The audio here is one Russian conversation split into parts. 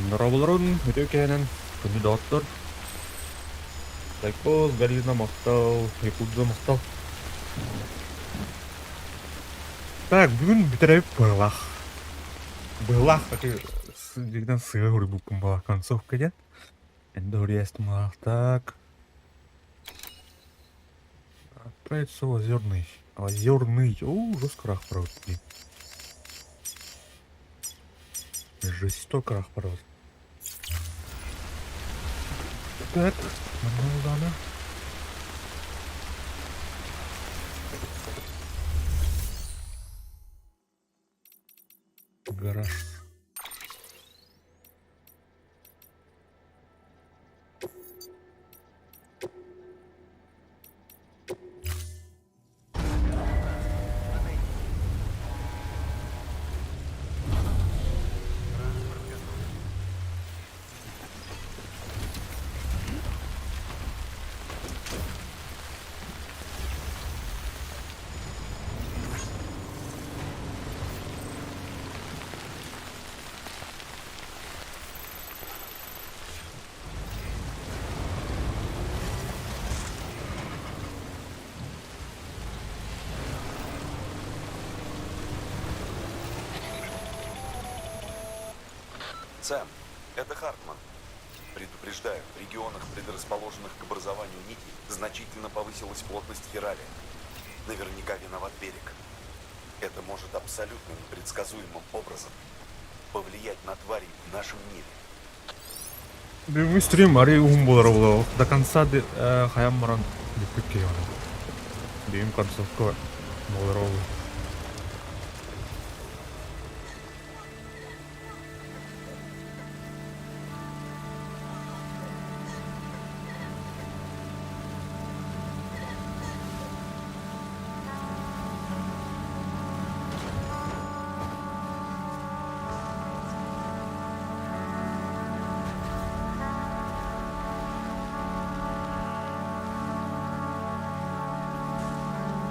Нуровлорун өтөкенен күнү доттор. Тайпоз Галина мактау, Якудза мактау. Так, бүгүн битиреп быйлах. Быйлах таки дегден сыга урбукум бала концовка ден. Энди уриястым так. Отправиться в Озерный. Озерный. О, жестко рахпарот. Жестоко рахпарот. Так, Мандалдана. Гараж. Сэм, это Хартман. Предупреждаю, в регионах, предрасположенных к образованию нитей, значительно повысилась плотность хиралия. Наверняка виноват берег. Это может абсолютно непредсказуемым образом повлиять на тварей в нашем мире. Бүгүнкү стрим ари угум болор боло. До конца хаям маран бүткүп келем. Бүгүн концовка болор боло.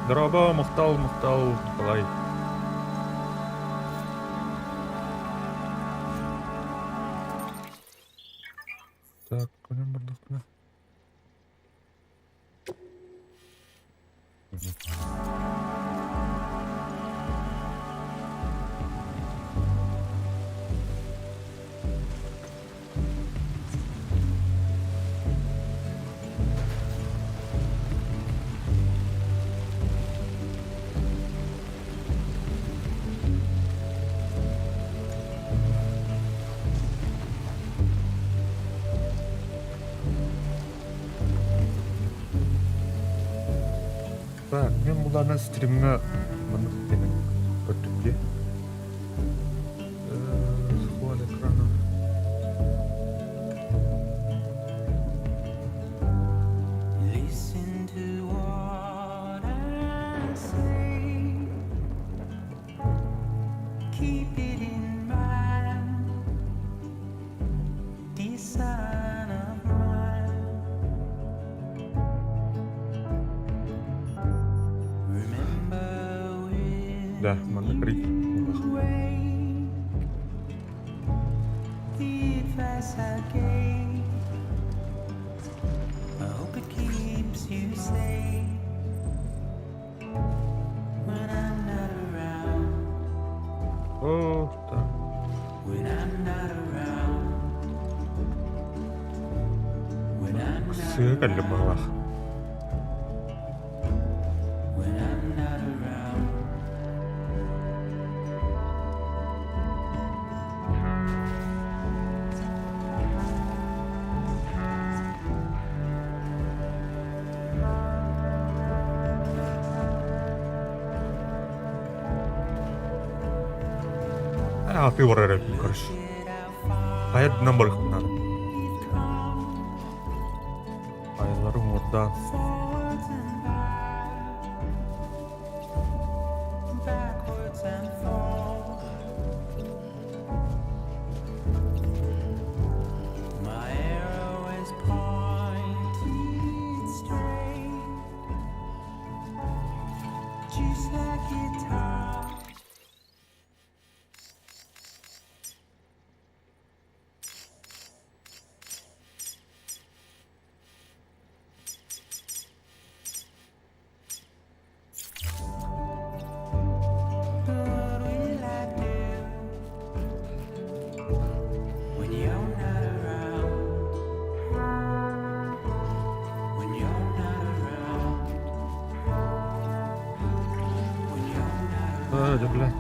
Дроба, мактау, Николай. Так, көнем бардык. Так, мен буларны стримге мындык менен өттүм же. Схват экрана. Listen to what I say. Keep it in mind. Dear son of mine. Remember when Да, мындык рик. away the advice I gave. I hope it keeps you safe when I'm not around. О, так. When I'm not around. When I'm not Сыга калле баглах. when I'm not around. Апи барар экен, короче. Каядынан барып надо. Айларым орда. Forwards and backwards and forth. My arrow is pointed straight, just like guitar. Да, бля.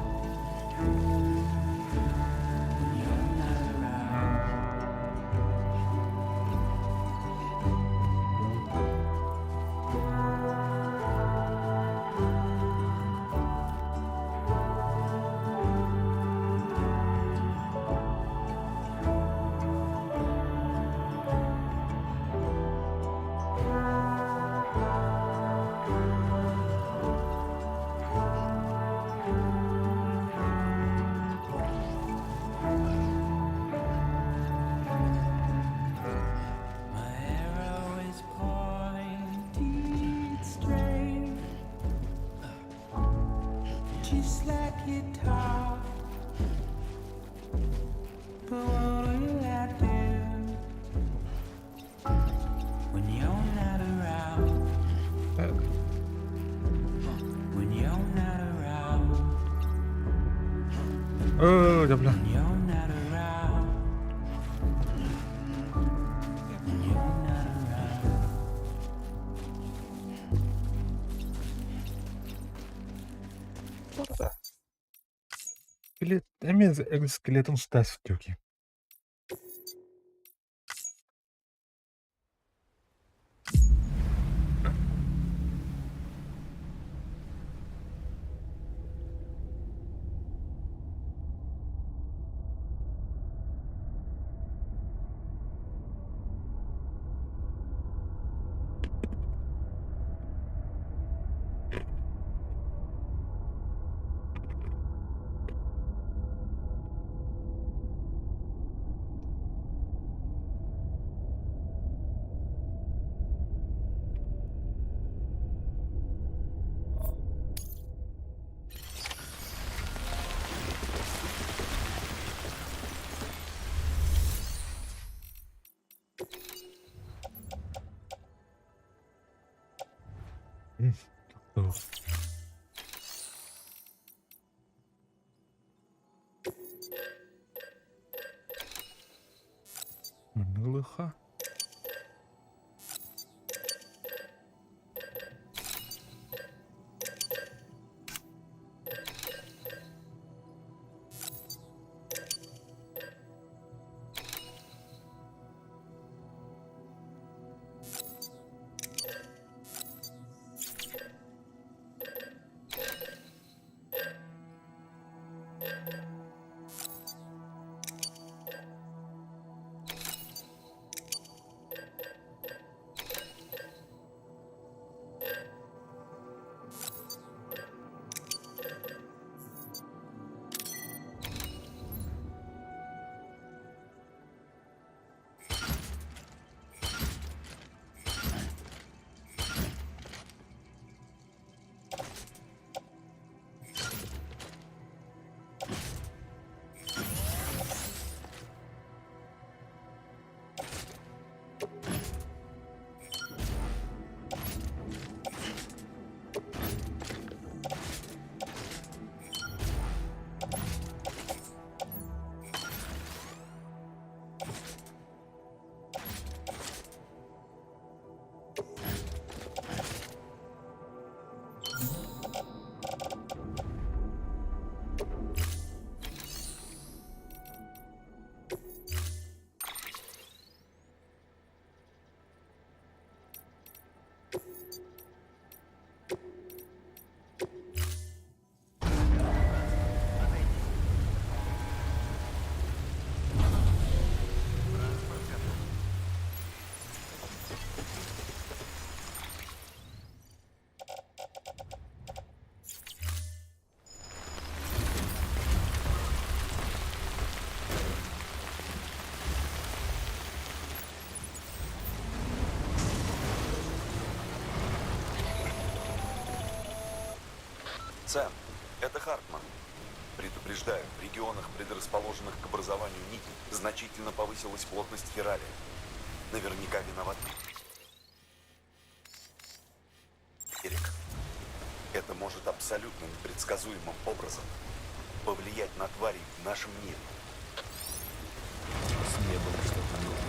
My arrow is pointed straight, just like you taught. But what will I do when you're not around? When you're not around? Бля. When you're not around? When you're not around? Скелет, мен экзоскелетон ұстаз тюки. О. Лиха. Сэм, это Хартман. Предупреждаю, в регионах, предрасположенных к образованию нити, значительно повысилась плотность хиралия. Наверняка виноват Эрик. Это может абсолютно непредсказуемым образом повлиять на тварей в нашем мире. С небом что-то нужно.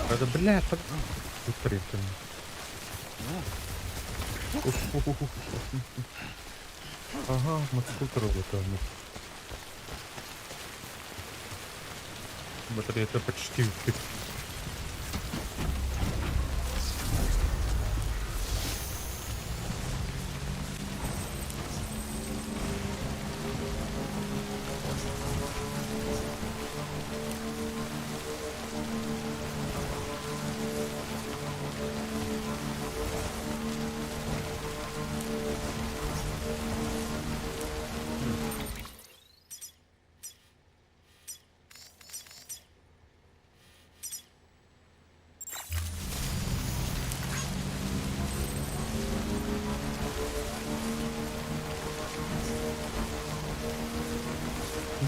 Это, блядь, быстрее ты. Ага, мотоцикл работает. Батарея-то почти впит.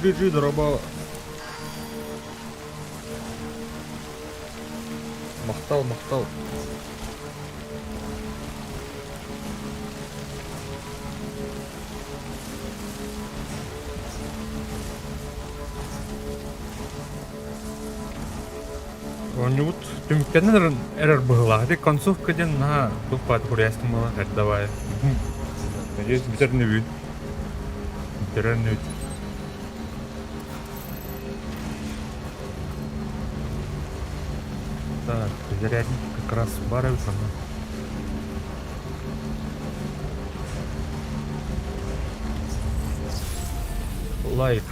GG, дорабала. Махтал. Вот түмүктен эрер быгыла. Хadi концовкаден на тупат гурястым мала давай. Надеюсь, битерневит. Так, зарядник как раз бараются, но... Лайк.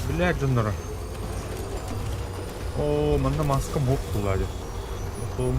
Блядь, Джоннера. О, манда маска мок кулады. Потом...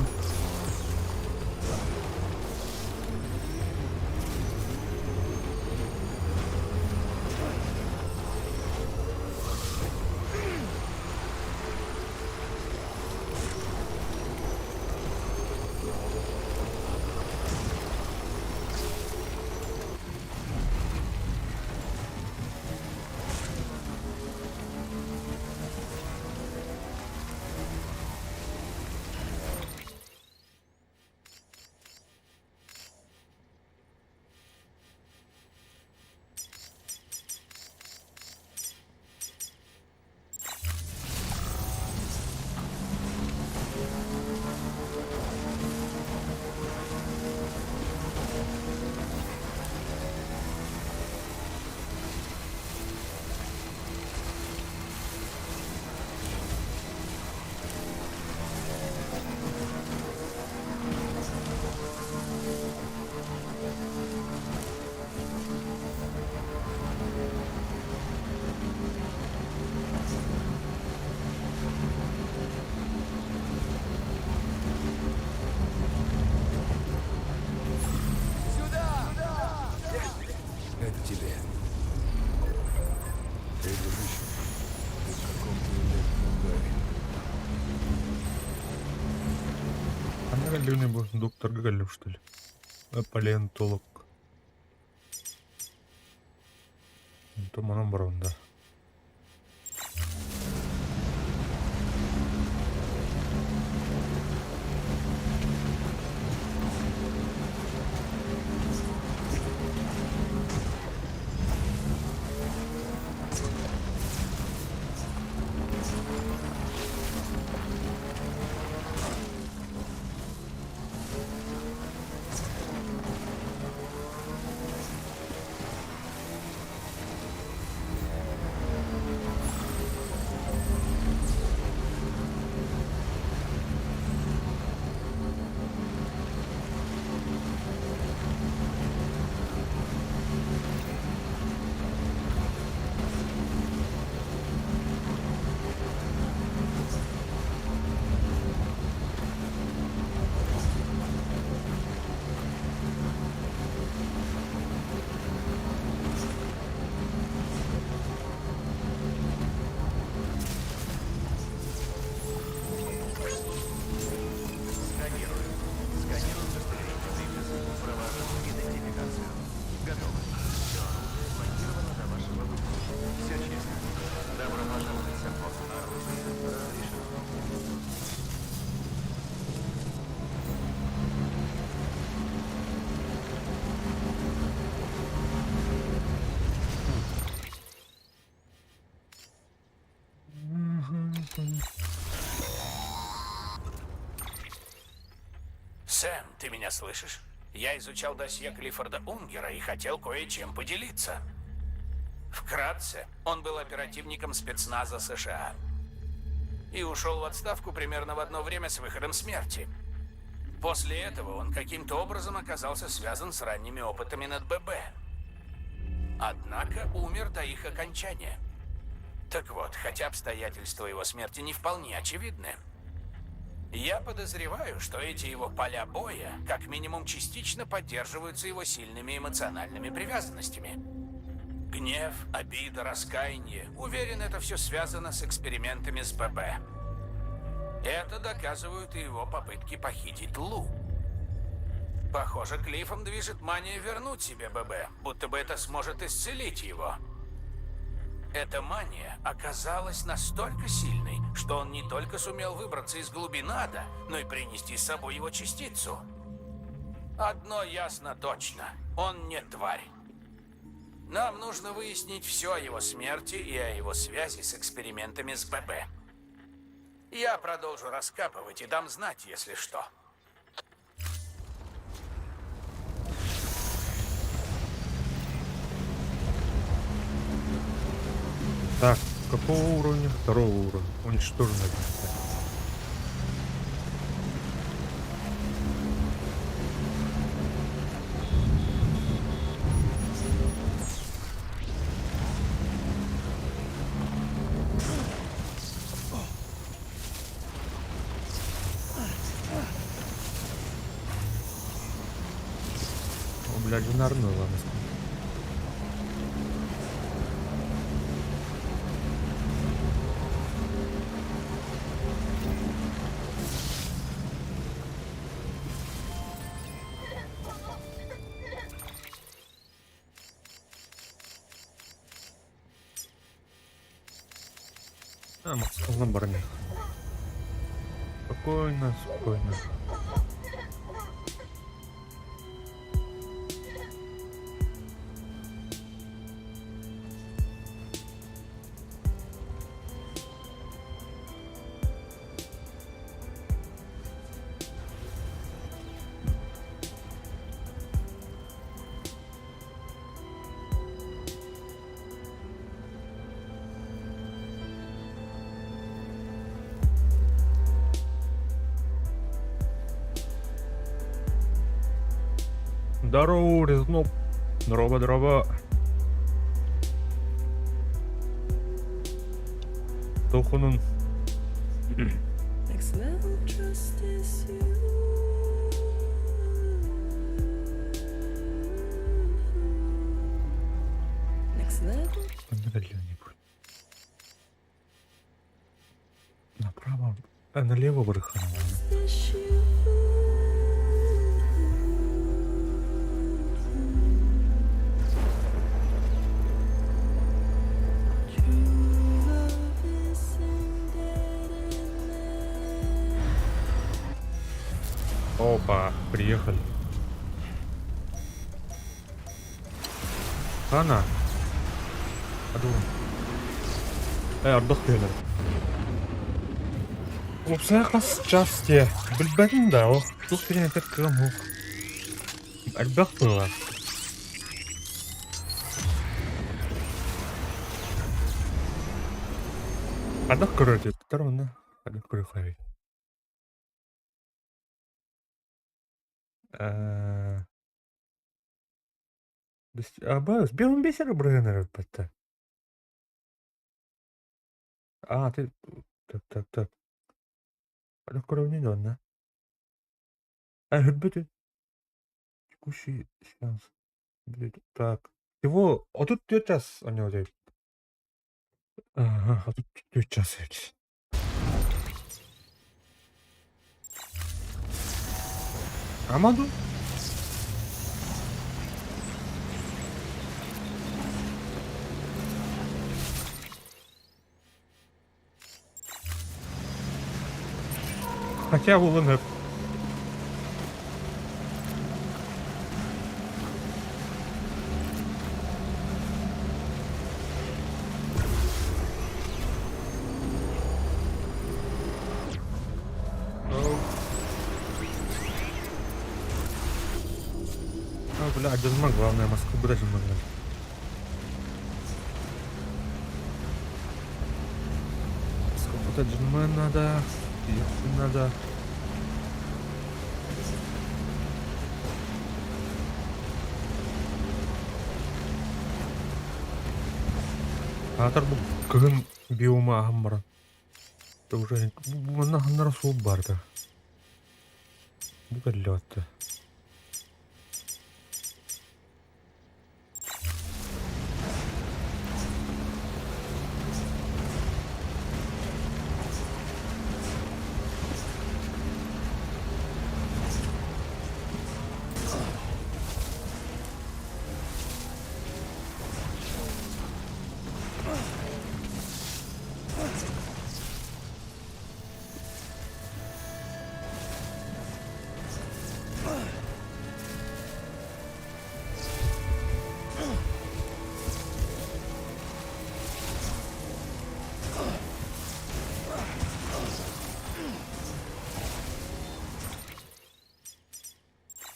Это тебе. Эй, дружище, ты в каком-то электронном угаре. А наверное, был доктор Галев, что ли? Палеонтолог. То моноброн, да. Сэм, ты меня слышишь? Я изучал досье Клиффорда Унгера и хотел кое-чем поделиться. Вкратце, он был оперативником спецназа США. И ушел в отставку примерно в одно время с выходом смерти. После этого он каким-то образом оказался связан с ранними опытами над ББ. Однако умер до их окончания. Так вот, хотя обстоятельства его смерти не вполне очевидны, я подозреваю, что эти его поля боя как минимум частично поддерживаются его сильными эмоциональными привязанностями. Гнев, обида, раскаяние. Уверен, это все связано с экспериментами с ББ. Это доказывают и его попытки похитить Лу. Похоже, Клиффом движет мания вернуть себе ББ, будто бы это сможет исцелить его. Эта мания оказалась настолько сильной, что он не только сумел выбраться из глубин ада, но и принести с собой его частицу. Одно ясно точно. Он не тварь. Нам нужно выяснить все о его смерти и о его связи с экспериментами с ББ. Я продолжу раскапывать и дам знать, если что. Так, какого уровня? Второго уровня. Уничтожено. О, блядь, бинарную, ладно. А, Макс, на барне. Спокойно, спокойно. Здорово, Резноб. Дрова. Тохунун. Next level trust is you. Next level. Медальонник. Направо. Налево вырхано. Is you. True love is embedded in Опа, приехали. Хана. Aduh. Ардах келер. Усахас части. Билбедим да, о. Тут кирен тек кырму. Альбах была. Ардах көрөдү. Тармана. Ардах көрөхай. Абас, белым бесер бренер патта. А, ты... Так. Ардах көрөвнү донна. Хөрбөтү. Текущий сеанс. Так. Его... А тут 4 час у него дает. Ага, а тут 4 часа. Амаду? Хотя улынып. Бля, Джинма, главное, Москву бы даже могли. Сколько-то Джинма надо, если надо. Атар бу кыгын биома ағым бара. Это уже на расул барда. Бу кәлләтті.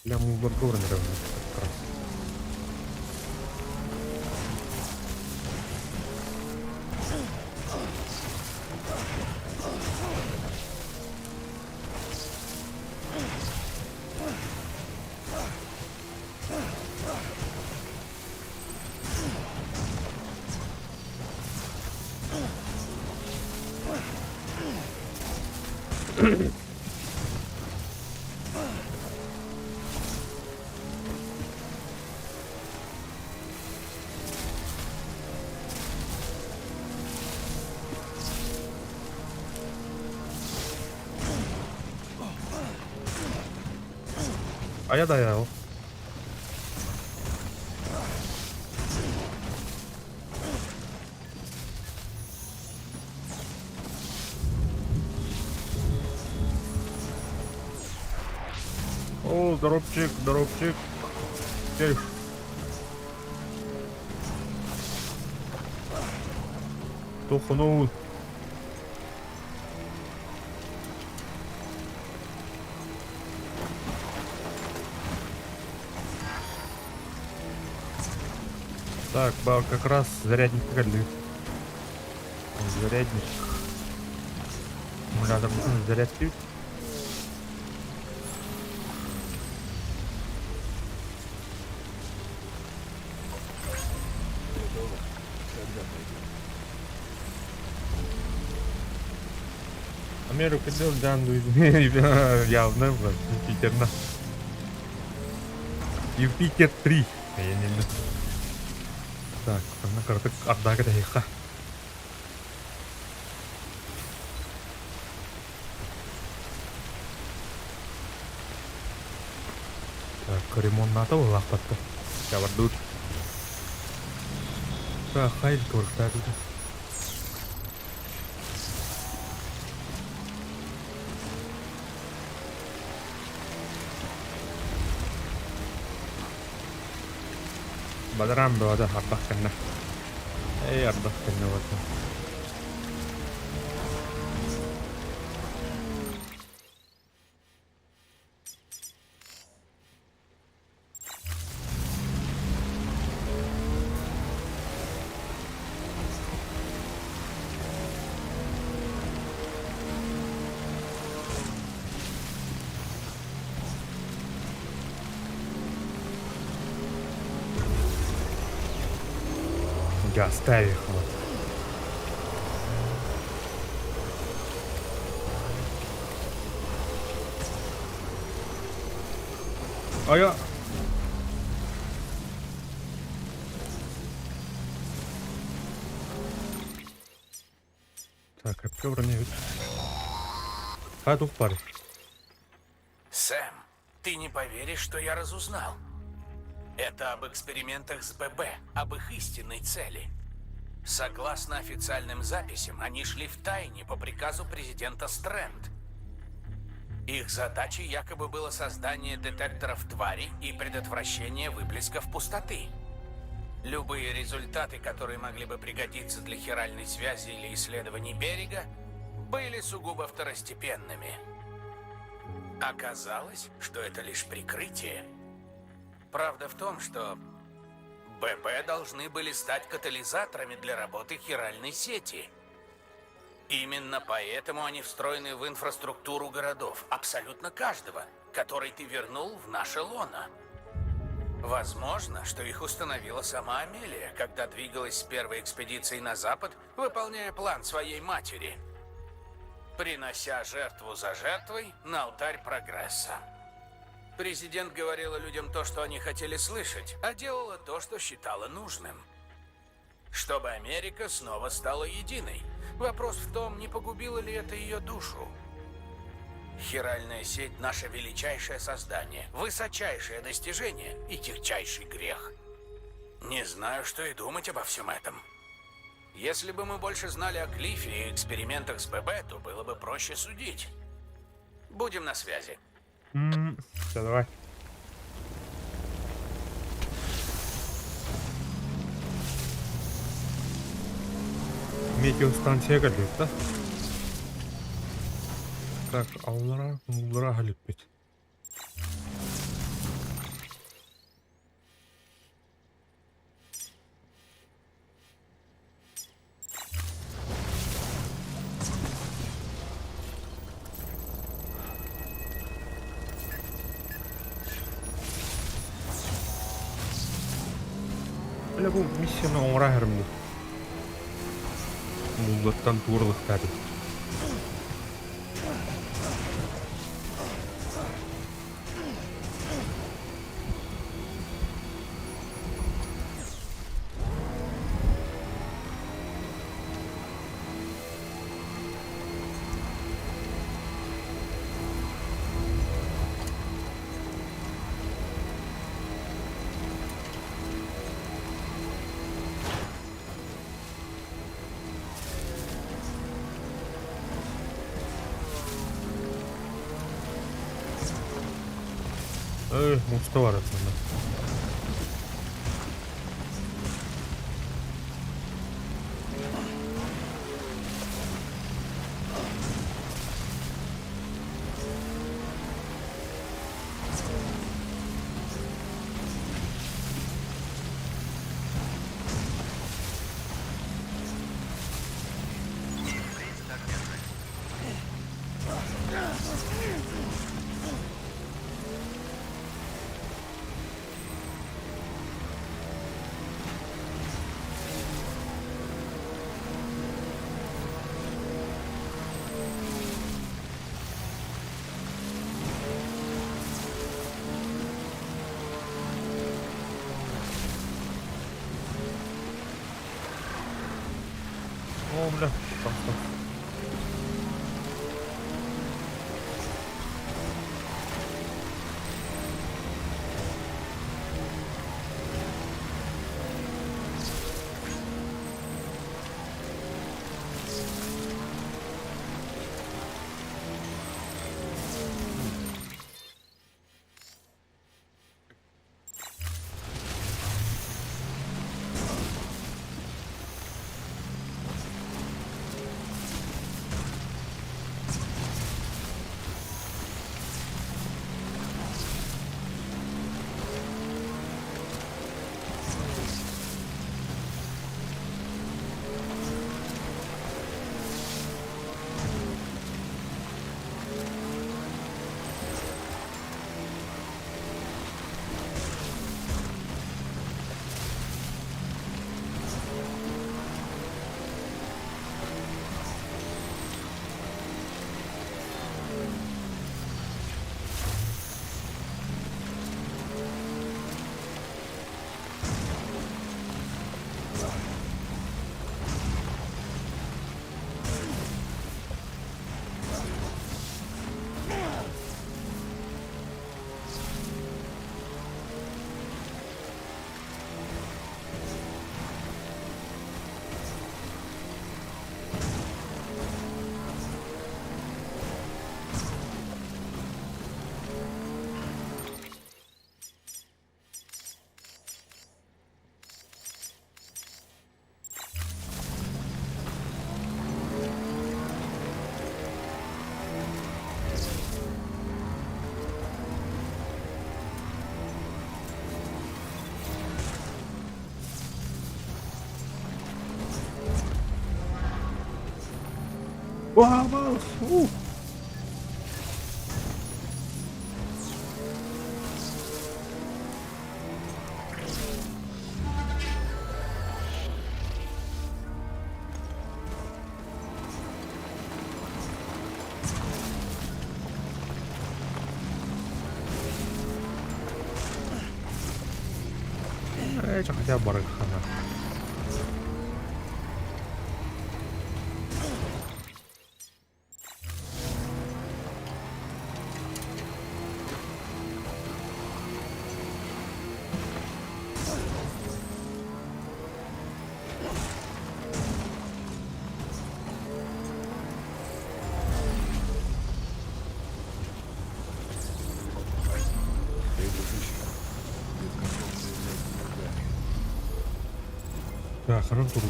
Для мувбордора не равно как раз. А я даял. О, здоровчик, здоровчик. Эх. Тухнул. Так, как раз зарядник прыгали. Зарядник. Надо зарядки. Готово. Когда пойдем? Америка делал Данду явно в Юпитер на. Юпитер 3. Я не знаю. Так, на карты Ардака доехала. Так, ремонт на то лахпатта. Я вардут. Так, хайд турта тут. Badarам да ардахканна. Ардахканна вот. Я оставил их. Вот. А я... Так, а кто броневик? А тут парень. Сэм, ты не поверишь, что я разузнал. Это об экспериментах с ББ, об их истинной цели. Согласно официальным записям, они шли в тайне по приказу президента Стрэнд. Их задачей якобы было создание детекторов твари и предотвращение выплесков пустоты. Любые результаты, которые могли бы пригодиться для хиральной связи или исследований берега, были сугубо второстепенными. Оказалось, что это лишь прикрытие. правда в том, что ББ должны были стать катализаторами для работы хиральной сети. Именно поэтому они встроены в инфраструктуру городов, абсолютно каждого, который ты вернул в наше лоно. Возможно, что их установила сама Амелия, когда двигалась с первой экспедицией на запад, выполняя план своей матери, принося жертву за жертвой на алтарь прогресса. Президент говорила людям то, что они хотели слышать, а делала то, что считала нужным. Чтобы Америка снова стала единой. Вопрос в том, не погубило ли это ее душу. Хиральная сеть – наше величайшее создание, высочайшее достижение и тягчайший грех. Не знаю, что и думать обо всем этом. Если бы мы больше знали о Клиффе и экспериментах с ББ, то было бы проще судить. Будем на связи. Все, давай. Метеостанцияга іліп та. Так, аулара іліп бет. Öyle bu misyonu oңра hermdi. Mullattan tuğrılık tabi. Musta var aslında. О, бля, там. Vamos! Эти хотя бы барыхана. Эй, дружище, медконтроль заявляет ногами. Да, хорошо руку.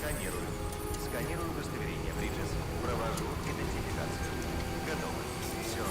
Сканирую. Сканирую удостоверение Бриджес. Провожу идентификацию. Готово. Все.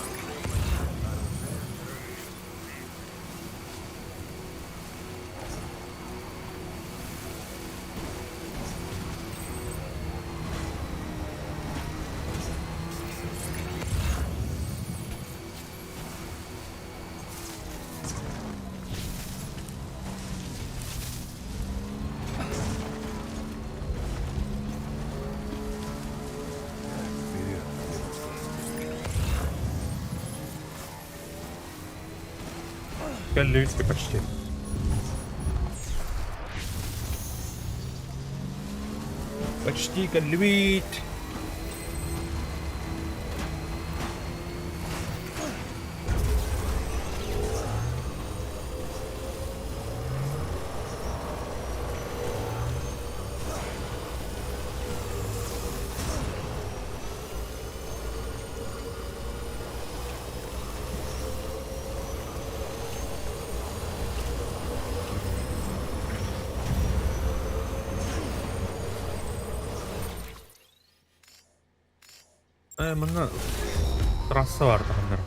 Вперед, Калевицкий почти. Почти калевит. Мына трасса бар тағандар.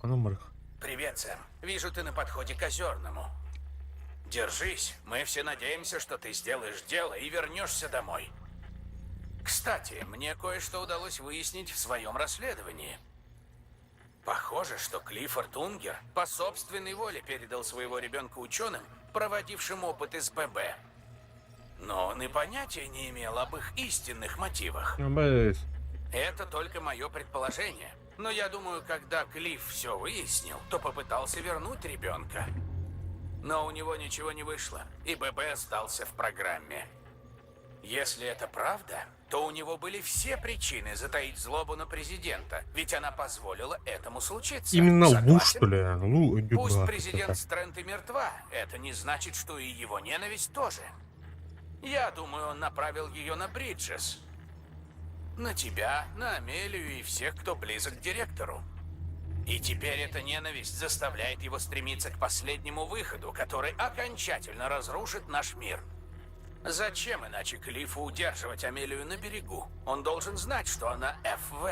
Анау мырық. Привет, Сэм. Вижу, ты на подходе к Озерному. Держись. Мы все надеемся, что ты сделаешь дело и вернешься домой. Кстати, мне кое-что удалось выяснить в своем расследовании. Похоже, что Клиффорд Унгер по собственной воле передал своего ребенка ученым, проводившим опыты с ББ. Но он и понятия не имел об их истинных мотивах. Бэйс. Это только мое предположение. Но я думаю, когда Клифф все выяснил, то попытался вернуть ребенка. Но у него ничего не вышло, и ББ сдался в программе. Если это правда, то у него были все причины затаить злобу на президента, ведь она позволила этому случиться. Именно лгу, Согласен? что ли? Ну, идёт Пусть да, президент как-то Стрэнд и мертва, это не значит, что и его ненависть тоже. Я думаю, он направил ее на Бриджес. На тебя, на Амелию и всех, кто близок к директору. И теперь эта ненависть заставляет его стремиться к последнему выходу, который окончательно разрушит наш мир. Зачем иначе Клиффу удерживать Амелию на берегу? Он должен знать, что она ФВ.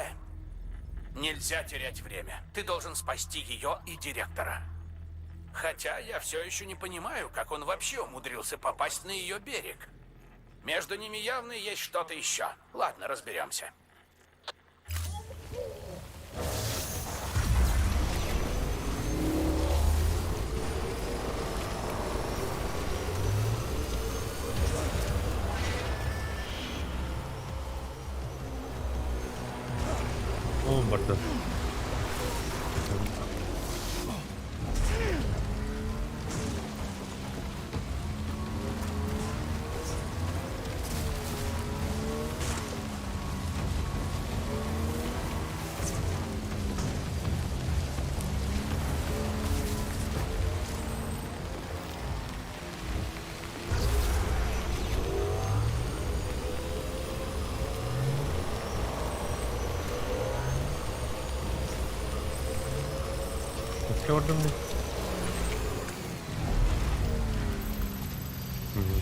Нельзя терять время. Ты должен спасти ее и директора. Хотя я все еще не понимаю, как он вообще умудрился попасть на ее берег. Между ними явно есть что-то еще. Ладно, разберемся. О, бардак. орден. Мгм.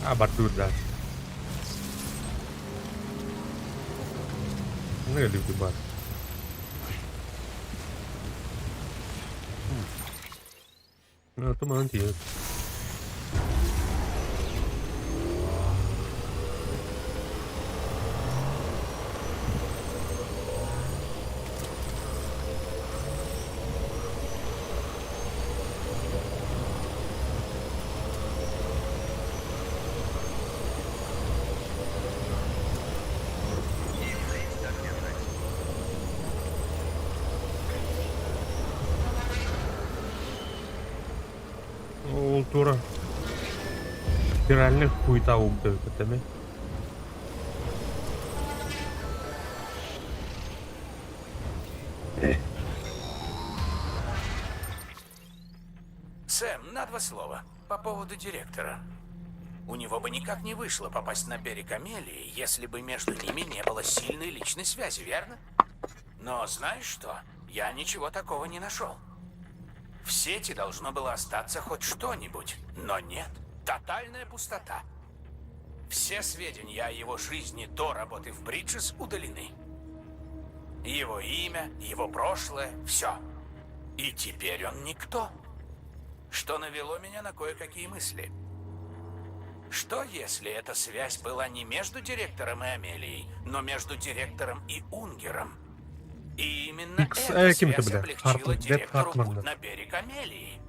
А, бордюр, да. Ну, я люблю бар. Ну, это молодец. Ол тура спиральный хуйта убдырып кетеме. Сэм, на два слова. По поводу директора. У него бы никак не вышло попасть на берег Амелии, если бы между ними не было сильной личной связи, верно? Но знаешь что? Я ничего такого не нашел. В сети должно было остаться хоть что-нибудь, но нет. Тотальная пустота. Все сведения о его жизни до работы в Бриджес удалены. Его имя, его прошлое, все. И теперь он никто. Что навело меня на кое-какие мысли. Что если эта связь была не между директором и Амелией, но между директором и Унгером? И именно Икс, эта кем-то, связь бля, облегчила Хартман, Дед директору Хартман, путь да. на берег Амелии.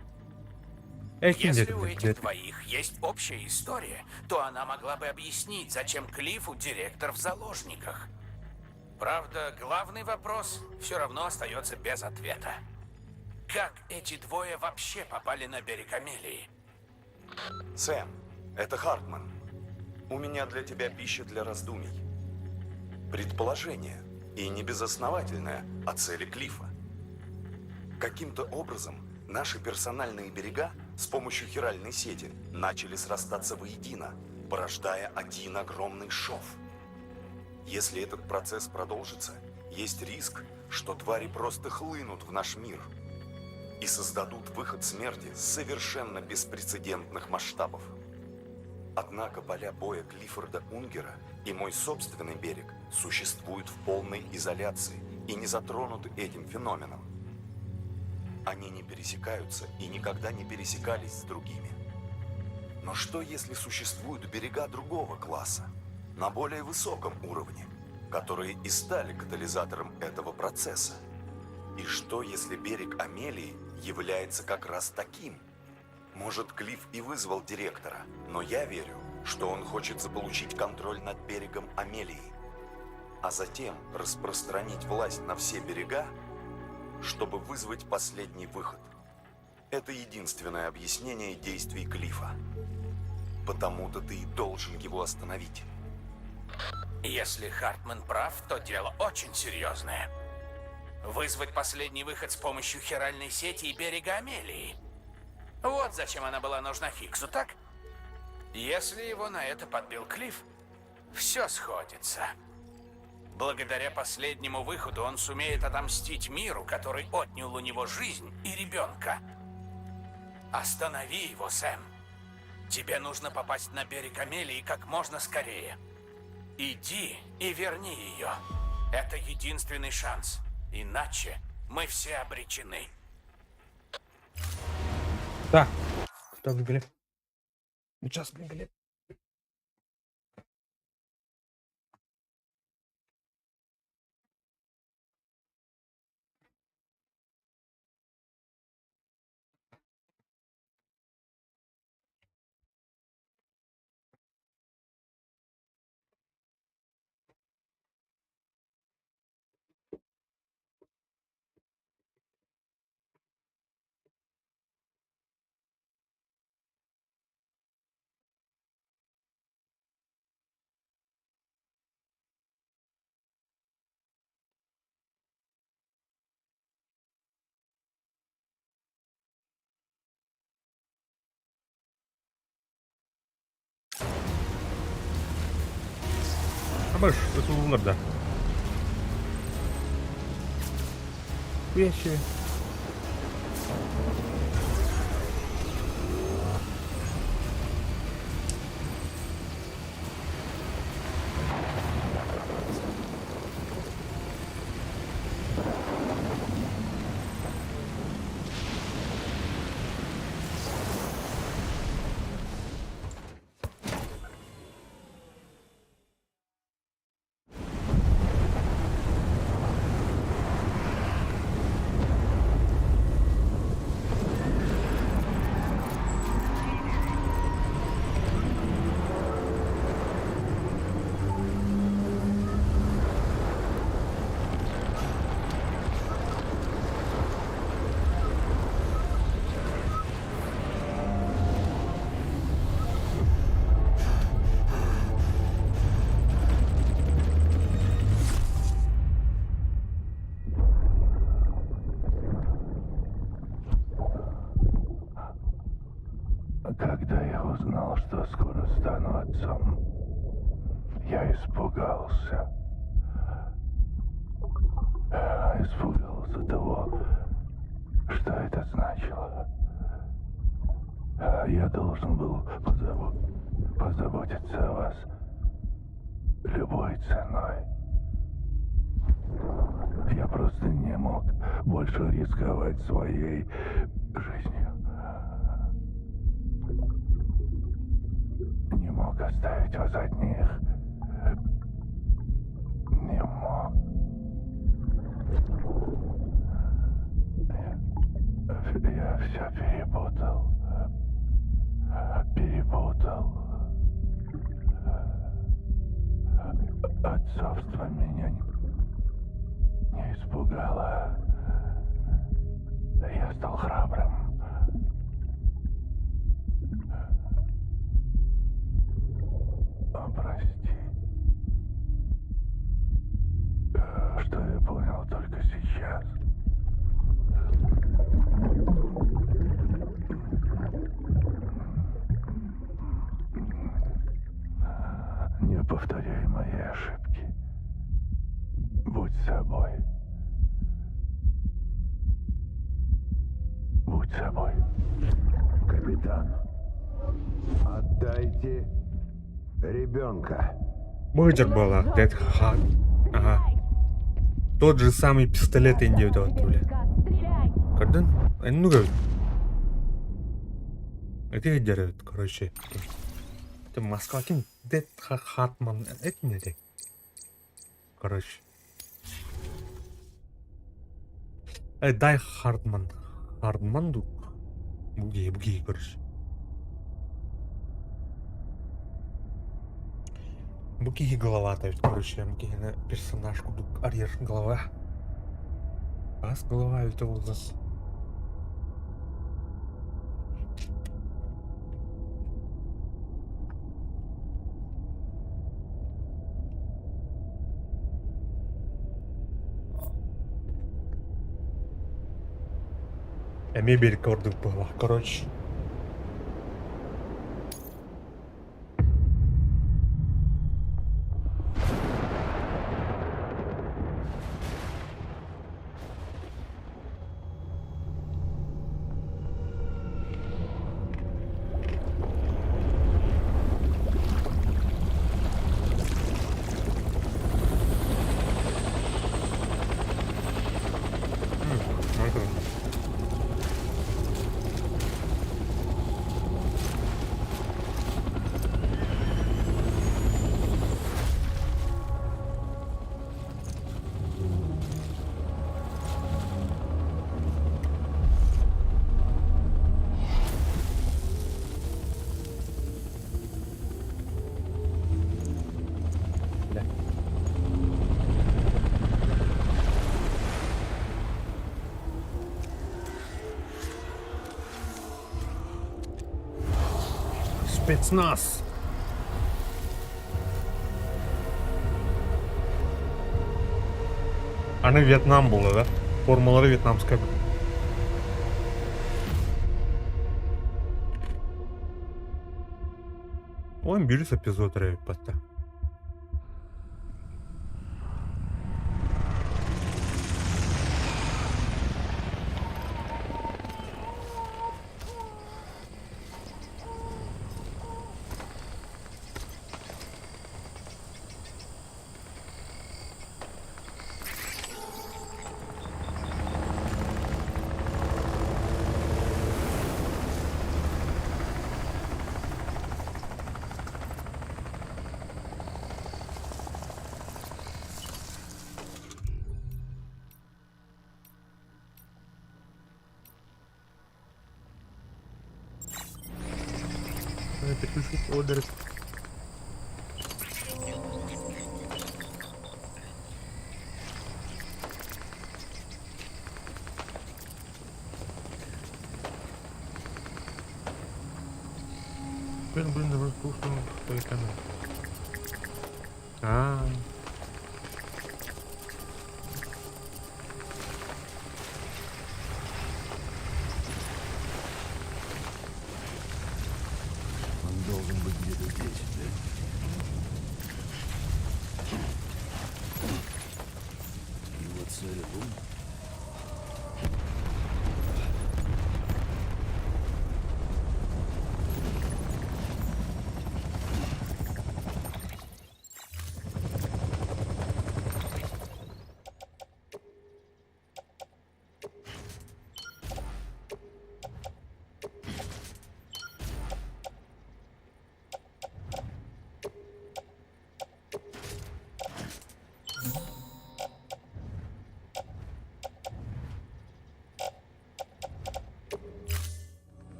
Эким Если где-то, у блядь, этих блядь. двоих есть общая история, то она могла бы объяснить, зачем Клиффу директор в заложниках. Правда, главный вопрос все равно остается без ответа. Как эти двое вообще попали на берег Амелии? Сэм, это Хартман. У меня для тебя пища для раздумий. Предположение, и не безосновательное, о цели Клиффа. Каким-то образом наши персональные берега с помощью хиральной сети начали срастаться воедино, порождая один огромный шов. Если этот процесс продолжится, есть риск, что твари просто хлынут в наш мир и создадут выход смерти совершенно беспрецедентных масштабов. Однако поля боя Клиффорда Унгера и мой собственный берег существуют в полной изоляции и не затронуты этим феноменом. Они не пересекаются и никогда не пересекались с другими. Но что если существуют берега другого класса, на более высоком уровне, которые и стали катализатором этого процесса? И что если берег Амелии является как раз таким? Может, Клифф и вызвал директора, но я верю, что он хочет заполучить контроль над берегом Амелии, а затем распространить власть на все берега, чтобы вызвать последний выход. Это единственное объяснение действий Клиффа. Потому-то ты и должен его остановить. Если Хартман прав, то дело очень серьезное. Вызвать последний выход с помощью хиральной сети и берега Амелии. Вот зачем она была нужна Хиггсу, так? Если его на это подбил Клифф, все сходится. Благодаря последнему выходу он сумеет отомстить миру, который отнял у него жизнь и ребенка. Останови его, Сэм. Тебе нужно попасть на берег Амелии как можно скорее. Иди и верни ее. Это единственный шанс. Иначе мы все обречены. Так, что, блядь? Сейчас, блядь. Ama ısılırlar da. Bu yaşı. Когда я узнал, что скоро стану отцом, я испугался. Испугался того, что это значило. Я должен был позаботиться о вас любой ценой. Я просто не мог больше рисковать своей жизнью. Не мог оставить вас одних. Не мог. Я все перепутал. Отцовство меня не испугало. Я стал храбрым. Прости. Что я понял только сейчас. Не повторяй мои ошибки. Будь собой. Будь собой. Капитан, отдайте ребенка. Быджер была, Dead Hard. Ага. Тот же самый пистолет индивидуальный. Карден? Ну как? Это дерет, короче. Это Москва, кем? Dead Hardman. Это не это. Короче. Дай Хардман. Хардман, буги, короче. Буки голова, то есть, короче, на персонажку арьер голова. Бас голова, это ужас. Мебель кордов была, короче. Спецназ. Ana Vietnam buldu da. Formaları Vietnamska. Oyun birisi epizod reypata. Пишіть ордери. Блин, давай слушаем, что это. А. Он должен быть где-то здесь, да? Его цель — ум?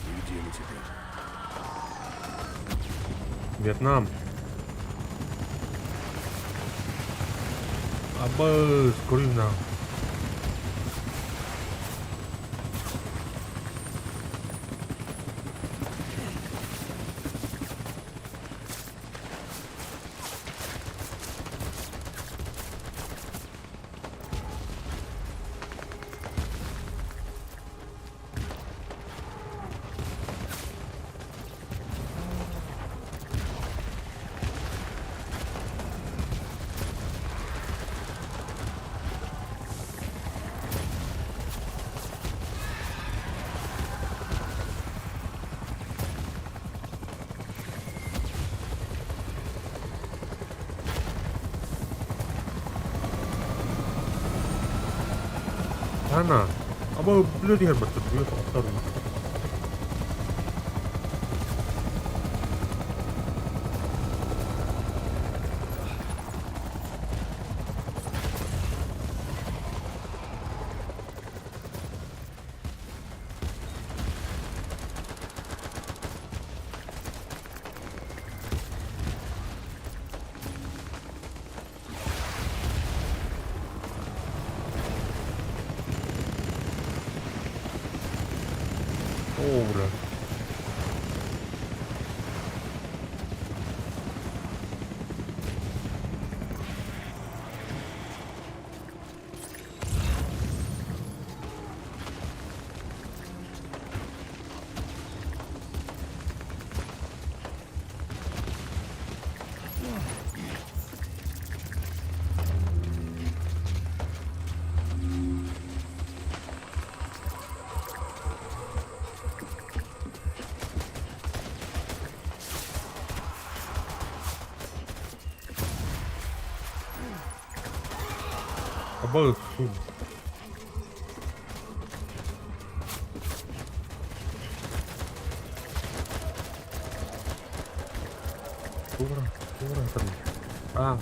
И где мы теперь? Вьетнам. Абы, скорее нам. Ана. Абы, блядь, я бы тут въехал вторую. О, бля. Абы, фу. Ура, там. А.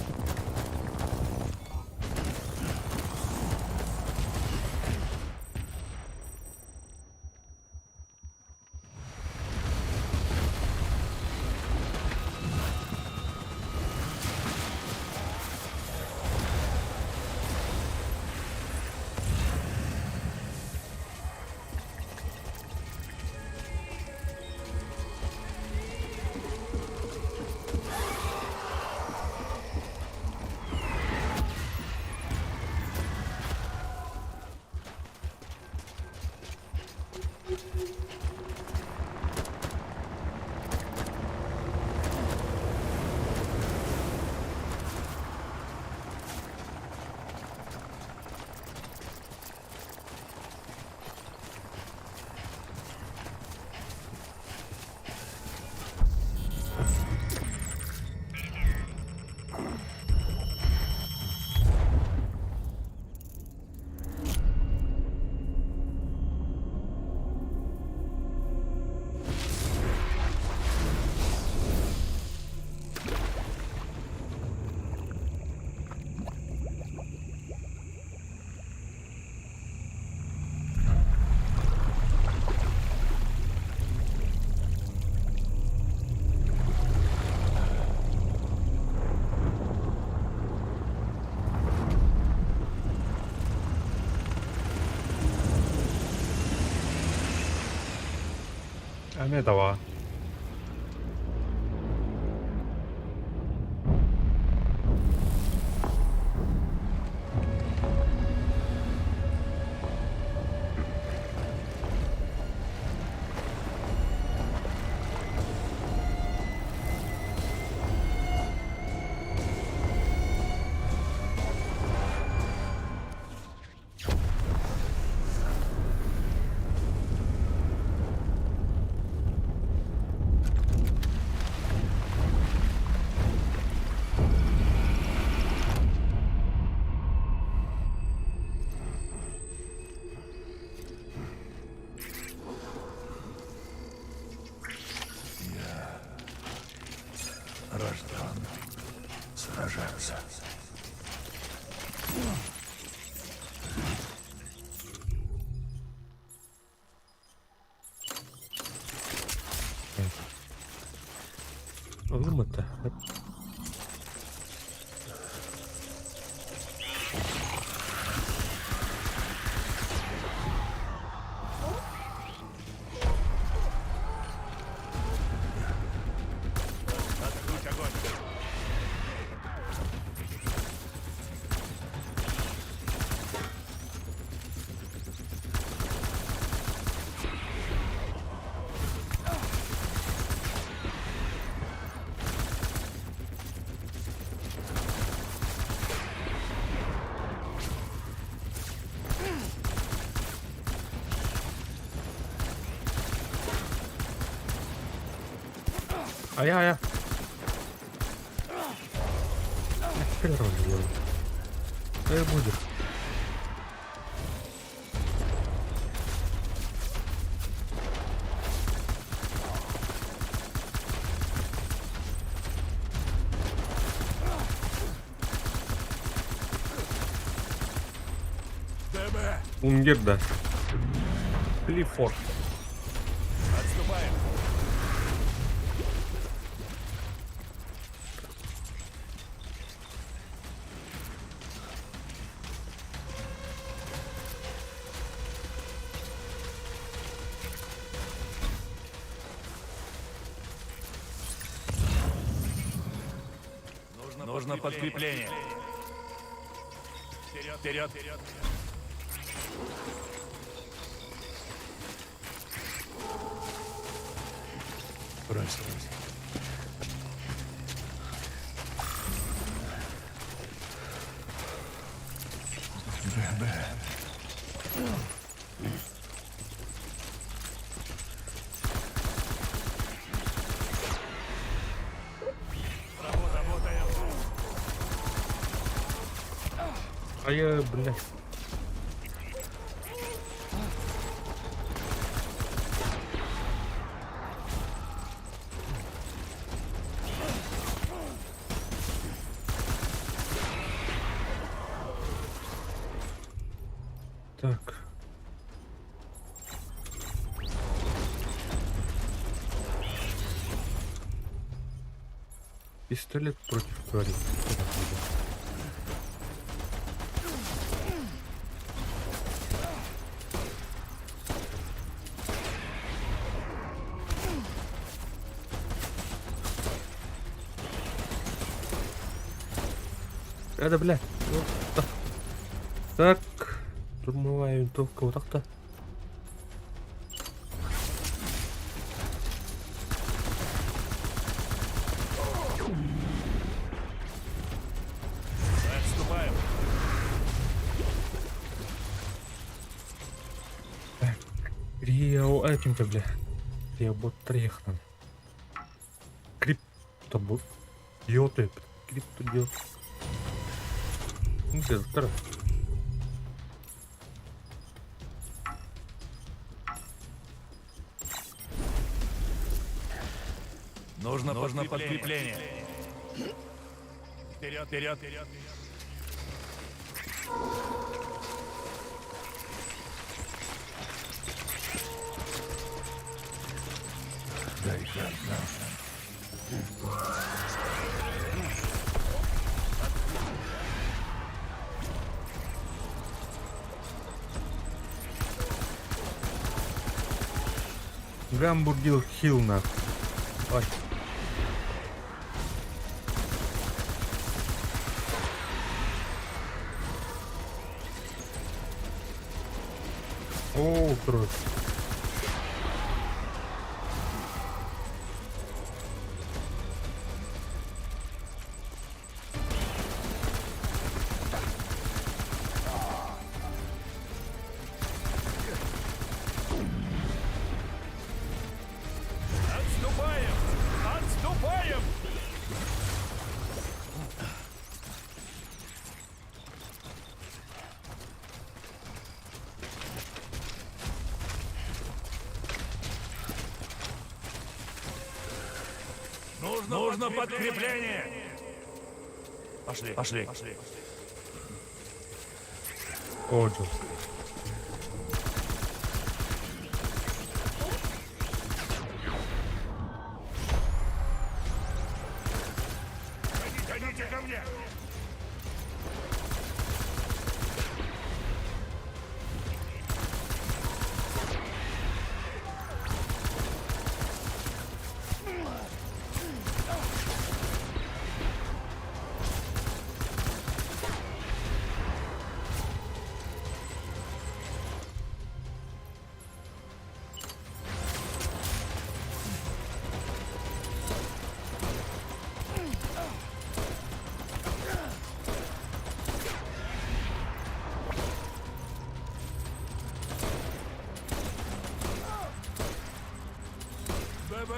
А не дава. Рожден сражаться. Вымыто. Ай-яй-яй. Теперь роль. Да и будет. Унгерда. Клиффорд. Отступаем. Нужно подкрепление. Вперед, вперед, вперед. Брось. А я, блядь. Так. Пистолет против твари. Что так будет? Это, блядь. Вот так. Так. Штурмовая винтовка. Вот так-то. Отступаем. Так. Рио этим-то, бля. Рио бот трехнан. Криптобот. Диоты. Криптодиот. Ну, где второй? Нужно подкрепление. Вперед, вперед, вперед. Дай-ка нам. Гамбургер Хилл, нахуй. Ой. О, кровь. Отступаем! Отступаем! Нужно подкрепление! Пошли. О, Джо. Идите ко мне! ББ!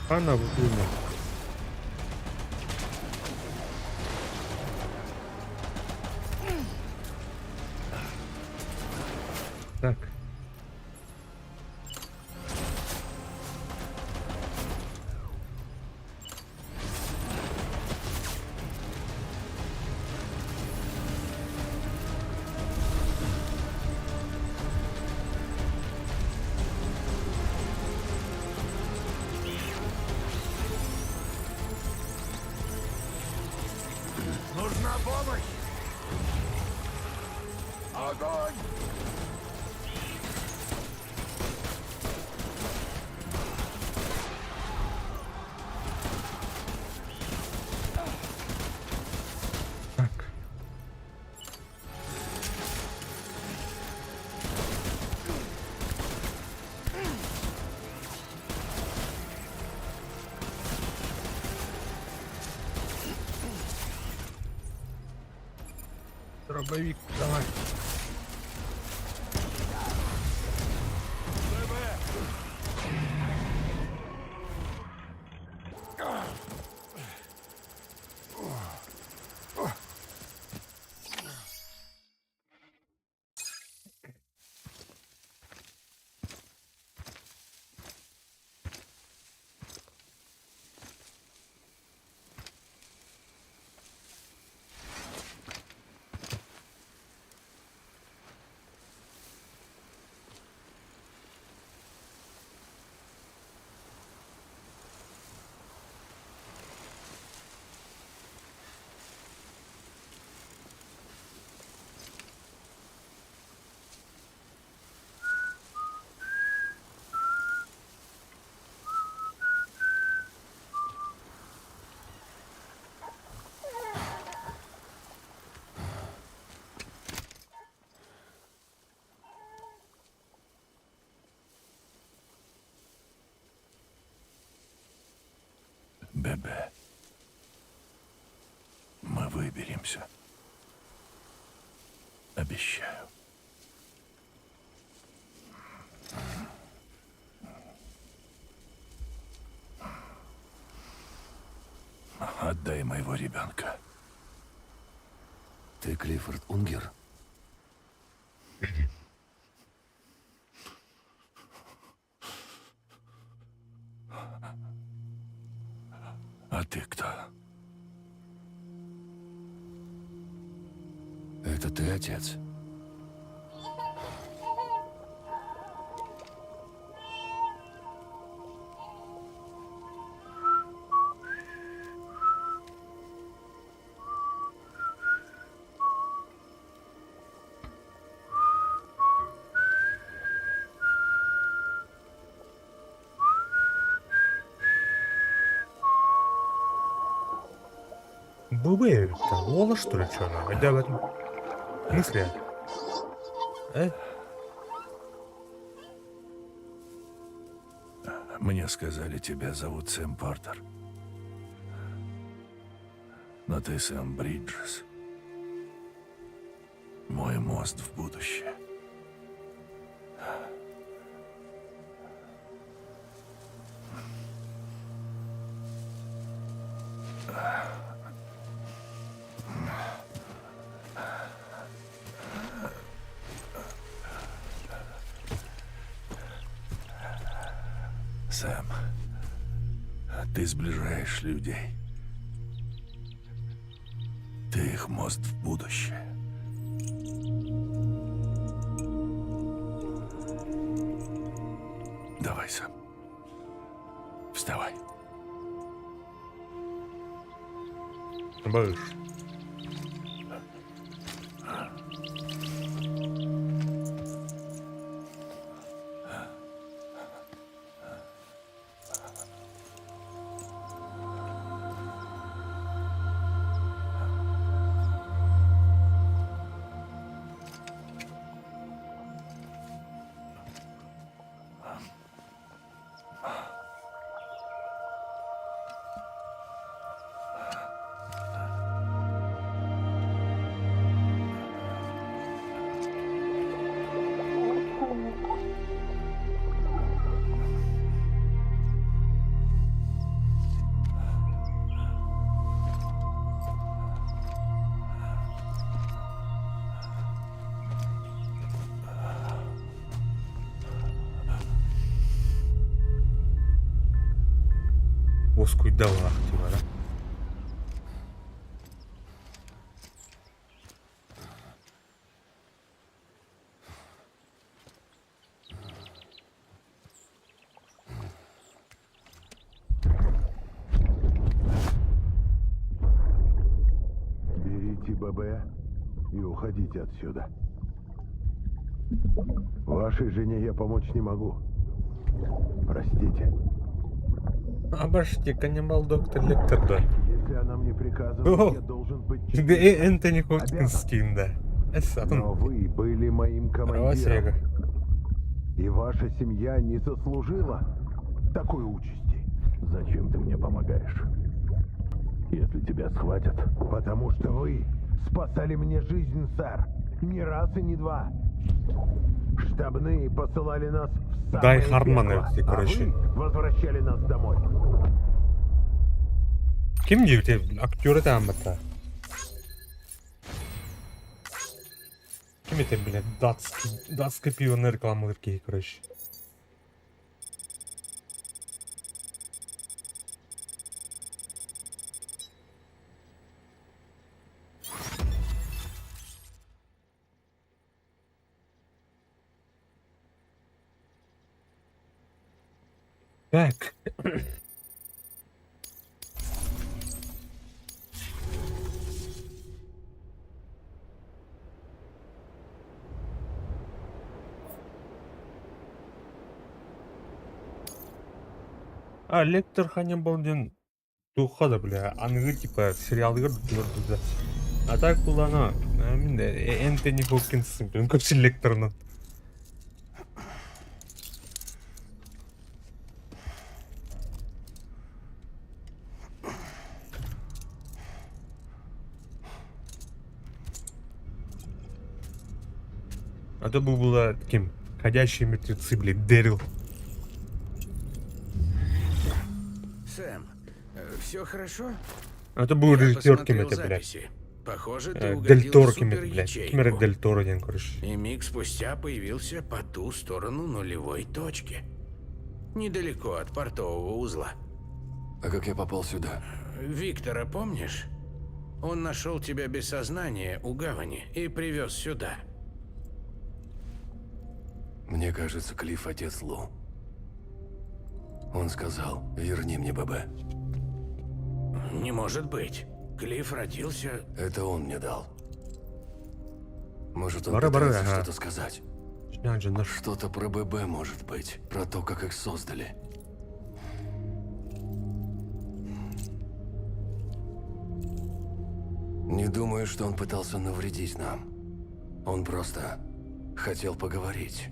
Она в глубине. Так. Нужна помощь! Огонь! Так. Дробовик, давай. ББ. Мы выберемся. Обещаю. Отдай моего ребенка. Ты Клиффорд Унгер? А ты кто? Это ты отец? ББ, там, Лола, что ли, что она? Да, в этом... В смысле? Мне сказали, тебя зовут Сэм Портер. Но ты Сэм Бриджес. Мой мост в будущее. Сэм, ты сближаешь людей. Ты их мост в будущее. Давай, Сэм. Вставай. Бэш. Воску и дала, типа, да? Берите ББ и уходите отсюда. Вашей жене я помочь не могу. Простите. Обожди, каннибал доктор Лектор, да. Если она мне приказывает, О! я должен быть Тебе Энтони Хопкинс скин, да. Но Эсатон. вы были моим Равасега. командиром. И ваша семья не заслужила такой участи. Зачем ты мне помогаешь? Если тебя схватят. Потому что вы спасали мне жизнь, сэр. Не раз и не два. Штабные посылали нас в самое Дай Хардман, пекло, эти, короче. а вы возвращали нас домой. Kim diyor ki aktörü de anlattı. Kim ete bile Datski piyonu reklamı ki короче. Так. А, Лектор Ханнибалден тухады, бля. Анығы типа сериалдығыр көрді. А так бұл ана, мен де Энтони Хопкинстің көпші лекторынан. А то бы было таким ходячие мертвецы, блядь, Дэрил. Сэм, все хорошо? А то был Я режиссер посмотрел Кимета, блядь. записи. Похоже, ты Дель угодил Торо в Кимета, блядь. суперячейку. Кимера Дель Торо, день, короче. И миг спустя появился по ту сторону нулевой точки. Недалеко от портового узла. А как я попал сюда? Виктора помнишь? Он нашел тебя без сознания у гавани и привез сюда. Мне кажется, Клифф отец Лу. Он сказал, верни мне ББ. Не может быть. Клифф родился... Это он мне дал. Может, он Бара-бара, пытается ага. что-то сказать. Шняк же наш. Что-то про ББ, может быть. Про то, как их создали. Не думаю, что он пытался навредить нам. Он просто хотел поговорить.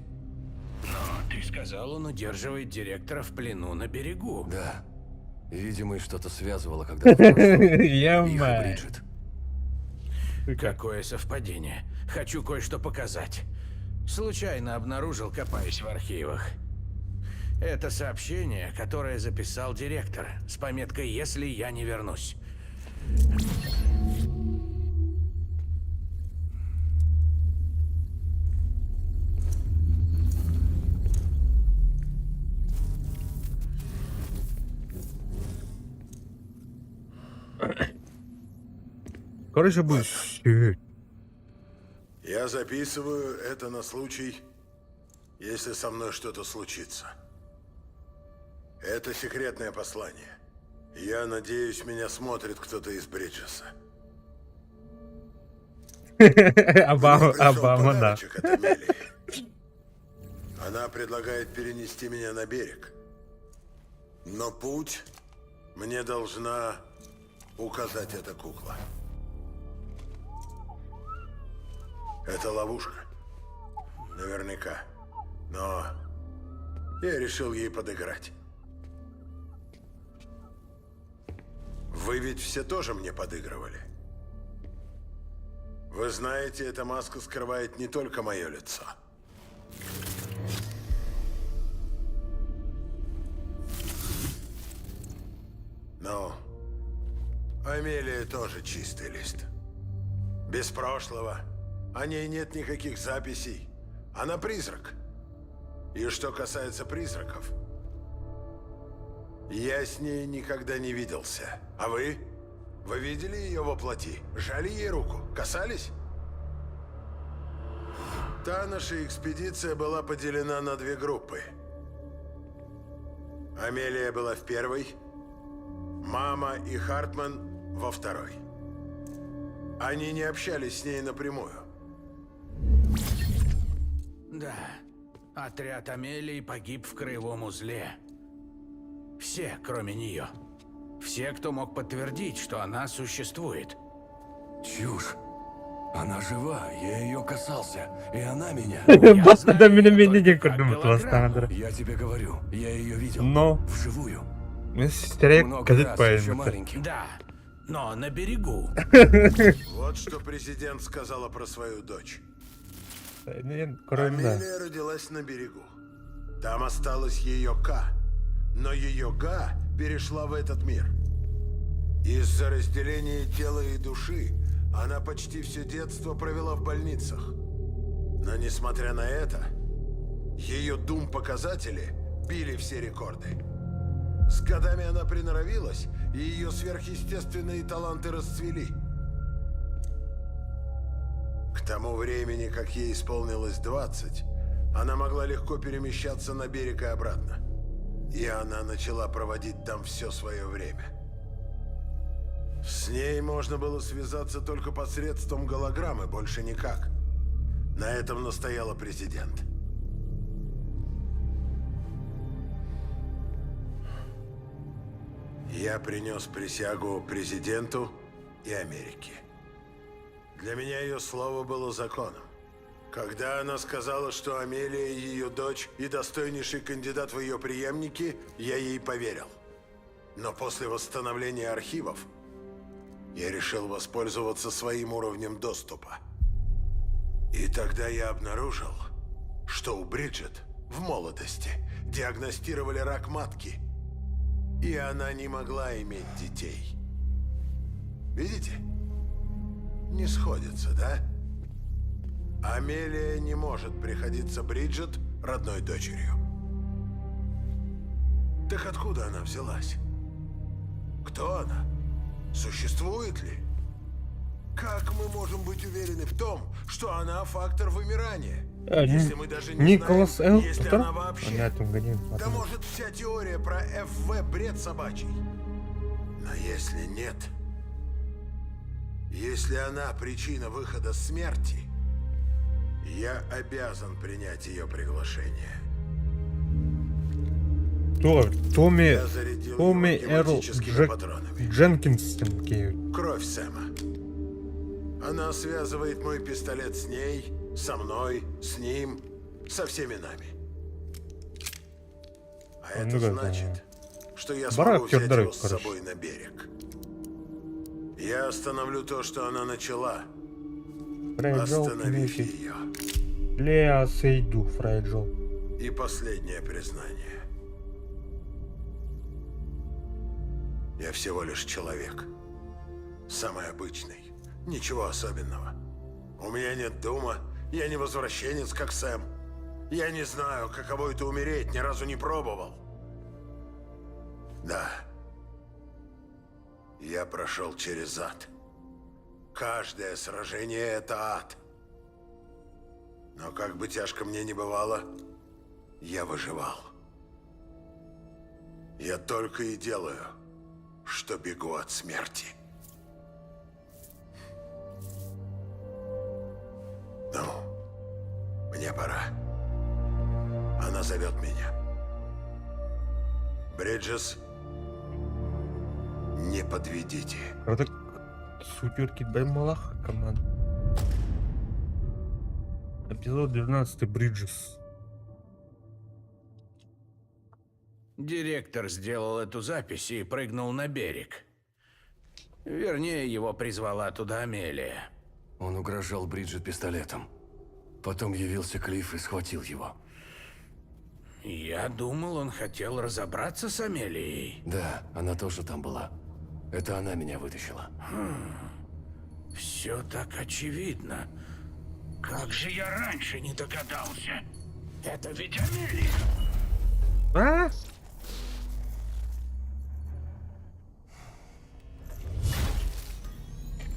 Но ты сказал, он удерживает директора в плену на берегу. Да. Видимо, их что-то связывало, когда в прошлом. Их и Ё-моё. Бриджит. Какое совпадение. Хочу кое-что показать. Случайно обнаружил, копаясь в архивах. Это сообщение, которое записал директор, с пометкой «Если я не вернусь». Короче, будет сидеть. Я записываю это на случай, если со мной что-то случится. Это секретное послание. Я надеюсь, меня смотрит кто-то из Бриджеса. Обама, Мне пришел Обама, да. подарочек от Амелии. Она предлагает перенести меня на берег. Но путь мне должна указать эта кукла. Это ловушка. Наверняка. Но я решил ей подыграть. Вы ведь все тоже мне подыгрывали. Вы знаете, эта маска скрывает не только мое лицо. Но Амелия тоже чистый лист. Без прошлого. О ней нет никаких записей. Она призрак. И что касается призраков, я с ней никогда не виделся. А вы? Вы видели ее во плоти? Жали ей руку? Касались? Та наша экспедиция была поделена на две группы. Амелия была в первой, мама и Хартман во второй. Они не общались с ней напрямую. Да, отряд Амелии погиб в краевом узле. Все, кроме нее. Все, кто мог подтвердить, что она существует. Чушь. Она жива, я ее касался, и она меня. Баста да меня её не только как курдum голограмму. Я тебе говорю, я ее видел. Но Вживую. стерег Много казит раз, еще поэм. маленьким. Да, но на берегу. Вот что президент сказала про свою дочь. Кроме да. Амелия родилась на берегу. Там осталась ее Ка. Но ее Га перешла в этот мир. Из-за разделения тела и души она почти все детство провела в больницах. Но несмотря на это, ее Дум-показатели били все рекорды. С годами она приноровилась, и ее сверхъестественные таланты расцвели. К тому времени, как ей исполнилось 20, она могла легко перемещаться на берег и обратно. И она начала проводить там все свое время. С ней можно было связаться только посредством голограммы, больше никак. На этом настояла президент. Я принес присягу президенту и Америке. Для меня ее слово было законом. Когда она сказала, что Амелия ее дочь и достойнейший кандидат в ее преемники, я ей поверил. Но после восстановления архивов я решил воспользоваться своим уровнем доступа. И тогда я обнаружил, что у Бриджит в молодости диагностировали рак матки, и она не могла иметь детей. Видите? Не сходится, да? Амелия не может приходиться Бриджит родной дочерью. Так откуда она взялась? Кто она? Существует ли? Как мы можем быть уверены в том, что она фактор вымирания? Если мы даже не Николас знаем, Л. есть ли Кто? она вообще? Понятно, гоним. Да может вся теория про ФВ бред собачий. Но если нет, если она причина выхода смерти, я обязан принять ее приглашение. Томми Я зарядил его Эрл пневматическими патронами. Дженкинсон. Кровь Сэма. Она связывает мой пистолет с ней, со мной, с ним, со всеми нами. А это Ну, да, значит, что я Барак смогу взять Федоров, его с короче. собой на берег. Я остановлю то, что она начала. Фрейджел, Остановив Кнефи. ее. Леа Сейду, Фрейджел. И последнее признание. Я всего лишь человек. Самый обычный. Ничего особенного. У меня нет дома. Я не возвращенец, как Сэм. Я не знаю, каково это умереть, ни разу не пробовал. Да. Я прошел через ад. Каждое сражение — это ад. Но как бы тяжко мне ни бывало, я выживал. Я только и делаю, что бегу от смерти. Ну, мне пора. Она зовет меня. Бриджес, не подведите. Это супер кидбай малаха команд. Эпизод 12 Бриджес. Директор сделал эту запись и прыгнул на берег. Вернее, его призвала туда Амелия. Он угрожал Бриджит пистолетом. Потом явился Клифф и схватил его. Я думал, он хотел разобраться с Амелией. Да, она тоже там была. Это она меня вытащила. Все так очевидно. Как же я раньше не догадался? Это ведь Амелия. А?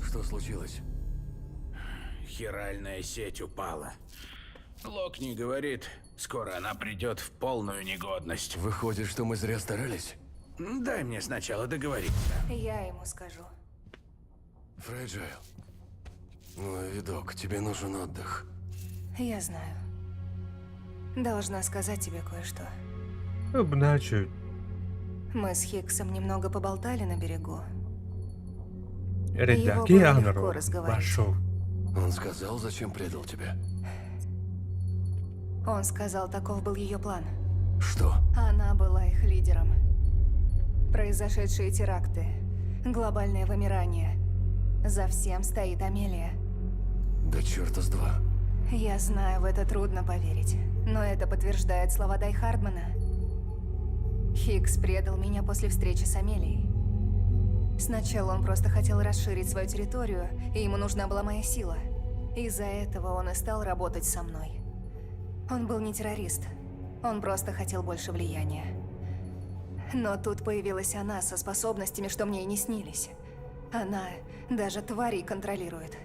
Что случилось? Хиральная сеть упала. Локни говорит, скоро она придет в полную негодность. Выходит, что мы зря старались? Дай мне сначала договориться. Я ему скажу. Фрейджайл. Ну, видок, тебе нужен отдых. Я знаю. Должна сказать тебе кое-что. Обначают. Мы с Хиксом немного поболтали на берегу. Ребята, Его было легко Кианору разговорить. пошел. Он сказал, зачем предал тебя? Он сказал, таков был ее план. Что? Она была их лидером. Произошедшие теракты, глобальное вымирание. За всем стоит Амелия. Да черта с два. Я знаю, в это трудно поверить, но это подтверждает слова Дай Хардмана. Хикс предал меня после встречи с Амелией. Сначала он просто хотел расширить свою территорию, и ему нужна была моя сила. Из-за этого он и стал работать со мной. Он был не террорист, он просто хотел больше влияния. Но тут появилась она со способностями, что мне и не снились. Она даже тварей контролирует.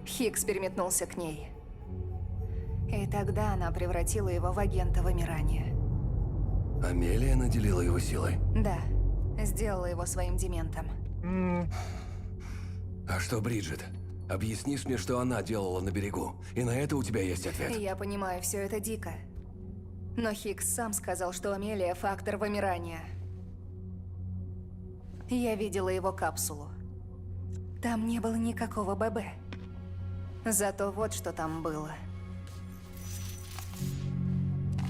Хикс переметнулся к ней. И тогда она превратила его в агента вымирания. Амелия наделила его силой. Да, сделала его своим дементом. А что, Бриджит? Объяснишь мне, что она делала на берегу? И на это у тебя есть ответ. Я понимаю, все это дико. Но Хикс сам сказал, что Амелия – фактор вымирания. Я видела его капсулу. Там не было никакого ББ. Зато вот что там было.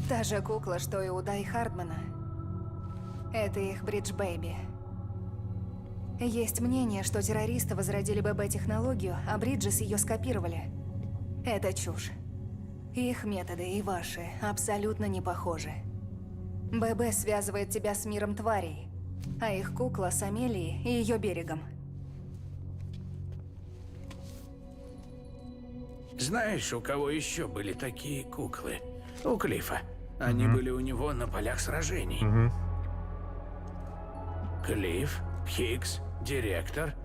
Та же кукла, что и у Дай Хардмана. Это их Бридж Бэйби. Есть мнение, что террористы возродили ББ-технологию, а Бриджес ее скопировали. Это чушь. Их методы и ваши абсолютно не похожи. ББ связывает тебя с миром тварей, а их кукла с Амелией и ее берегом. Знаешь, у кого еще были такие куклы? У Клиффа. Они были у него на полях сражений. Клифф, Хикс, директор.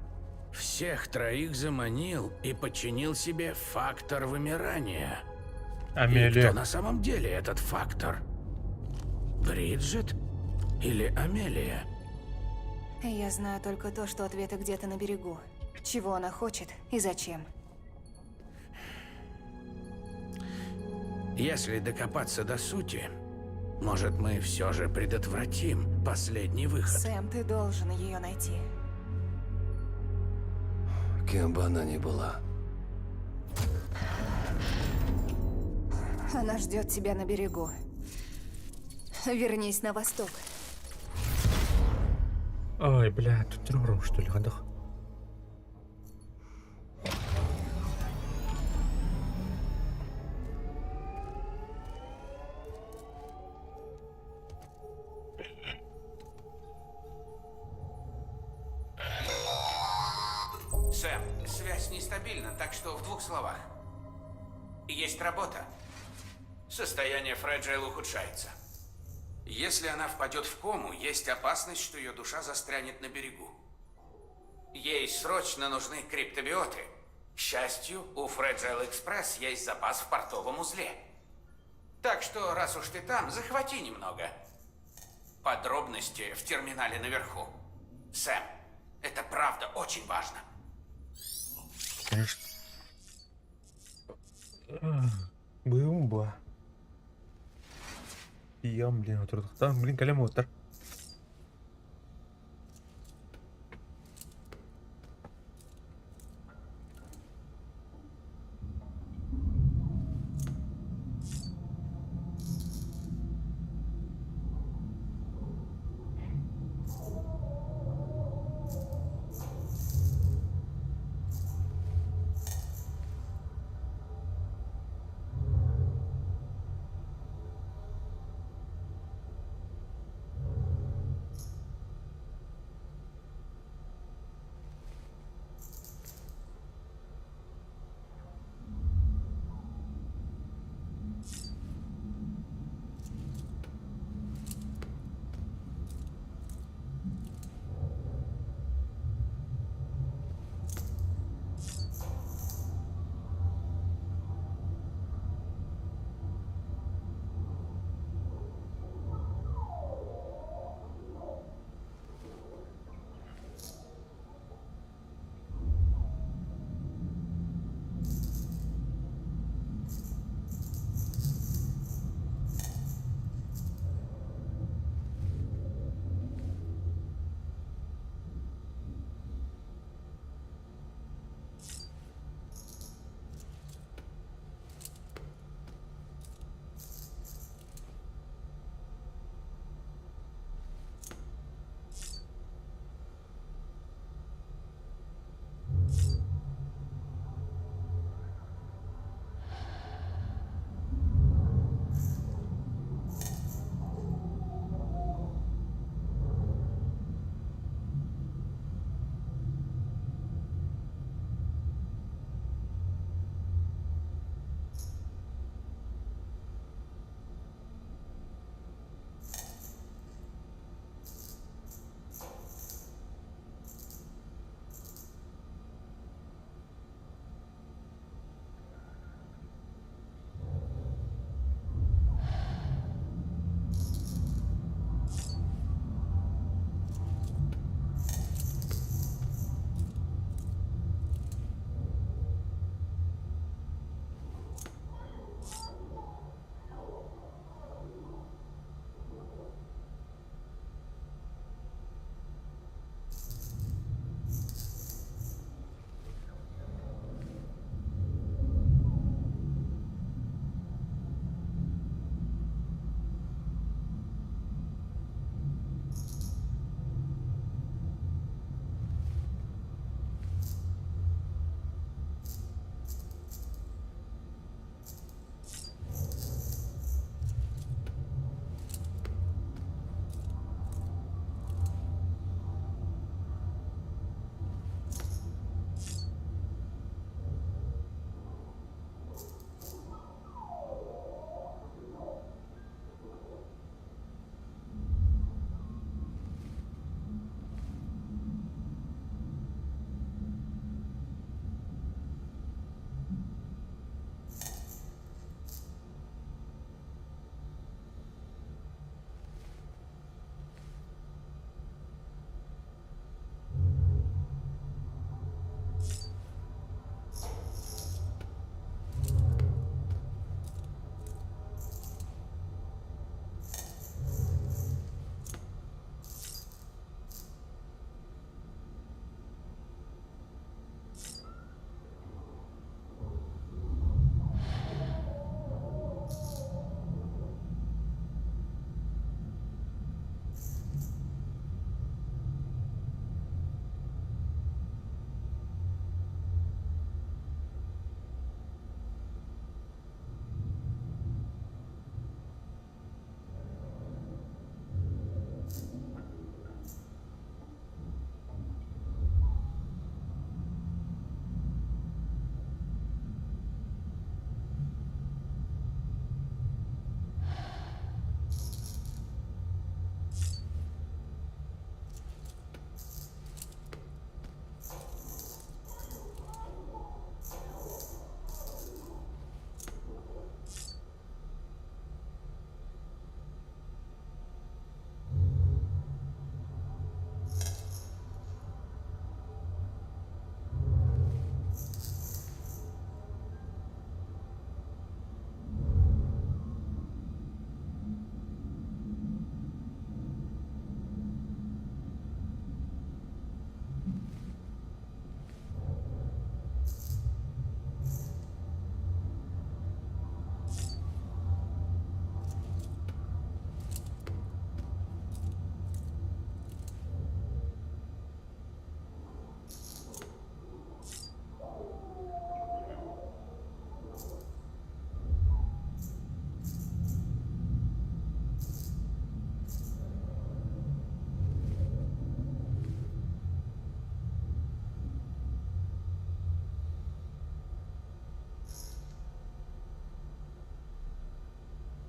Всех троих заманил и подчинил себе фактор вымирания. И Амелия. кто на самом деле этот фактор? Бриджит или Амелия? Я знаю только то, что ответы где-то на берегу. Чего она хочет и зачем. Если докопаться до сути, может, мы все же предотвратим последний выход. Сэм, ты должен ее найти. Кем бы она ни была, Она ждет тебя на берегу. Вернись на восток. Ай, бля, тут террором что ли, отдох. Сэм, связь нестабильна, так что в 2 словах. Есть работа. Состояние Фреджайл ухудшается. Если она впадет в кому, есть опасность, что ее душа застрянет на берегу. Ей срочно нужны криптобиоты. К счастью, у Фреджайл Экспресс есть запас в портовом узле. Так что, раз уж ты там, захвати немного. Подробности в терминале наверху. Сэм, это правда очень важно. Конечно. Бумба. Ям, блин, отырдықтан, блин, кәлем отыр.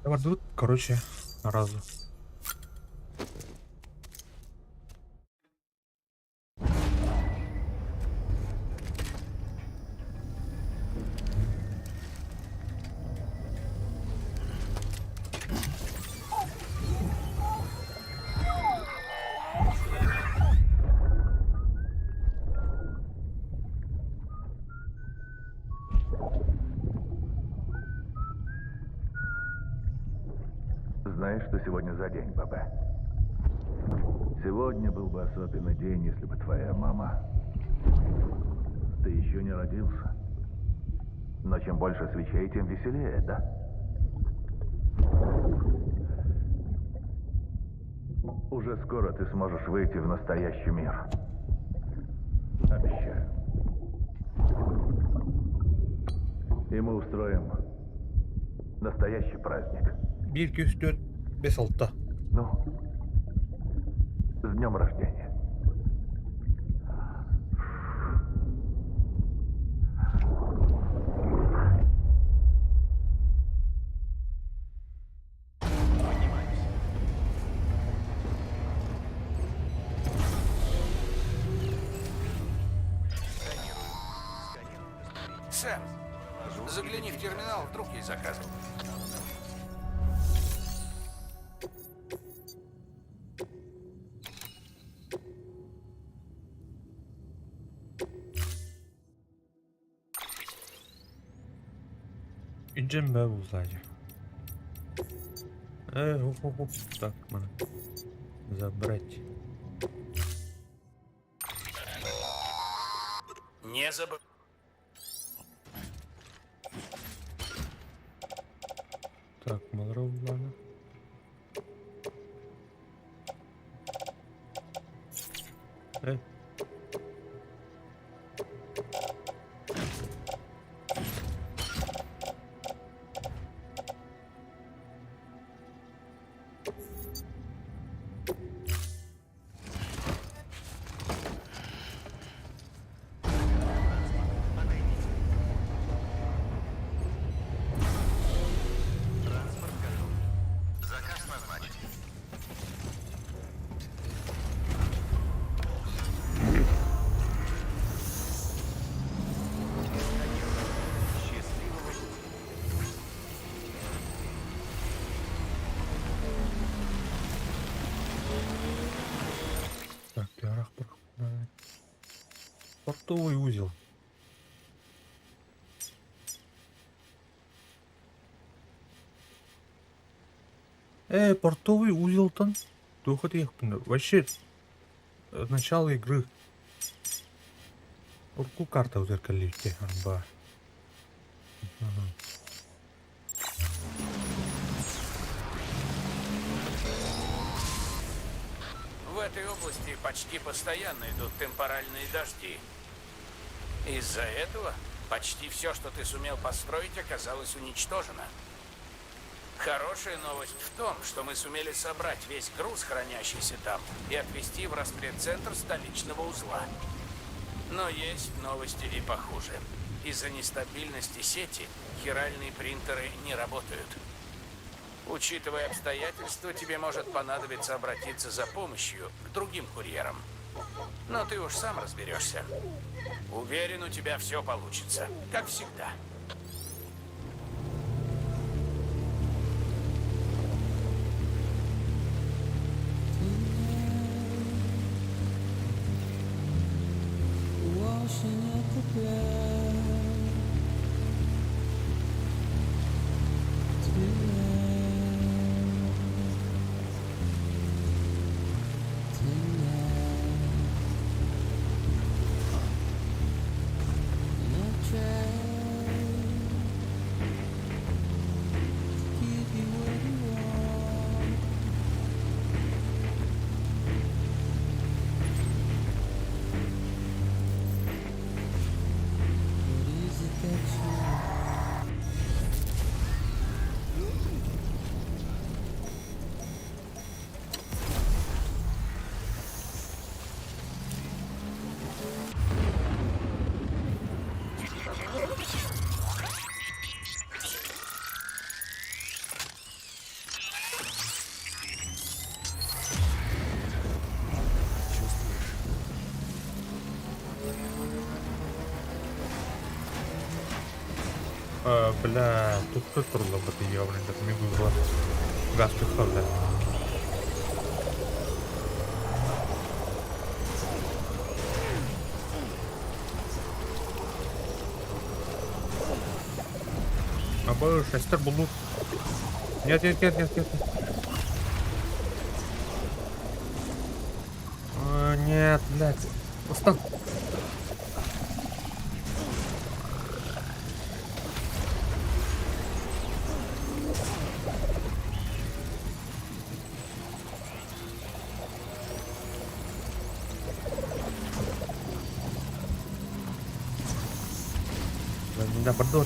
Кладут, короче, разу. Знаешь, что сегодня за день, Бабе? Сегодня был бы особенный день, если бы твоя мама... Ты еще не родился. Но чем больше свечей, тем веселее, да? Уже скоро ты сможешь выйти в настоящий мир. Обещаю. И мы устроим настоящий праздник. 1, 2, 3, 4, 5, 6. Ну, с днем рождения. Сэм, загляни в терминал, вдруг есть заказы. Идем в сзади. Оп. Так, надо забрать. Не забывай. Так, Малров, ладно. Заказ назначен. Счастливого пути. Так, портовый узел. Портовый узел-то. Вообще, начало игры. Урку карта в зеркале. Арба. В этой области почти постоянно идут темпоральные дожди. Из-за этого почти все, что ты сумел построить, оказалось уничтожено. Хорошая новость в том, что мы сумели собрать весь груз, хранящийся там, и отвезти в распредцентр столичного узла. Но есть новости и похуже. Из-за нестабильности сети хиральные принтеры не работают. Учитывая обстоятельства, тебе может понадобиться обратиться за помощью к другим курьерам. Но ты уж сам разберешься. Уверен, у тебя все получится, как всегда. Washing up the blood tonight. Бля, тут что трудно бы ее, блин, так медуза. Газ пихал, бля. Абы шестер булут. Нет. Нет, блядь. Устал. Да, бардо.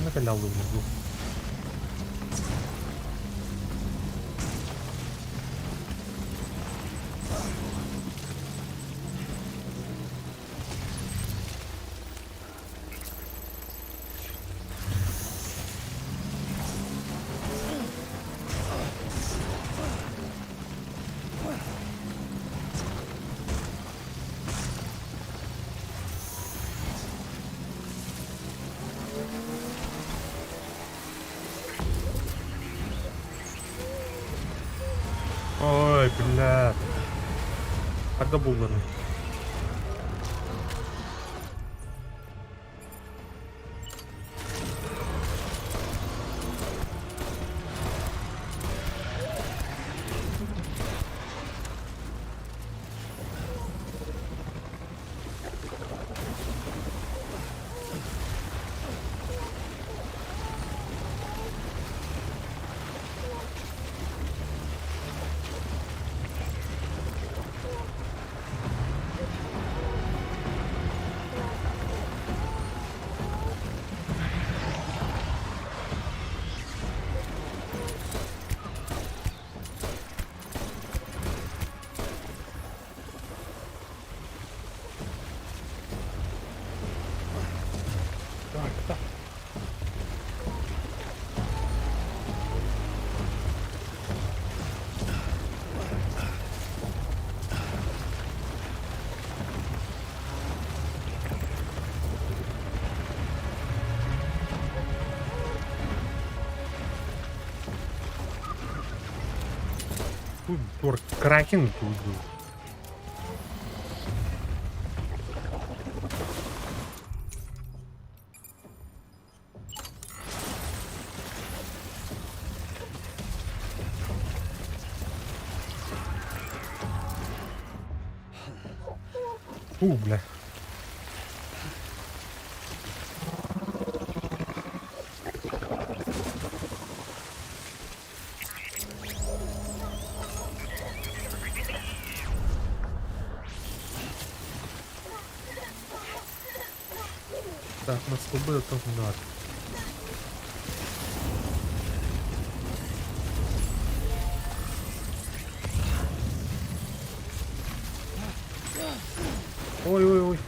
Накалял внизу. Ой, бля. Когда булганы? Тут кракен тут был. Бля. Так, нас слабые тоже надо. Ой.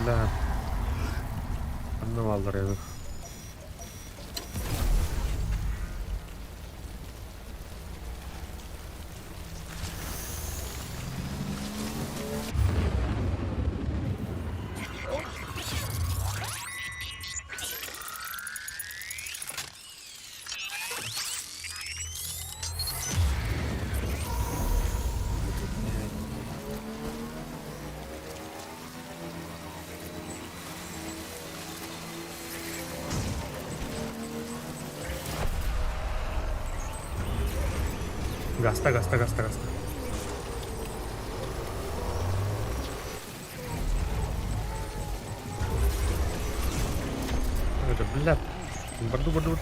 бля. Карнавал ревых. Гаста. Это, бля. Борду.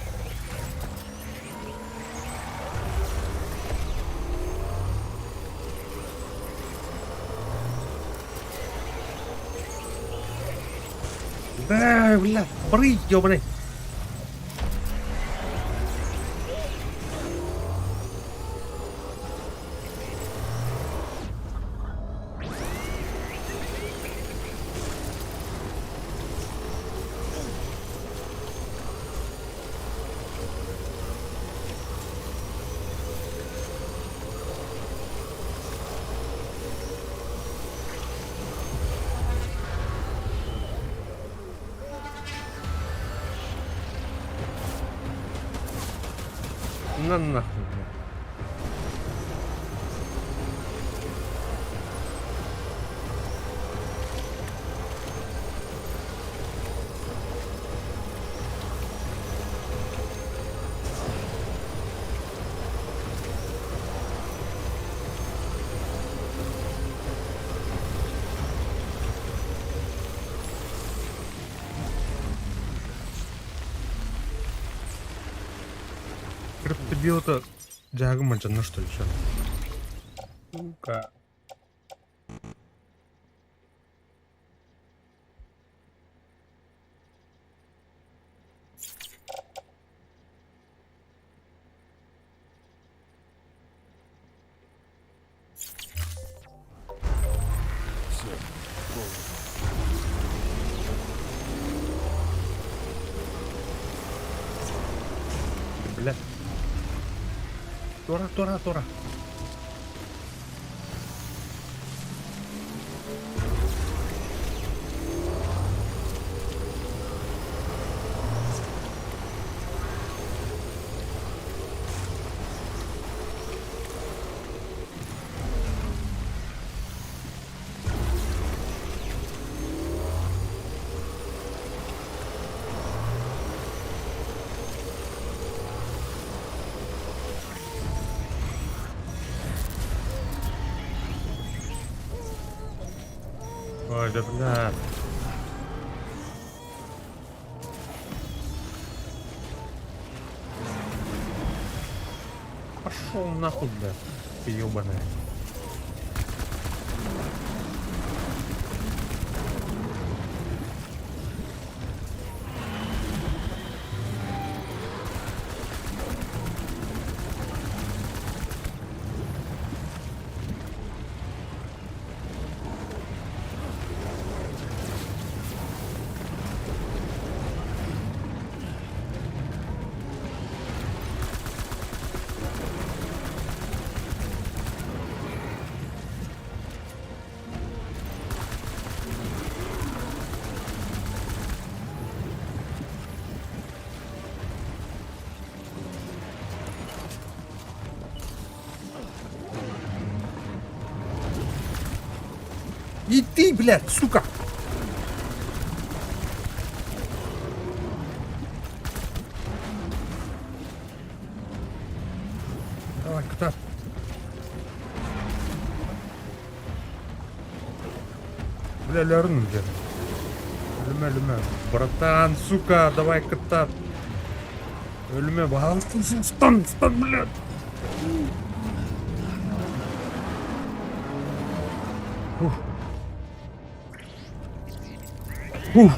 Да, бля, прыть, ёбаный. На нахуй, бля. Криптобиота жагым манчанна, что ли, чё? Сука. Все, полностью. Бля. Тора. Ой, да бля. Пошел нахуй, бля. Ты ёбаная. И ты, блядь, сука! Давай, куда? Бля, лярну, бля. Люме. Братан, сука, давай кота. Люме, стан, блядь. Ух.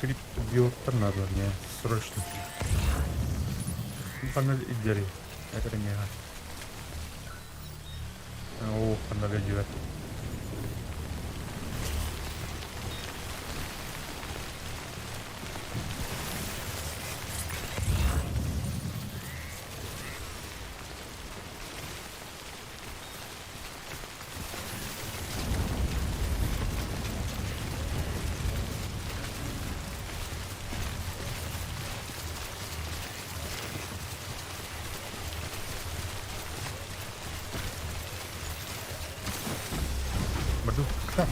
Криптобиота надо мне срочно. Панель иleri. Вернее. О, панель идет. Бадука.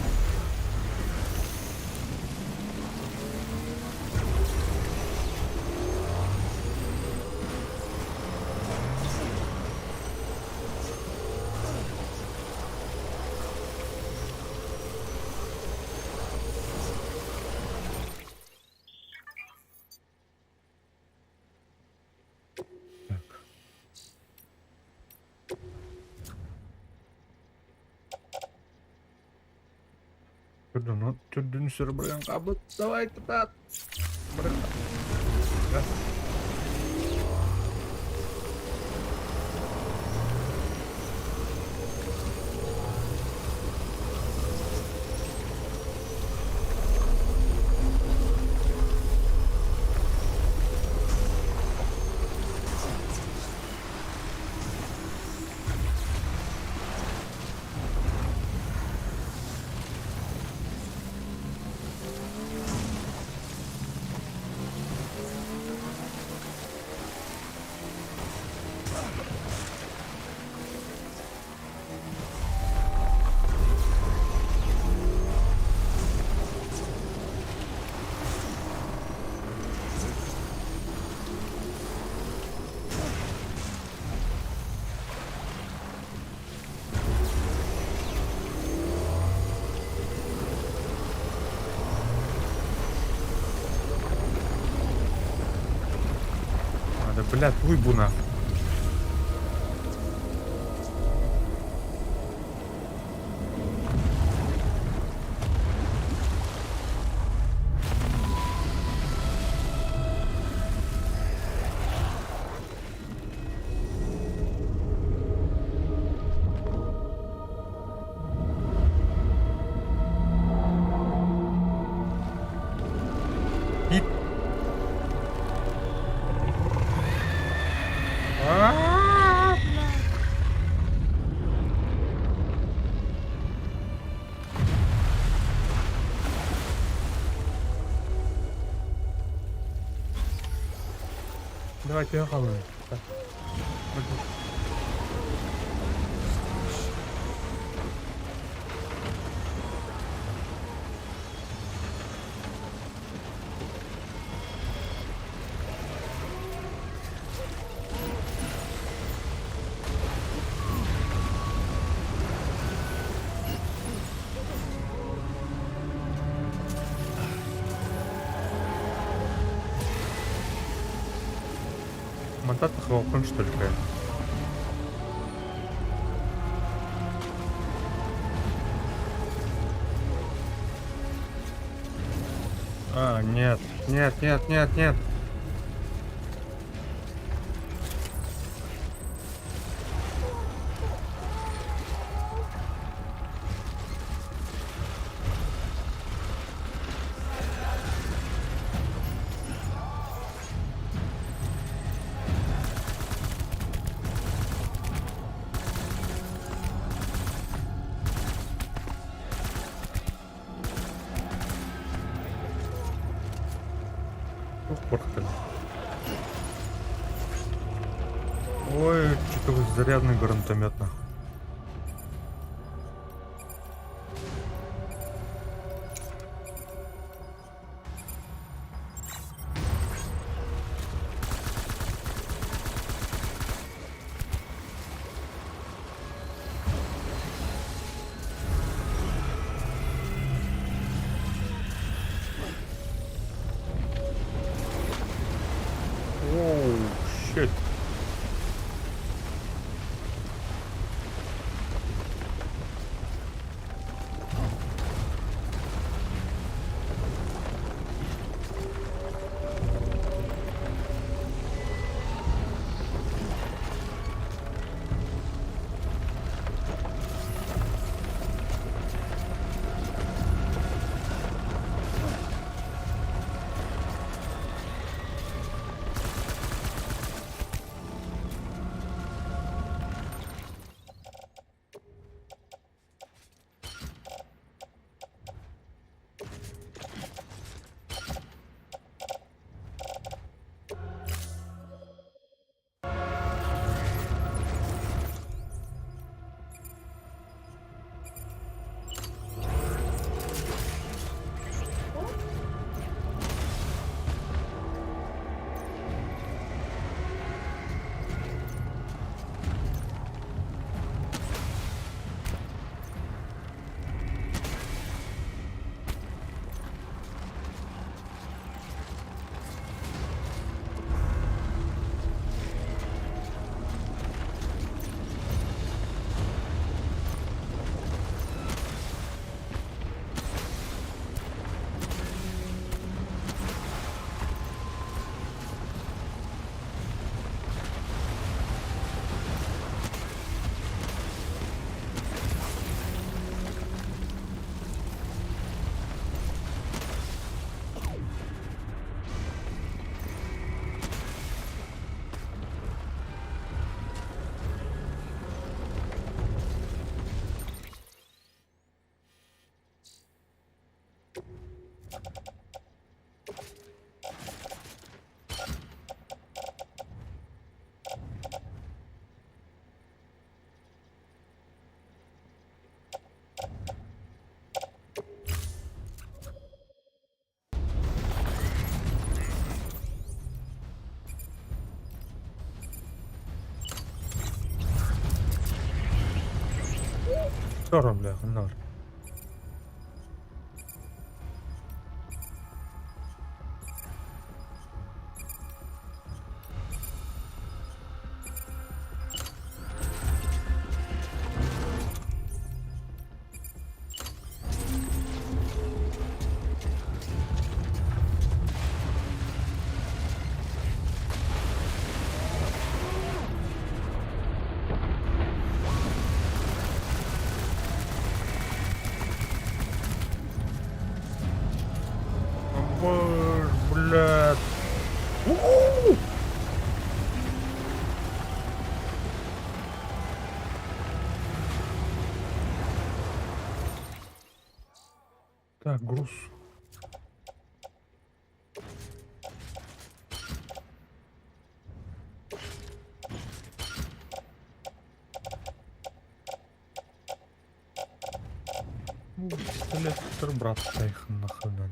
Чудо серебряный кабель. Давай, туда. Надо, блядь, выбу нахуй. И... Давайте ехали. Мотаться хлопнем, что ли, блядь? А, нет, нет, нет, нет, нет. Ой, что-то зарядный гранатомет нахуй. Оу, щит. Чором, бля, гонор. Блядь. У-у-у! Так, груз. Пистолет, брат, их нахрен.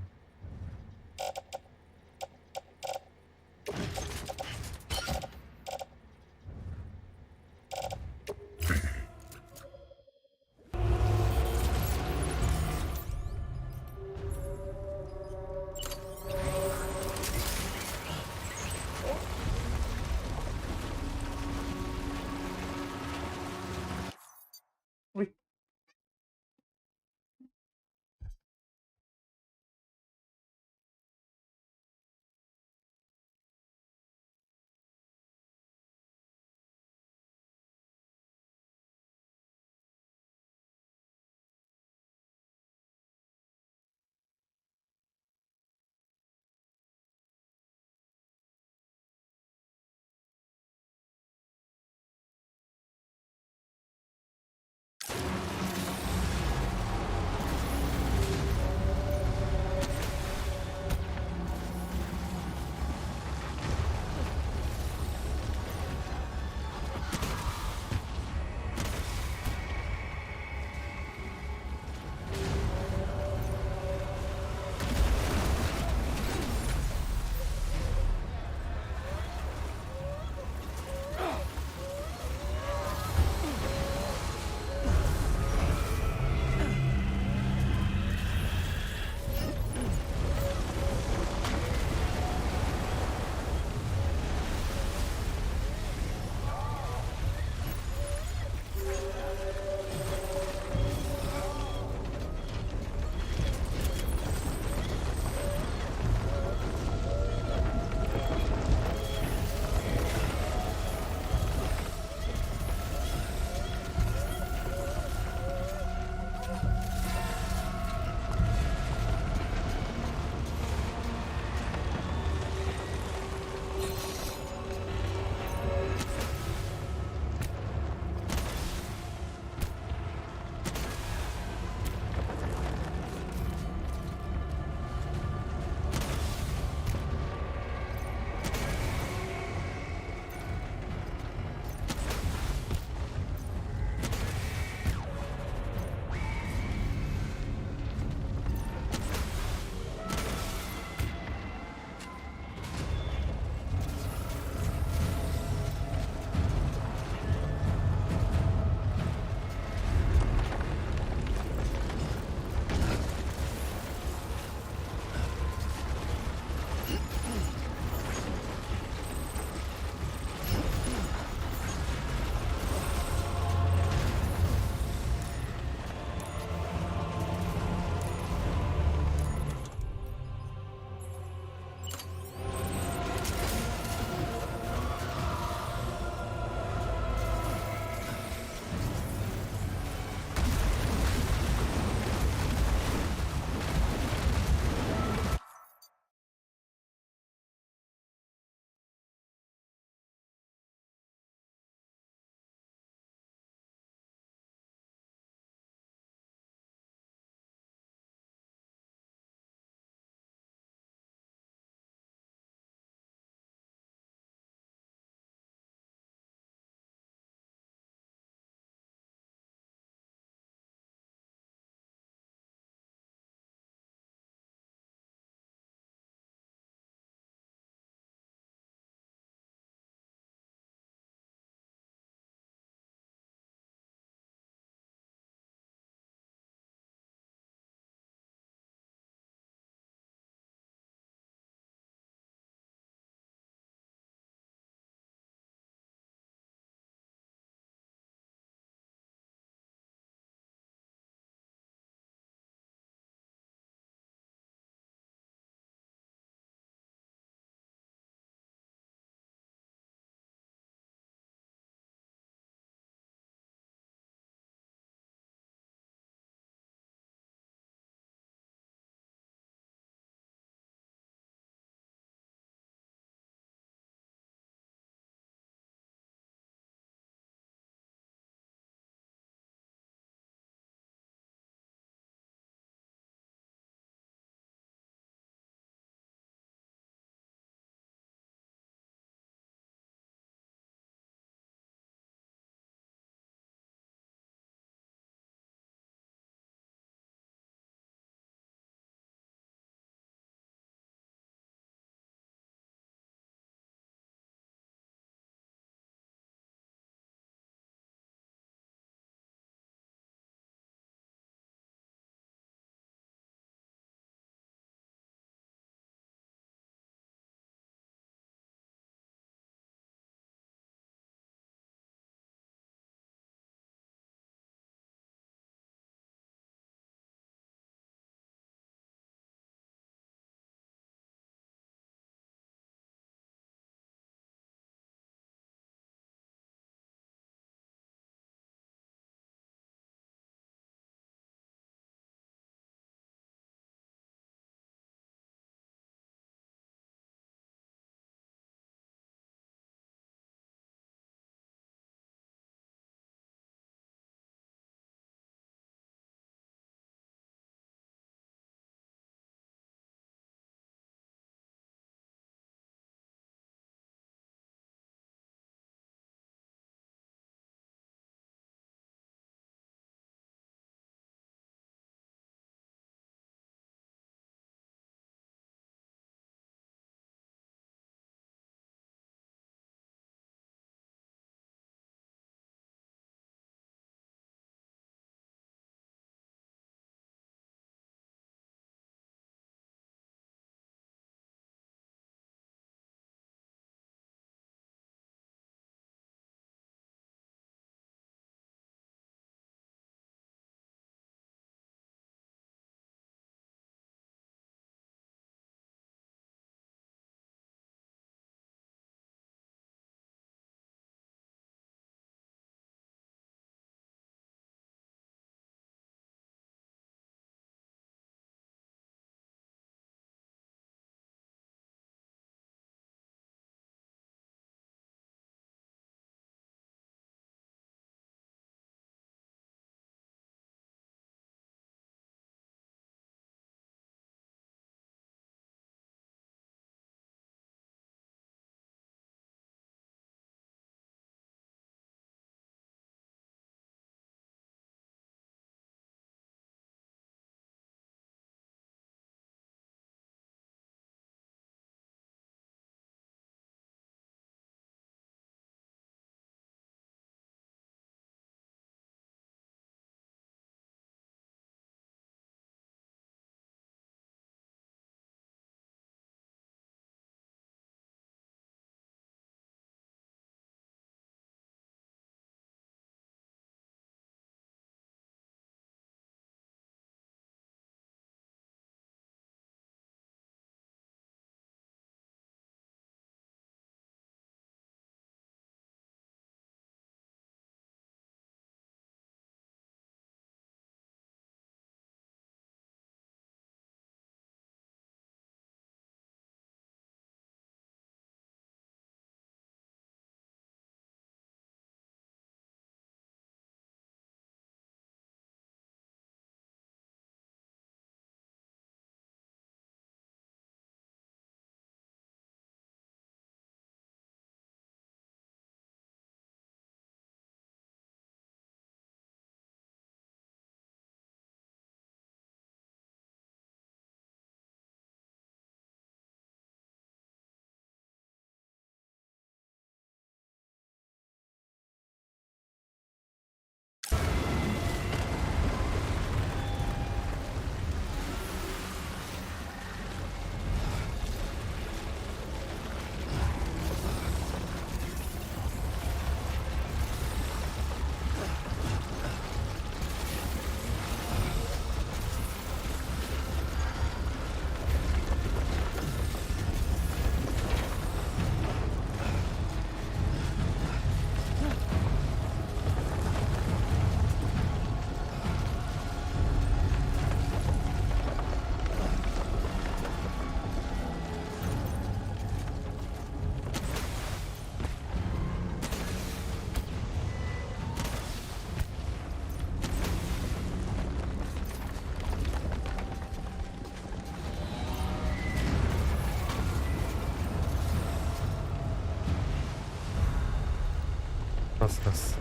Раз.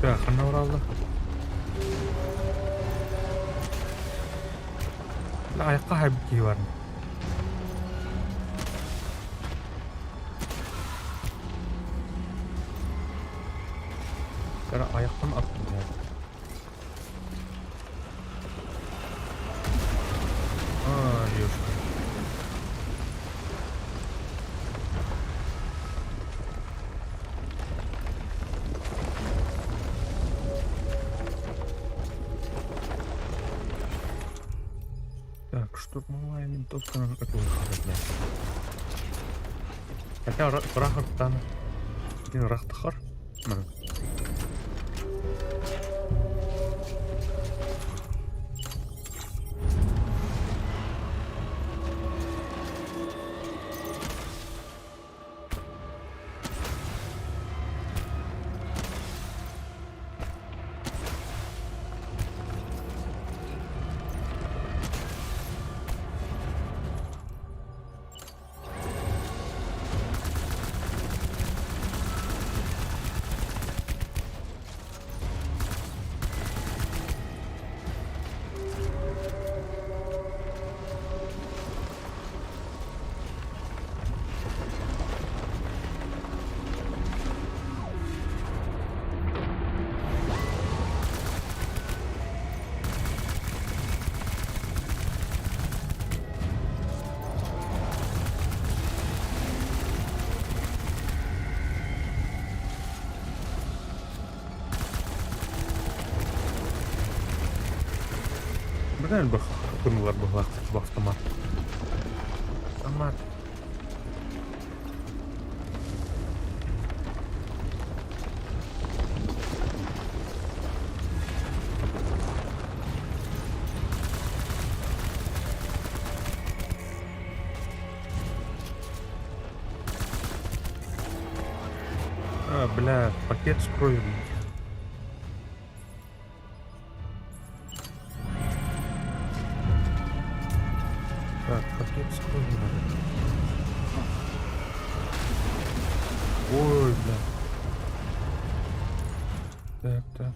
Жақын оралды. Аяққа хайбки бар. Кара аяқтан аттым ya. Лёшка. Так, штурмовая винтовка на это выходит, блядь. Хотя Рахаттан. Блин, Рахтахар. Bener benar bahwa sebuah tomat. Бля, пакет с кровью. Так, пакет с кровью надо. Ой, бля. Так.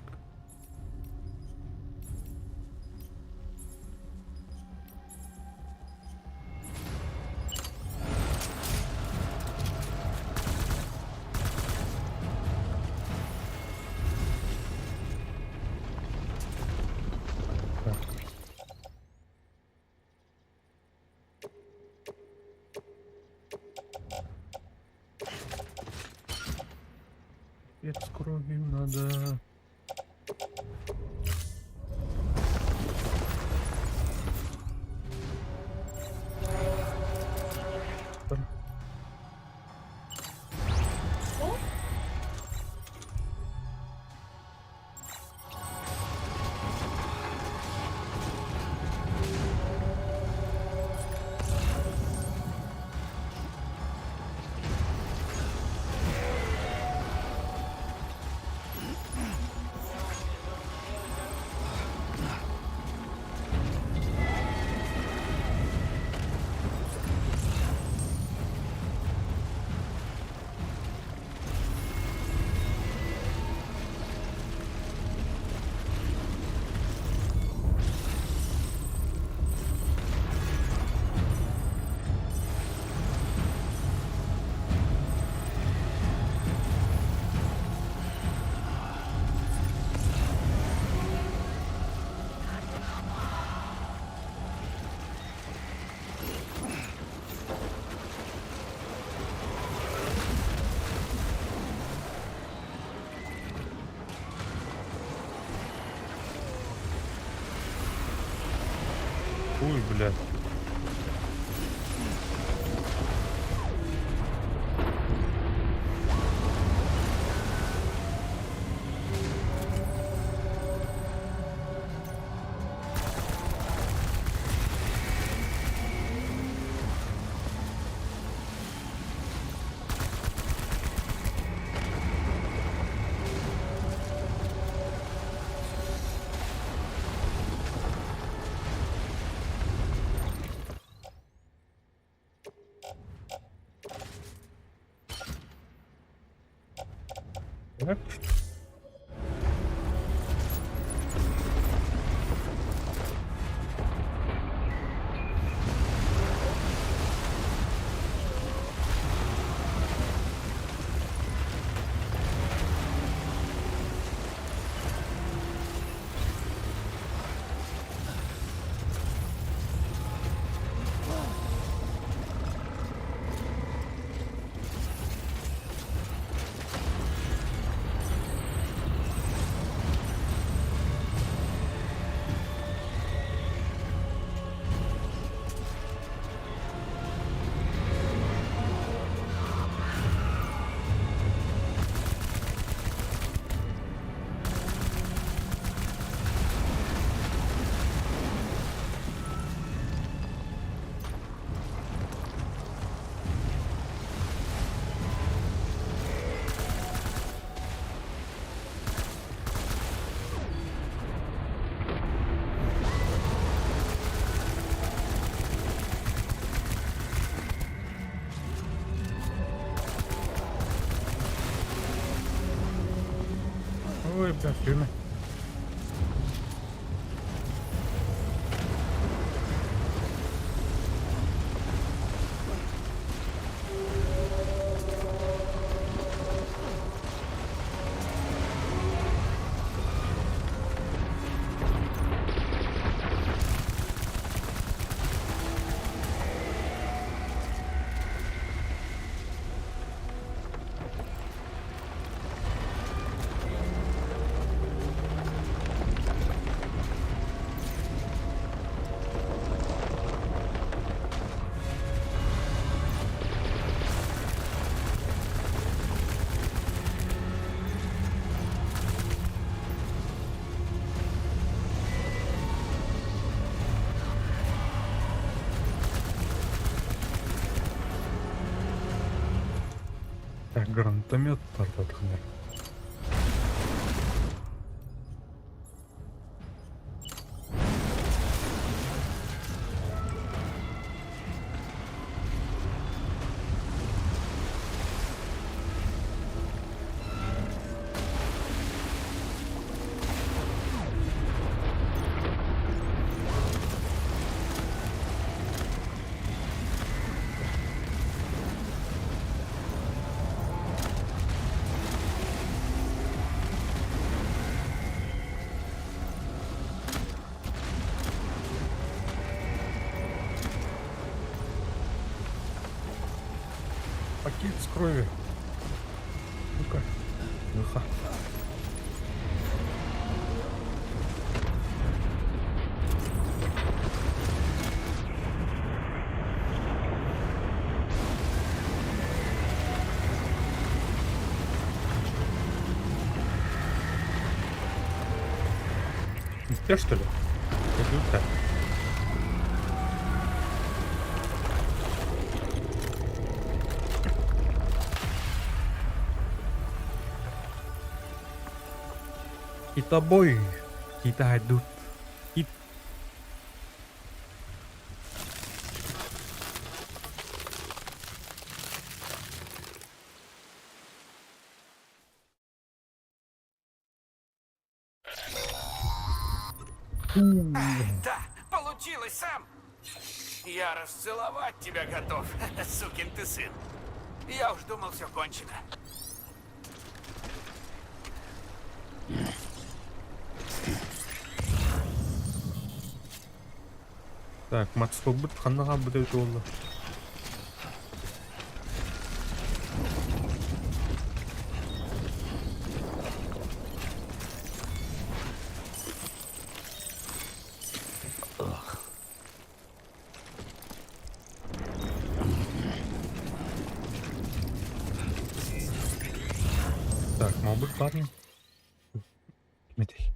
Пакет с кровью надо. Ой, блядь. Так. Ой, бля, фильмы. Так, гранатомет пардон. Пакет с кровью. Ну-ка. Ну-ка. Успех, что ли? Иду так. Китобой. Kita идут. Кит. Да, получилось, Сэм! Я расцеловать тебя готов, сукин ты сын. Я уж думал, все кончено. Так, Мацлобыт ханага буде жолы. Так, мабуть, парни. Метей.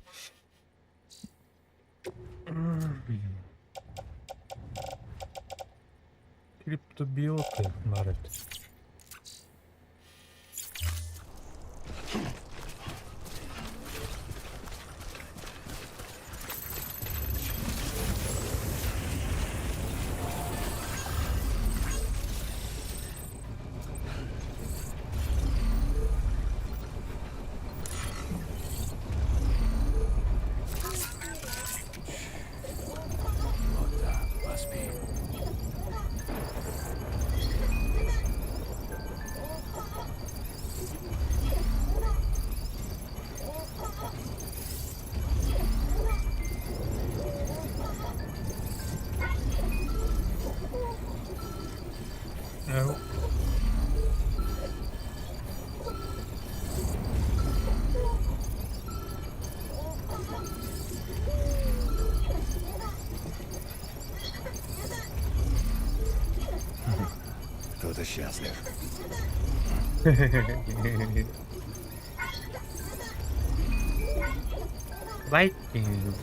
Криптобиоты, Марет. счастлив. Вайкинг.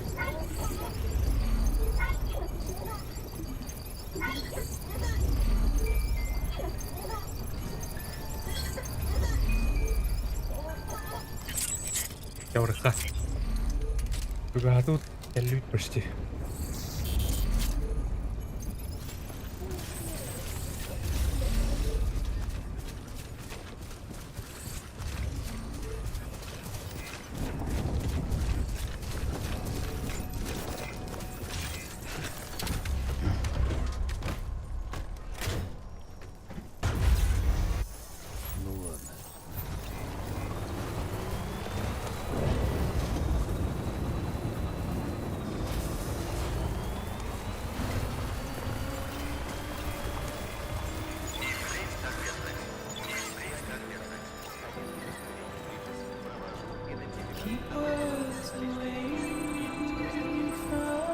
Теорха. А тут люди почти. Ну ладно. Keep us away from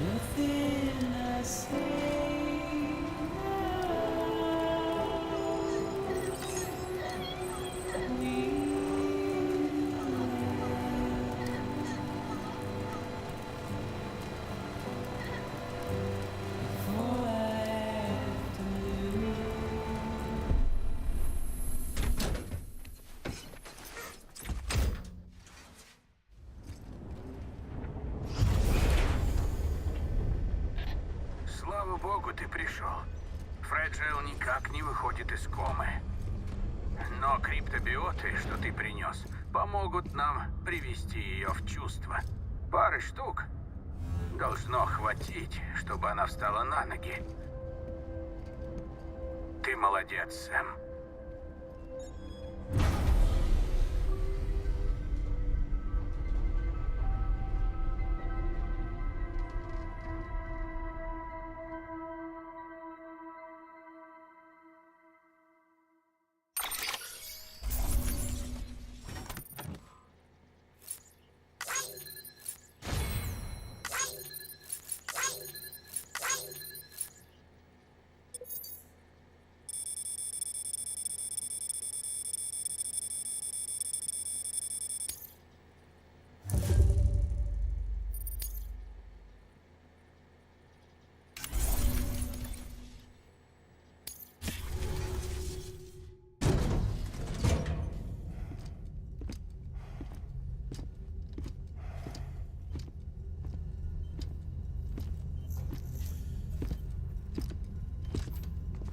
nothing I say before I have to lose. Слава богу, ты пришел. Фреджайл никак не выходит из комы. Но криптобиоты, что ты принес, помогут нам привести ее в чувство. Пары штук должно хватить, чтобы она встала на ноги. Ты молодец, Сэм.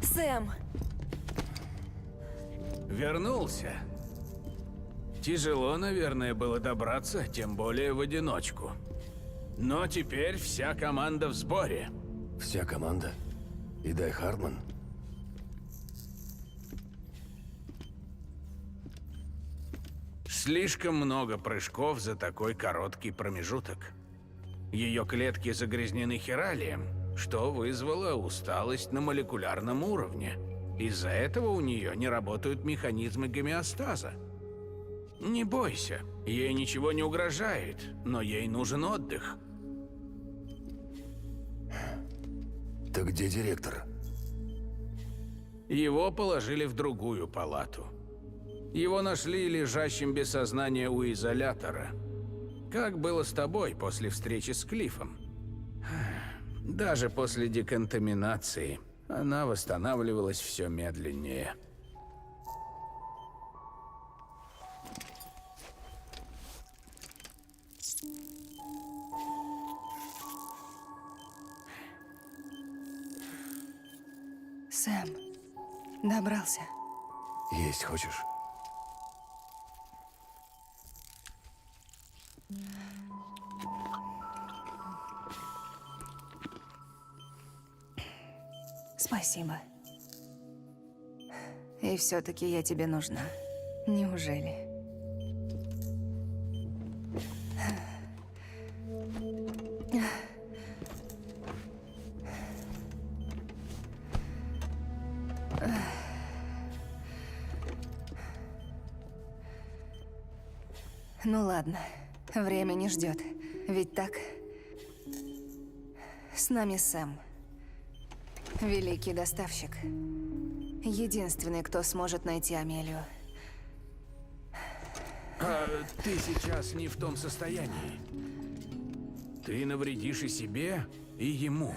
Сэм! Вернулся. Тяжело, наверное, было добраться, тем более в одиночку. Но теперь вся команда в сборе. Вся команда? И Дай Хардман? Слишком много прыжков за такой короткий промежуток. Ее клетки загрязнены хиралием, что вызвало усталость на молекулярном уровне. Из-за этого у нее не работают механизмы гомеостаза. Не бойся, ей ничего не угрожает, но ей нужен отдых. Так где директор? Его положили в другую палату. Его нашли лежащим без сознания у изолятора. Как было с тобой после встречи с Клиффом? Даже после деконтаминации она восстанавливалась все медленнее. Сэм, добрался. Есть хочешь? Спасибо. И все-таки я тебе нужна. Неужели? Ну ладно, время не ждет. Ведь так? С нами Сэм. Великий доставщик. Единственный, кто сможет найти Амелию. А ты сейчас не в том состоянии. Ты навредишь и себе, и ему.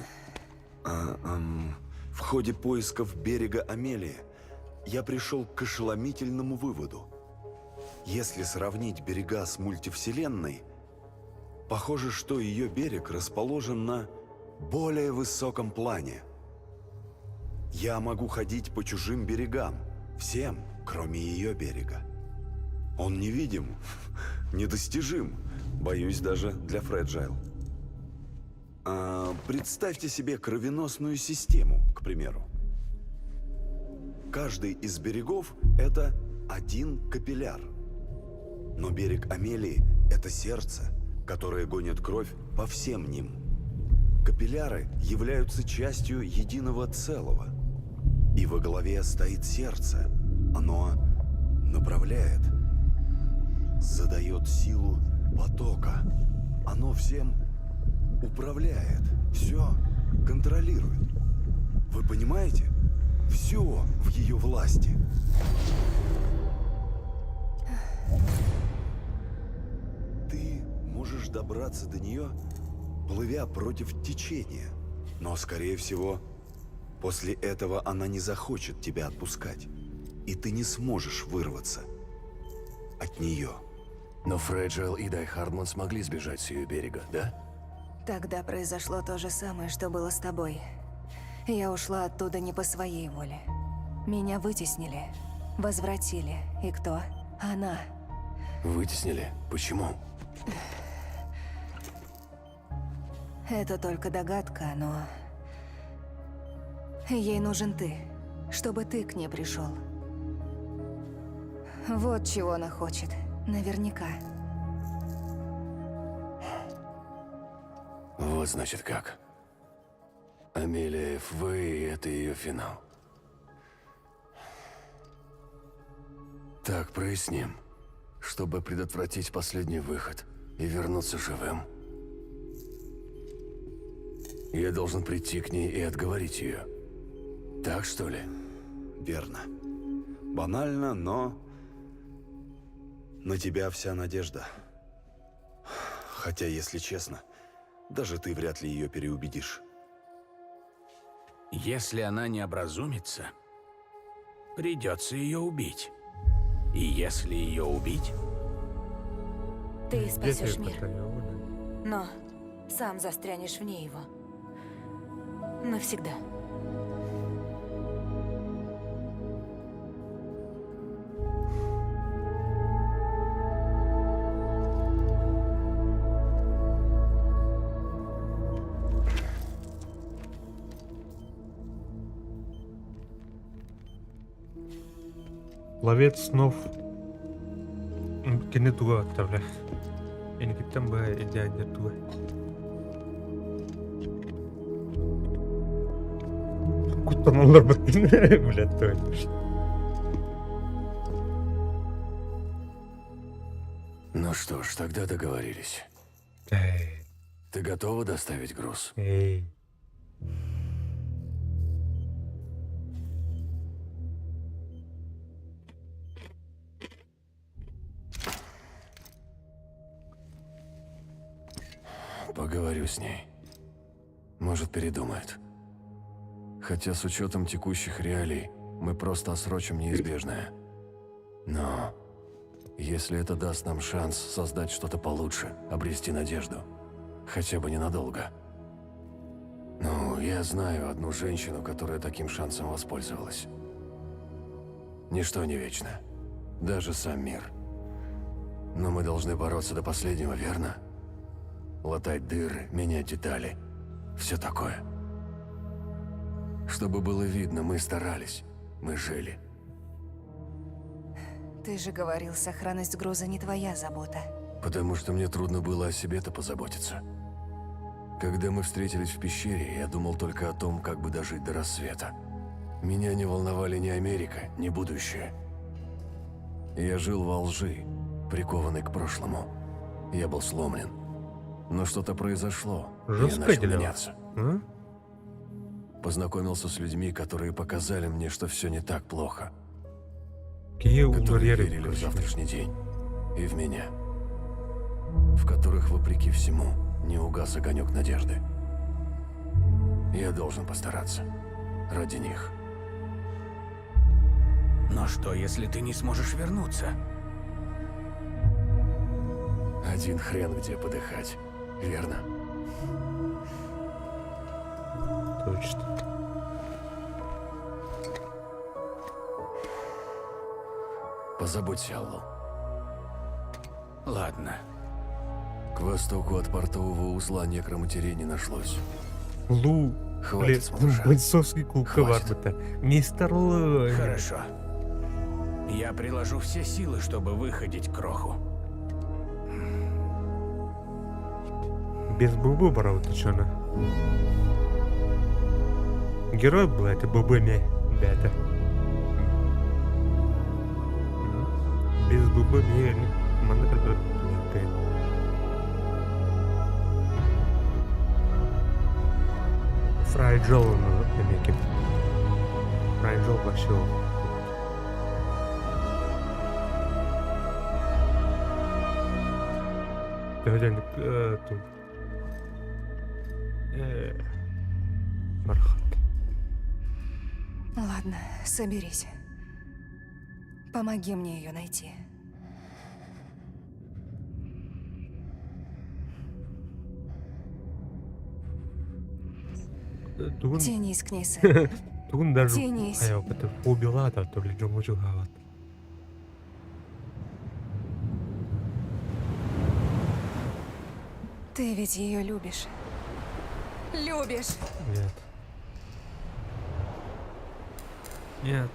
В ходе поисков берега Амелии я пришел к ошеломительному выводу. Если сравнить берега с мультивселенной, похоже, что ее берег расположен на более высоком плане. Я могу ходить по чужим берегам, всем, кроме ее берега. Он невидим, недостижим, боюсь, даже для Фреджайл. Представьте себе кровеносную систему, к примеру. Каждый из берегов – это один капилляр. Но берег Амелии – это сердце, которое гонит кровь по всем ним. Капилляры являются частью единого целого. И во главе стоит сердце. Оно направляет, задает силу потока. Оно всем управляет, все контролирует. Вы понимаете? Все в ее власти. Ты можешь добраться до нее, плывя против течения. Но, скорее всего, после этого она не захочет тебя отпускать. И ты не сможешь вырваться от нее. Но Фреджайл и Дай Хардман смогли сбежать с ее берега, да? Тогда произошло то же самое, что было с тобой. Я ушла оттуда не по своей воле. Меня вытеснили, возвратили. И кто? Она. Вытеснили? Почему? Это только догадка, но... Ей нужен ты, чтобы ты к ней пришел. Вот чего она хочет. Наверняка. Вот значит как. Амелия ФВ, и это ее финал. Так, проясним. Чтобы предотвратить последний выход и вернуться живым, я должен прийти к ней и отговорить ее. Так, что ли? Верно. Банально, но... На тебя вся надежда. Хотя, если честно, даже ты вряд ли ее переубедишь. Если она не образумится, придется ее убить. И если ее убить, Ты Где спасешь ты мир, такая, Оля? но сам застрянешь вне его. Навсегда. Ловец снов. Kini tua tabii. Ini kita mbak aja tua. Кутанулар бітін, блядь, точно. Ну что ж, тогда договорились. Эй, Ты готова доставить груз? эй. Поговорю с ней. Может, передумает. Хотя с учетом текущих реалий, мы просто отсрочим неизбежное. Но если это даст нам шанс создать что-то получше, обрести надежду, хотя бы ненадолго. Ну, я знаю одну женщину, которая таким шансом воспользовалась. Ничто не вечно. Даже сам мир. Но мы должны бороться до последнего, верно? Латать дыры, менять детали. Все такое. Чтобы было видно, мы старались. Мы жили. Ты же говорил, сохранность груза не твоя забота. Потому что мне трудно было о себе-то позаботиться. Когда мы встретились в пещере, я думал только о том, как бы дожить до рассвета. Меня не волновали ни Америка, ни будущее. Я жил во лжи, прикованный к прошлому. Я был сломлен. Но что-то произошло, и я Жесткое начал дело. меняться. А? Познакомился с людьми, которые показали мне, что все не так плохо. Какие Которые угорели, верили в короче. завтрашний день. И в меня. В которых, вопреки всему, не угас огонек надежды. Я должен постараться. Ради них. Но что, если ты не сможешь вернуться? Один хрен где подыхать. Верно? Точно. Позаботься, Аллу. Ладно. К востоку от портового узла некроматерей не нашлось. Лу. Хватит с Блин, малыша. бойцовский клуб Хватит. Хаварбата. Мистер Лу. Хорошо. Я приложу все силы, чтобы выходить Кроху. Без Бубы брал, ты чё, на? Герой был, это Бубыми, ребята. Без Бубыми, мана как-то легкая. Фрайджол, ну, намеки. Фрайджол пошел. Глянь, тут. Мархат. Ладно, соберись. Помоги мне ее найти. Тун, Тянись к ней, Сэм. тун даже Тянись. это убила, то ли Джомучу Гават. Ты ведь ее любишь. Любишь. Нет. Нет.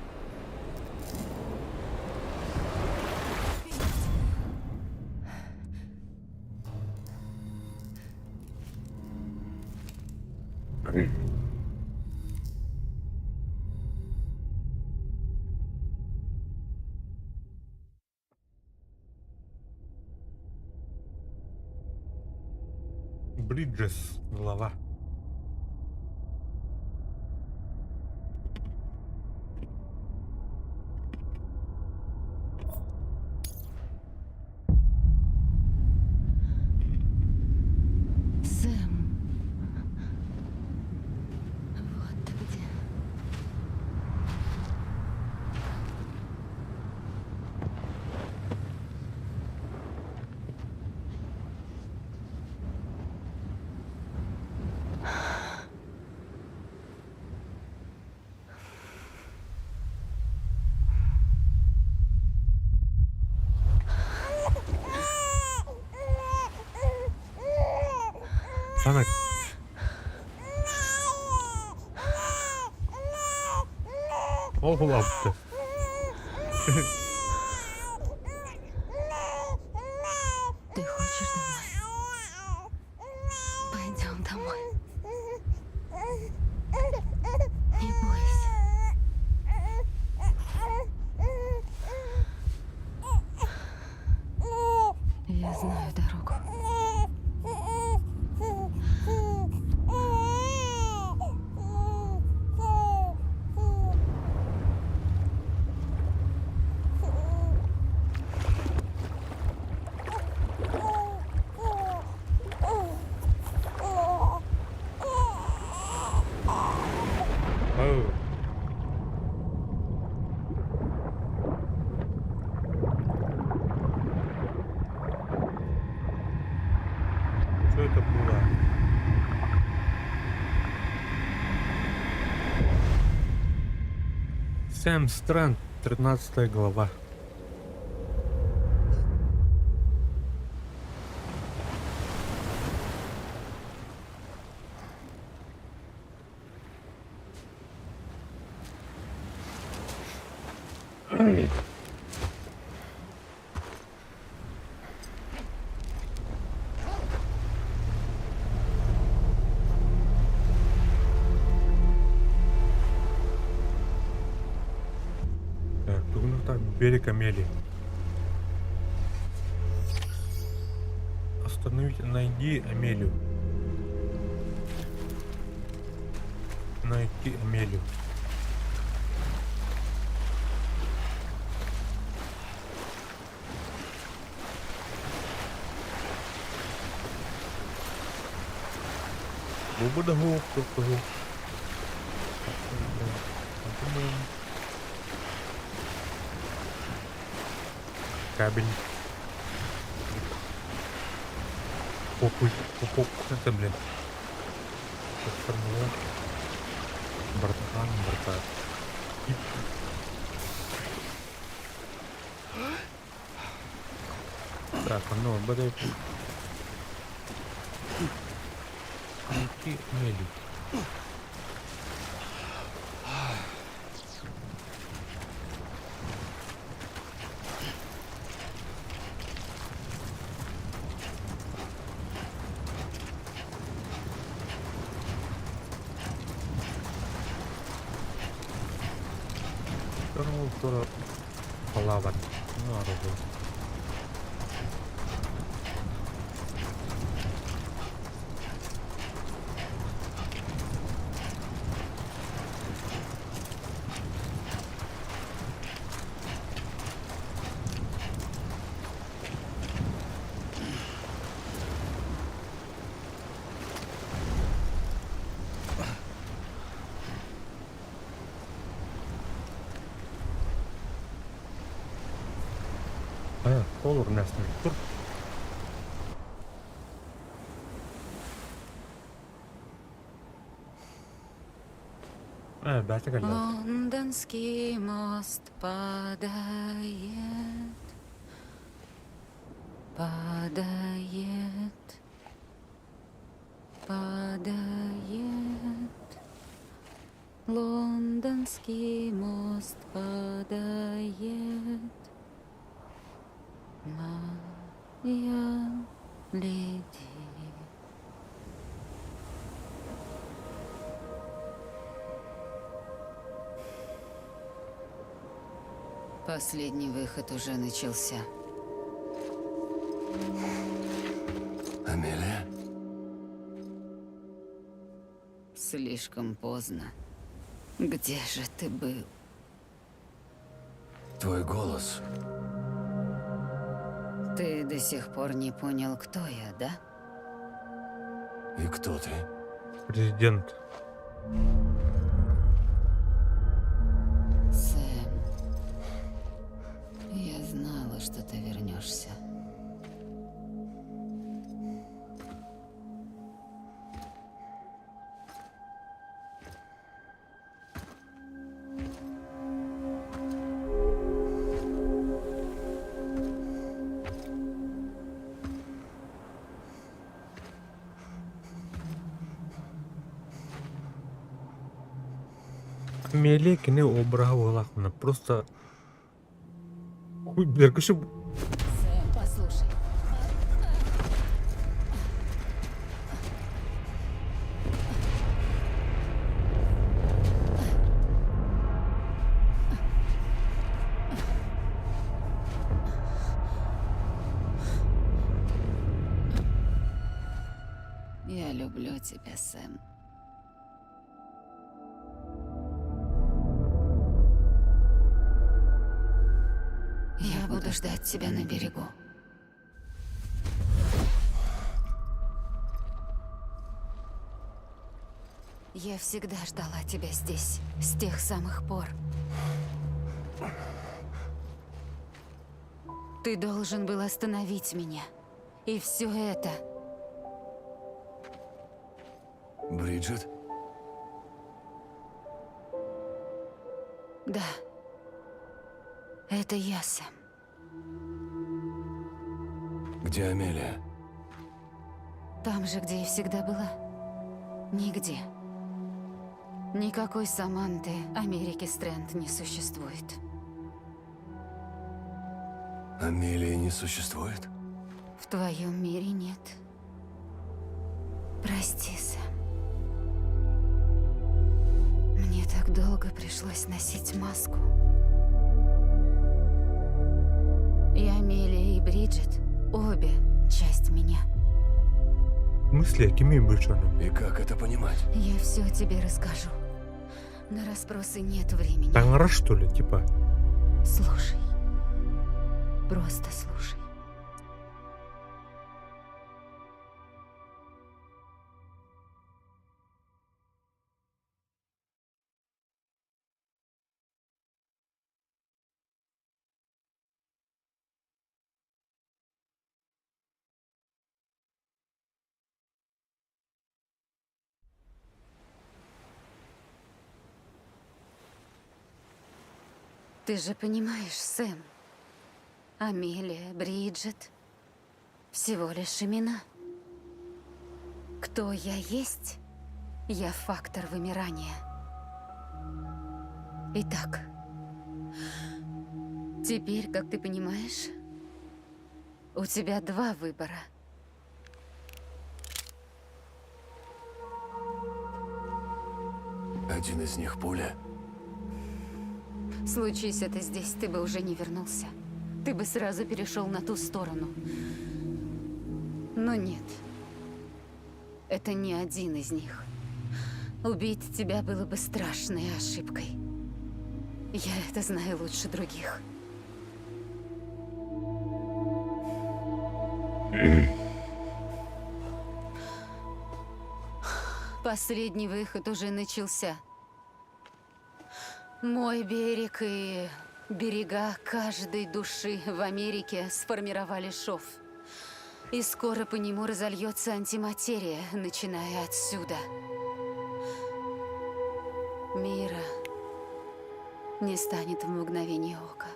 Бриджес, глава. Сэм. Вот ты где. Она... Ох, лампа. Ты хочешь домой? Пойдем домой. Не бойся. Я знаю дорогу. Оу. Что это было? Сэм Стрэнд, 13 глава. Так, тут ну там берег Амелии. Найди Амелию. Найти Амелию. Бубудагу, кто-то. Кабель. Попы, попоп, это, блин. Братан, братан. Так, ну, бадай. Найти Амелию. Второго палаван. Ну, оружие. Olur nästan. Tur. Бәсі кәлі. Лондонский мост падает, падает, падает. Лондонский мост падает. Моя леди. Последний выход уже начался. Амелия? Слишком поздно. Где же ты был? Твой голос. Ты до сих пор не понял, кто я, да? И кто ты? Президент. Сэм, я знала, что ты вернешься. Амелия кене обрага волахна. Просто... Хуй, блин, каши... Сэм, послушай. Я люблю тебя, Сэм. Я буду ждать тебя на берегу. Я всегда ждала тебя здесь, с тех самых пор. Ты должен был остановить меня. И все это... Бриджит? Да. Это я, Сэм. Где Амелия? Там же, где и всегда была. Нигде. Никакой Саманты Америки Стрэнд не существует. Амелии не существует? В твоем мире нет. Прости, Сэм. Мне так долго пришлось носить маску. И Амелия, и Бриджит — обе часть меня. смысле, какими бычами? И как это понимать? Я все тебе расскажу. На расспросы нет времени. Тангра, что ли, типа? Слушай. Просто слушай. Ты же понимаешь, Сэм, Амелия, Бриджит — всего лишь имена. Кто я есть? Я фактор вымирания. Итак, теперь, как ты понимаешь, у тебя два выбора. Один из них пуля. Случись это здесь, ты бы уже не вернулся. Ты бы сразу перешел на ту сторону. Но нет. Это не один из них. Убить тебя было бы страшной ошибкой. Я это знаю лучше других. Последний выход уже начался. Мой берег и берега каждой души в Америке сформировали шов. И скоро по нему разольется антиматерия, начиная отсюда. Мира не станет в мгновение ока.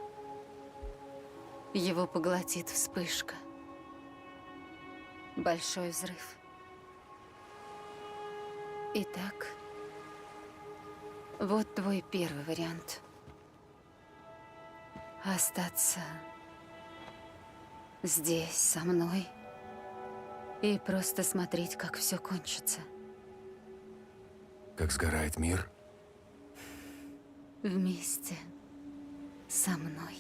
Его поглотит вспышка. Большой взрыв. Итак, вот твой первый вариант. Остаться здесь со мной и просто смотреть, как все кончится. Как сгорает мир? Вместе со мной.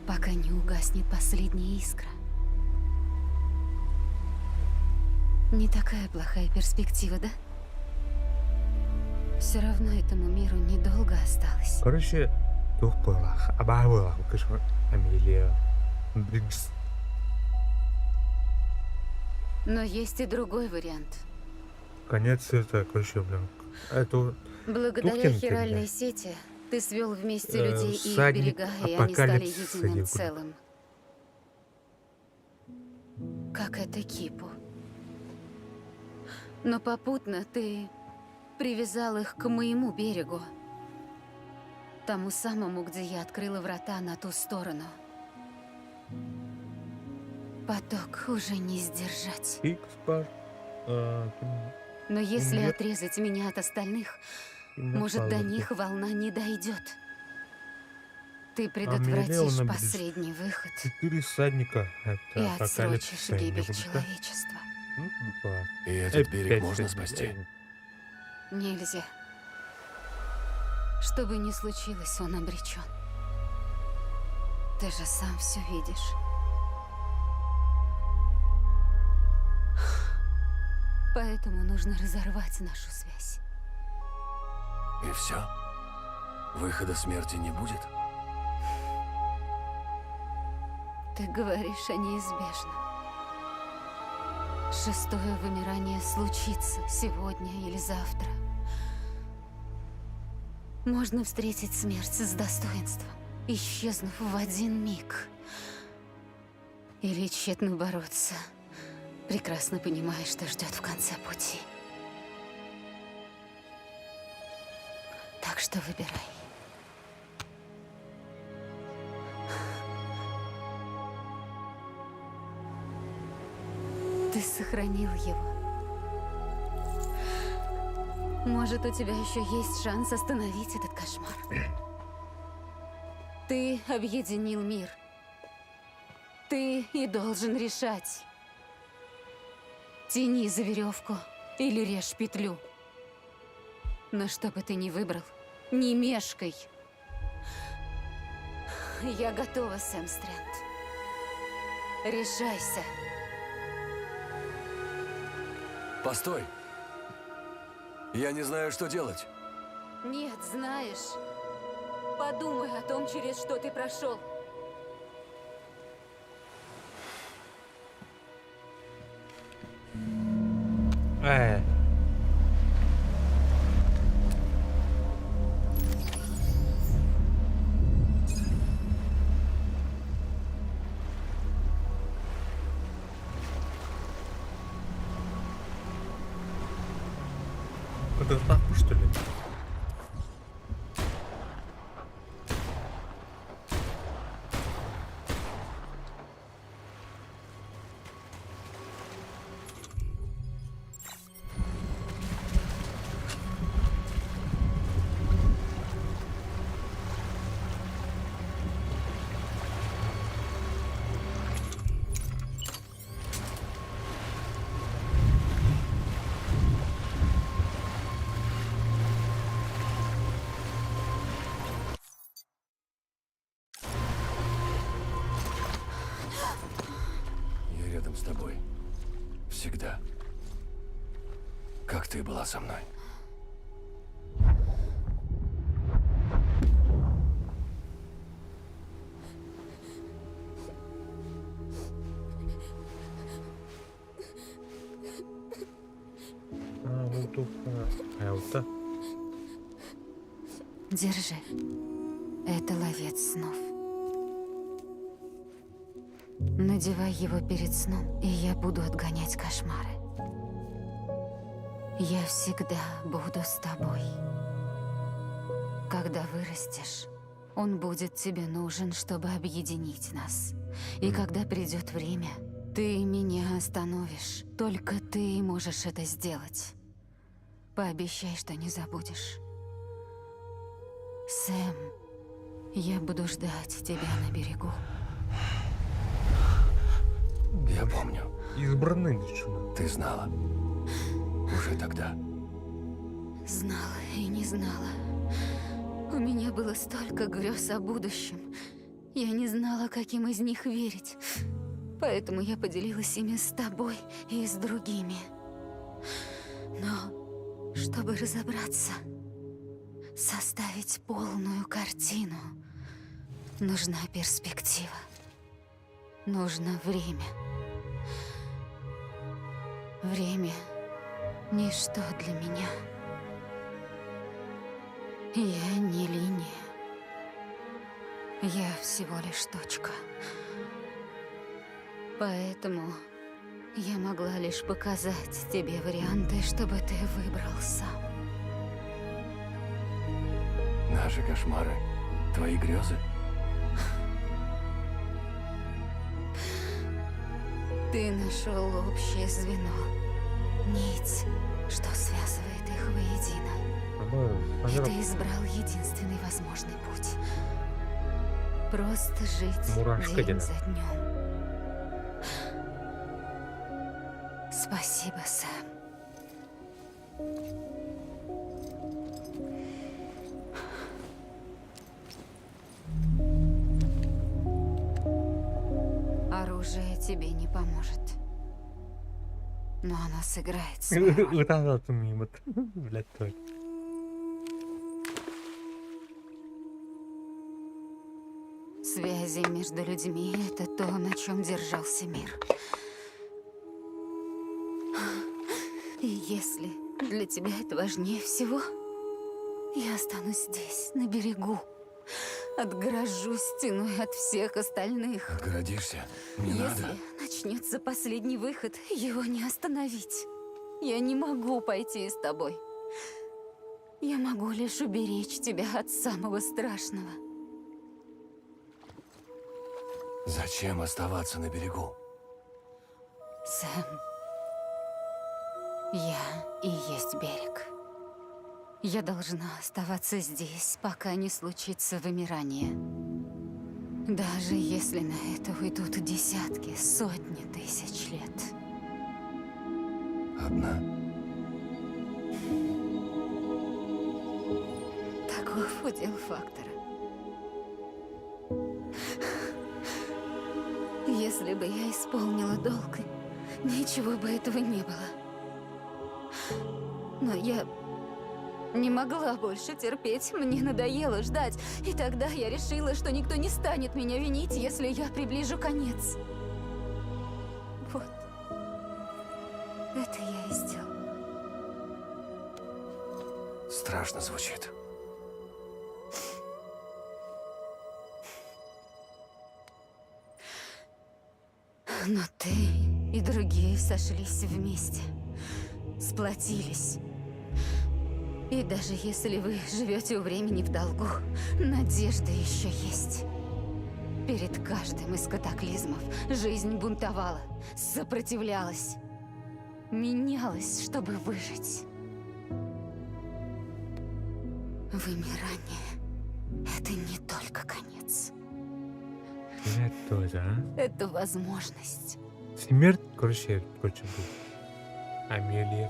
Пока не угаснет последняя искра. Не такая плохая перспектива, да? Все равно этому миру недолго осталось. Короче, двух была. Абава, конечно, Амелия. Бридж. Но есть и другой вариант. Конец света, короче, блин. Это Благодаря Тухтин ты, хиральной бля. сети ты свел вместе людей и их всадник берега, и они стали апокалипсиса, единым я говорю. целым. Как это Кипу. Но попутно ты привязал их к моему берегу. Тому самому, где я открыла врата на ту сторону. Поток уже не сдержать. Икспар. Но если Нет. отрезать меня от остальных, может, до них волна не дойдет. Ты предотвратишь Амелия, последний выход 4 всадника. и Это отсрочишь апокалипсис. гибель человечества. И этот берег можно спасти. Нельзя. Что бы ни случилось, он обречен. Ты же сам все видишь. Поэтому нужно разорвать нашу связь. И все? Выхода смерти не будет? Ты говоришь о неизбежном. Шестое вымирание случится сегодня или завтра. Можно встретить смерть с достоинством, исчезнув в один миг. Или тщетно бороться, прекрасно понимая, что ждет в конце пути. Так что выбирай. Ты сохранил его. Может, у тебя еще есть шанс остановить этот кошмар. Ты объединил мир. Ты и должен решать. Тяни за веревку или режь петлю. Но что бы ты ни выбрал, не мешкай. Я готова, Сэм Стрэнд. Решайся. Постой! Я не знаю, что делать. Нет, знаешь. Подумай о том, через что ты прошел. Э. Это так, что ли? Я рядом с тобой. Всегда. Как ты была со мной. А, ну тупо. Это. Держи. Это ловец снов. Надевай его перед сном, и я буду отгонять кошмары. Я всегда буду с тобой. Когда вырастешь, он будет тебе нужен, чтобы объединить нас. И когда придет время, ты меня остановишь. Только ты можешь это сделать. Пообещай, что не забудешь. Сэм, я буду ждать тебя на берегу. Я помню. Избранный лично. Ты знала. Уже тогда. Знала и не знала. У меня было столько грез о будущем. Я не знала, каким из них верить. Поэтому я поделилась ими с тобой и с другими. Но, чтобы разобраться, составить полную картину, нужна перспектива. Нужно время. Время — ничто для меня. Я не линия. Я всего лишь точка. Поэтому я могла лишь показать тебе варианты, чтобы ты выбрал сам. Наши кошмары. Твои грезы. Ты нашел общее звено. Нить, что связывает их воедино. И ты избрал единственный возможный путь. Просто жить Мурашка день дело. за днем. Спасибо, Сэм. Оружие тебе не поможет. Но оно сыграет свою роль. Вот она тут мимо. Блядь, той. Связи между людьми — это то, на чем держался мир. И если для тебя это важнее всего, я останусь здесь, на берегу. Отгорожусь стеной от всех остальных. Отгородишься? Не Если надо. начнется последний выход, его не остановить. Я не могу пойти с тобой. Я могу лишь уберечь тебя от самого страшного. Зачем оставаться на берегу? Сэм, я и есть берег. Я должна оставаться здесь, пока не случится вымирание. Даже если на это уйдут десятки, сотни тысяч лет. Одна. Таков удел фактора. Если бы я исполнила долг, ничего бы этого не было. Но я не могла больше терпеть, мне надоело ждать. И тогда я решила, что никто не станет меня винить, если я приближу конец. Вот. Это я и сделала. Страшно звучит. Но ты и другие сошлись вместе, сплотились. И даже если вы живете у времени в долгу, надежда еще есть. Перед каждым из катаклизмов жизнь бунтовала, сопротивлялась, менялась, чтобы выжить. Вымирание — это не только конец. Смерть тоже, а? Это возможность. Смерть, короче, был. Амелия.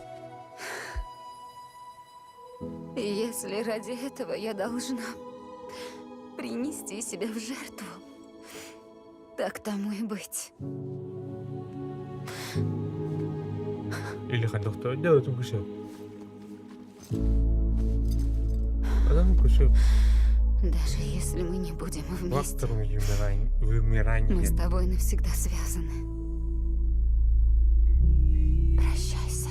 И если ради этого я должна принести себя в жертву, так тому и быть. Или доктор делает он кушал. Адам кушал. Даже если мы не будем вместе, Фактором вымирания. мы с тобой навсегда связаны. Прощайся.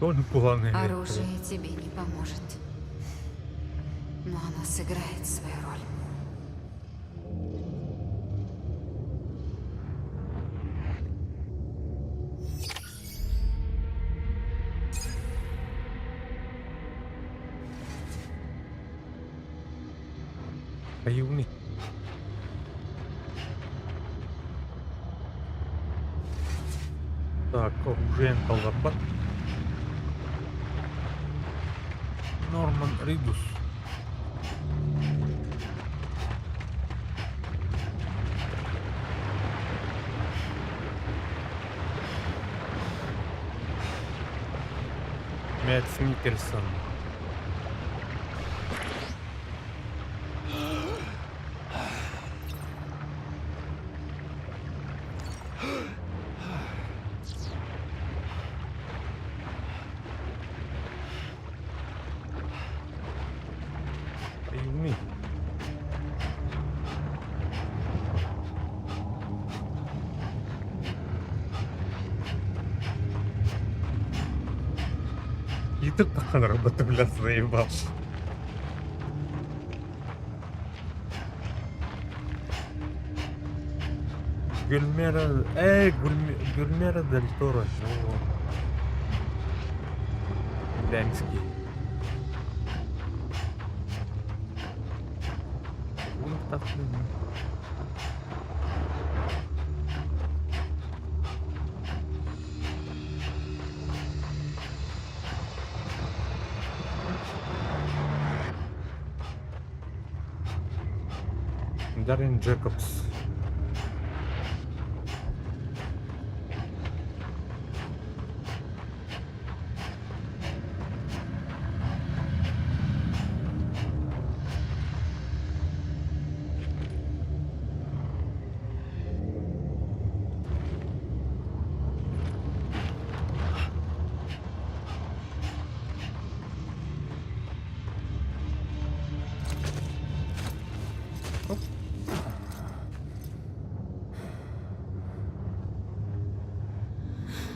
Тоже пуганый. Оружие тебе не поможет. Но оно сыграет свою роль. Аюни. Так, оружие Талгапат. Норман Ридус. Мэтс Микельсон. Аюни. И ты так на работу, блядь, заебал. Гульмера... Гульмера Дель Торо. Ну, Лямский. Ну, так, Даррен Джекобс.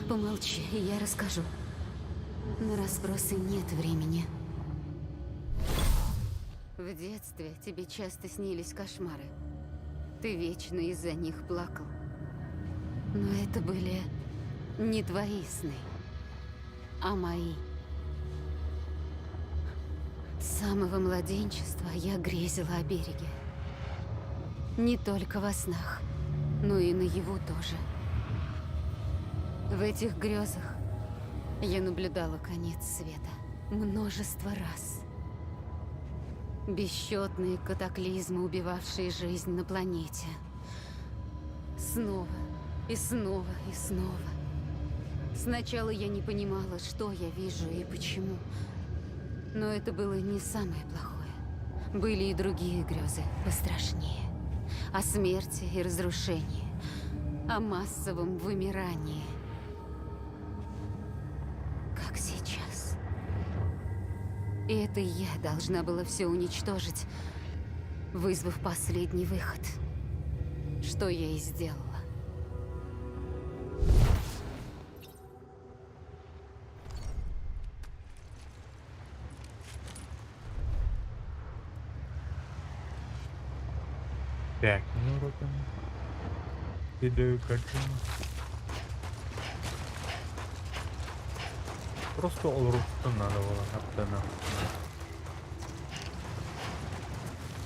Помолчи, и я расскажу. На расспросы нет времени. В детстве тебе часто снились кошмары. Ты вечно из-за них плакал. Но это были не твои сны, а мои. С самого младенчества я грезила о береге. Не только во снах, но и наяву тоже. В этих грезах я наблюдала конец света множество раз. Бесчетные катаклизмы, убивавшие жизнь на планете. Снова и снова и снова. Сначала я не понимала, что я вижу и почему. Но это было не самое плохое. Были и другие грезы пострашнее. О смерти и разрушении. О массовом вымирании. Как сейчас. И это я должна была все уничтожить, вызвав последний выход. Что я и сделала. Так, ну руками. Кидаю картину. Просто олрустан надо было, аптана.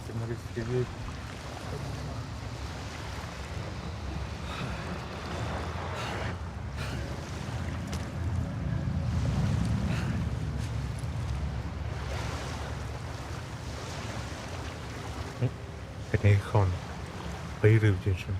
Сценаристский. Рейхон. Поирыв держим.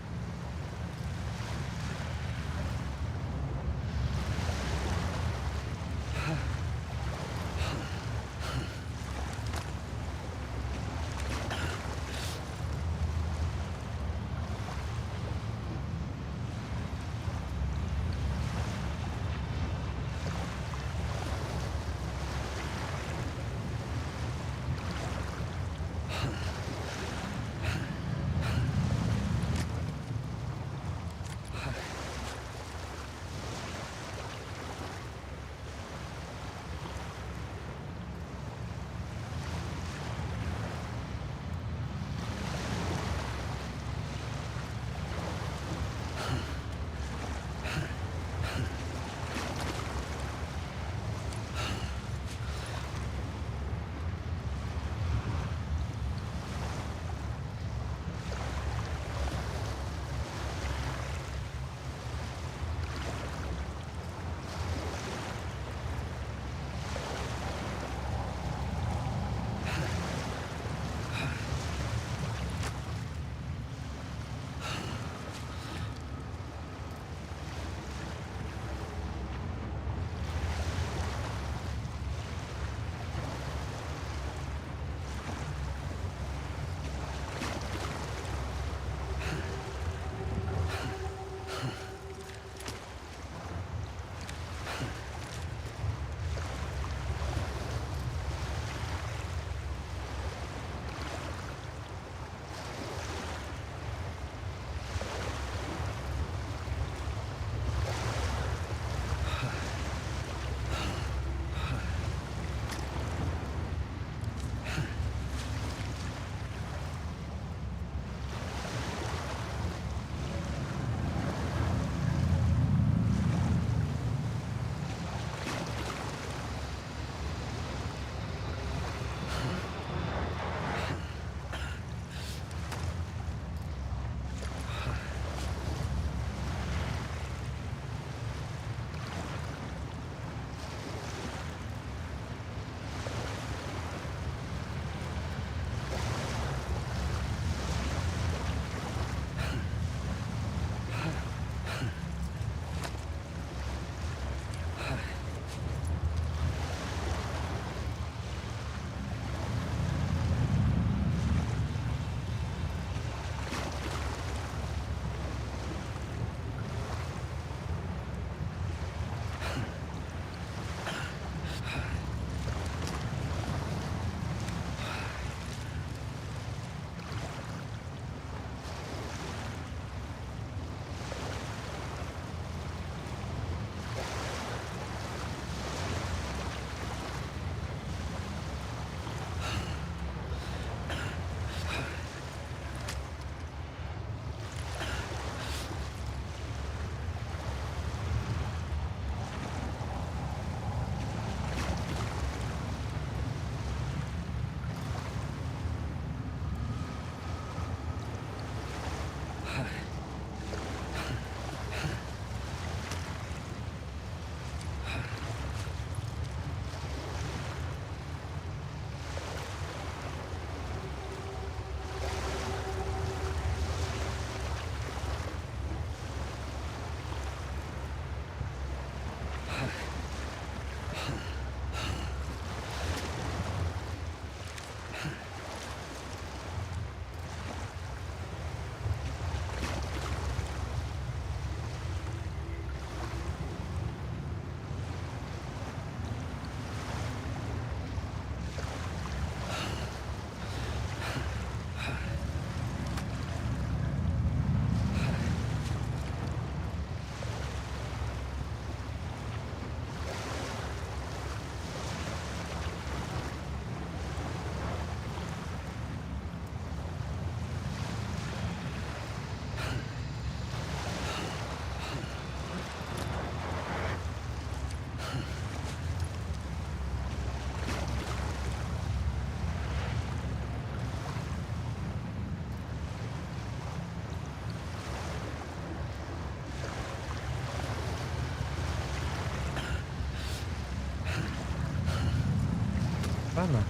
Рано.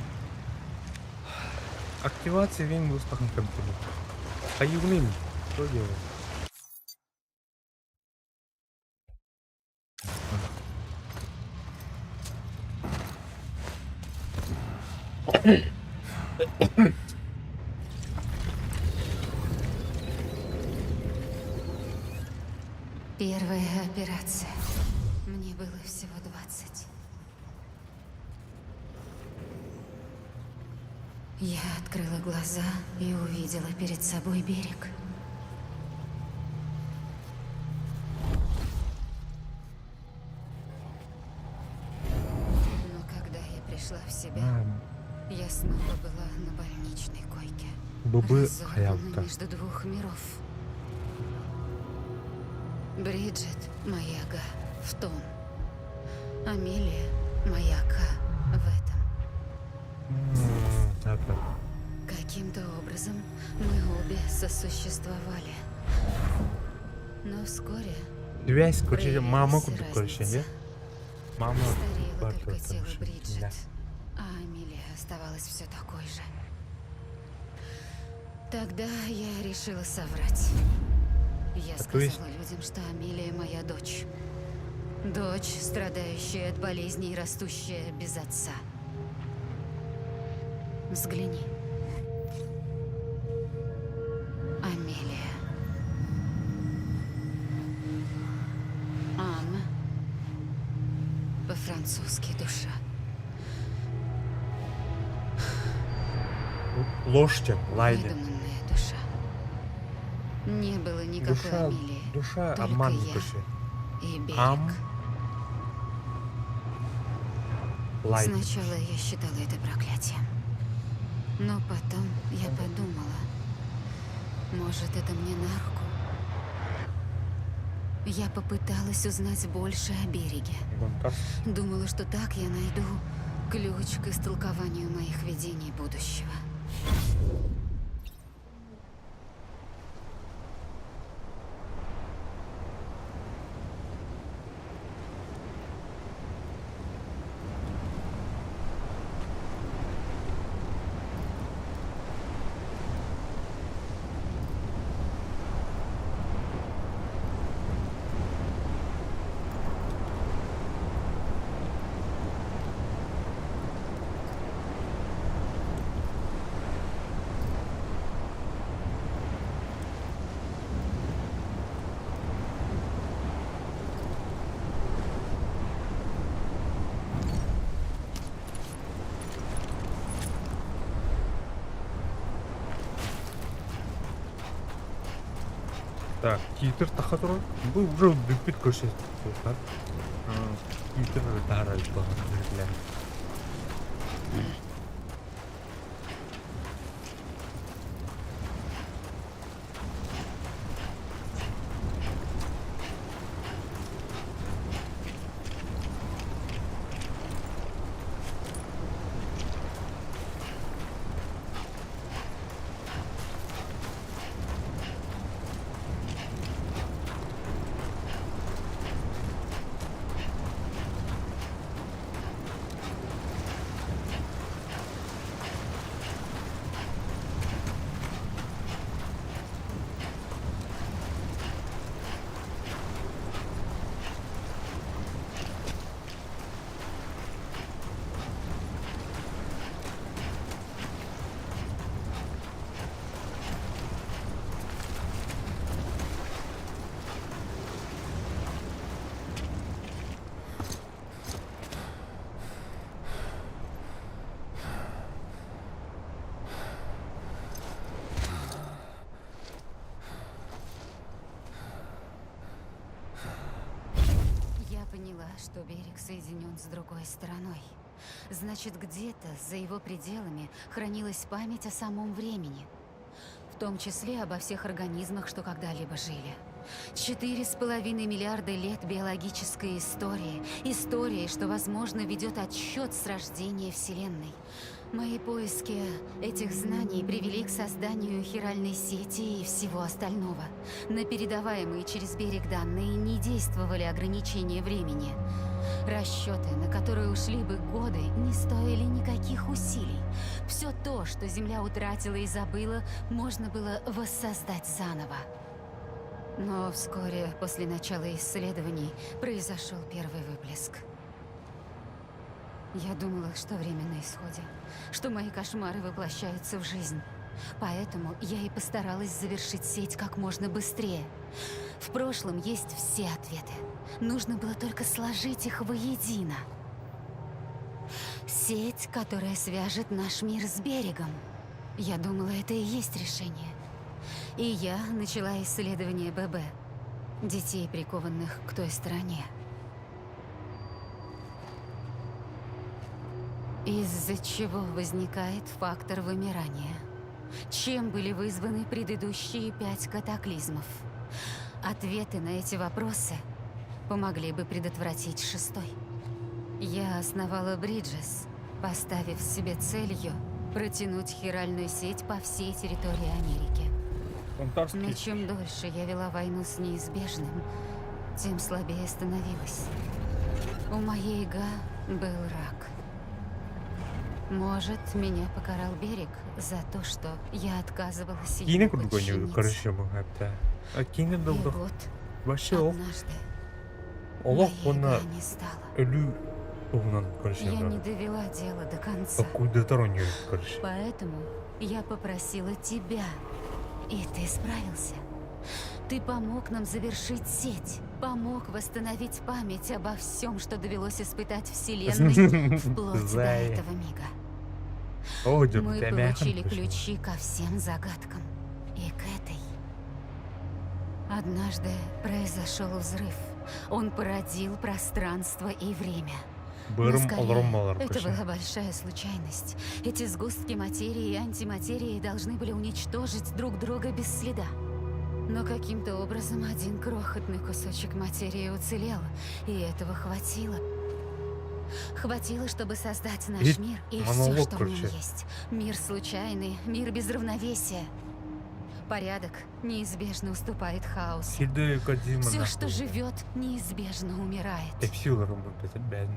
Активация вен устахын компьютер. Аюгнын. Что делать? Первая операция. Мне было всего 20. Я открыла глаза и увидела перед собой берег. Но когда я пришла в себя, я снова была на больничной койке. Бубы Разорвана хаялта. между двух миров. Бриджит, моя Га, в том. Амелия, моя Ка, в этом. Это. Каким-то образом мы обе сосуществовали. Но вскоре Связь, короче, проявилась мама куда, короче, разница. нет? Мама Старело только куда-то, тело короче, Бриджит, да. а Амелия оставалась все такой же. Тогда я решила соврать. Я А то есть- сказала людям, что Амелия моя дочь. Дочь, страдающая от болезней, растущая без отца. Взгляни. Амелия. Ам. По-французски душа. Лошадь, лайнер. Выдуманная душа. Не было никакой Душа, Амелии. душа только обман, я короче. и берег. Ам. Лайнер. Сначала я считала это проклятием. Но потом я подумала, может, это мне на руку. Я попыталась узнать больше о береге. Гонкас. Думала, что так я найду ключ к истолкованию моих видений будущего. Так, титр тахатор. Бұл уже бит көрсетті. Так. Титр дарай баға. Я поняла, что берег соединен с другой стороной. Значит, где-то за его пределами хранилась память о самом времени. В том числе обо всех организмах, что когда-либо жили. 4,5 миллиарда лет биологической истории. Истории, что, возможно, ведет отсчет с рождения Вселенной. Мои поиски этих знаний привели к созданию хиральной сети и всего остального. На передаваемые через берег данные не действовали ограничения времени. Расчеты, на которые ушли бы годы, не стоили никаких усилий. Все то, что Земля утратила и забыла, можно было воссоздать заново. Но вскоре после начала исследований произошел первый выплеск. Я думала, что время на исходе, что мои кошмары воплощаются в жизнь. Поэтому я и постаралась завершить сеть как можно быстрее. В прошлом есть все ответы. Нужно было только сложить их воедино. Сеть, которая свяжет наш мир с берегом. Я думала, это и есть решение. И я начала исследование ББ. Детей, прикованных к той стороне. Из-за чего возникает фактор вымирания? Чем были вызваны предыдущие 5 катаклизмов? Ответы на эти вопросы помогли бы предотвратить 6-й. Я основала Бриджес, поставив себе целью протянуть хиральную сеть по всей территории Америки. Но чем дольше я вела войну с неизбежным, тем слабее становилась. У моей Га был рак. Может, меня покарал берег за то, что я отказывалась Кине ему курдугоне подчиниться. карışıyor hatta. Кине И долго. вот Вообще ол однажды олох моей бuna Га не стало. ölü olduğundan Я не karışıyor. довела дело до конца. Какую-то стороннюю karışıyor. Поэтому я попросила тебя, и ты справился. Ты помог нам завершить сеть, помог восстановить память обо всем, что довелось испытать Вселенной вплоть до Зая. этого мига. О, диyorum, Мы demeye получили kalkmışım. ключи ко всем загадкам. И к этой. Однажды произошел взрыв. Он породил пространство и время. Но Bırım скорее, olurum olar это kışın. была большая случайность. Эти сгустки материи и антиматерии должны были уничтожить друг друга без следа. Но каким-то образом один крохотный кусочек материи уцелел, и этого хватило. Хватило, чтобы создать наш Ведь мир и монолог, все, что в нем короче. есть. Мир случайный, мир без равновесия. Порядок неизбежно уступает хаосу. Хидео Кодзима Все, нахуй. что живет, неизбежно умирает. Hepsi olurum ben.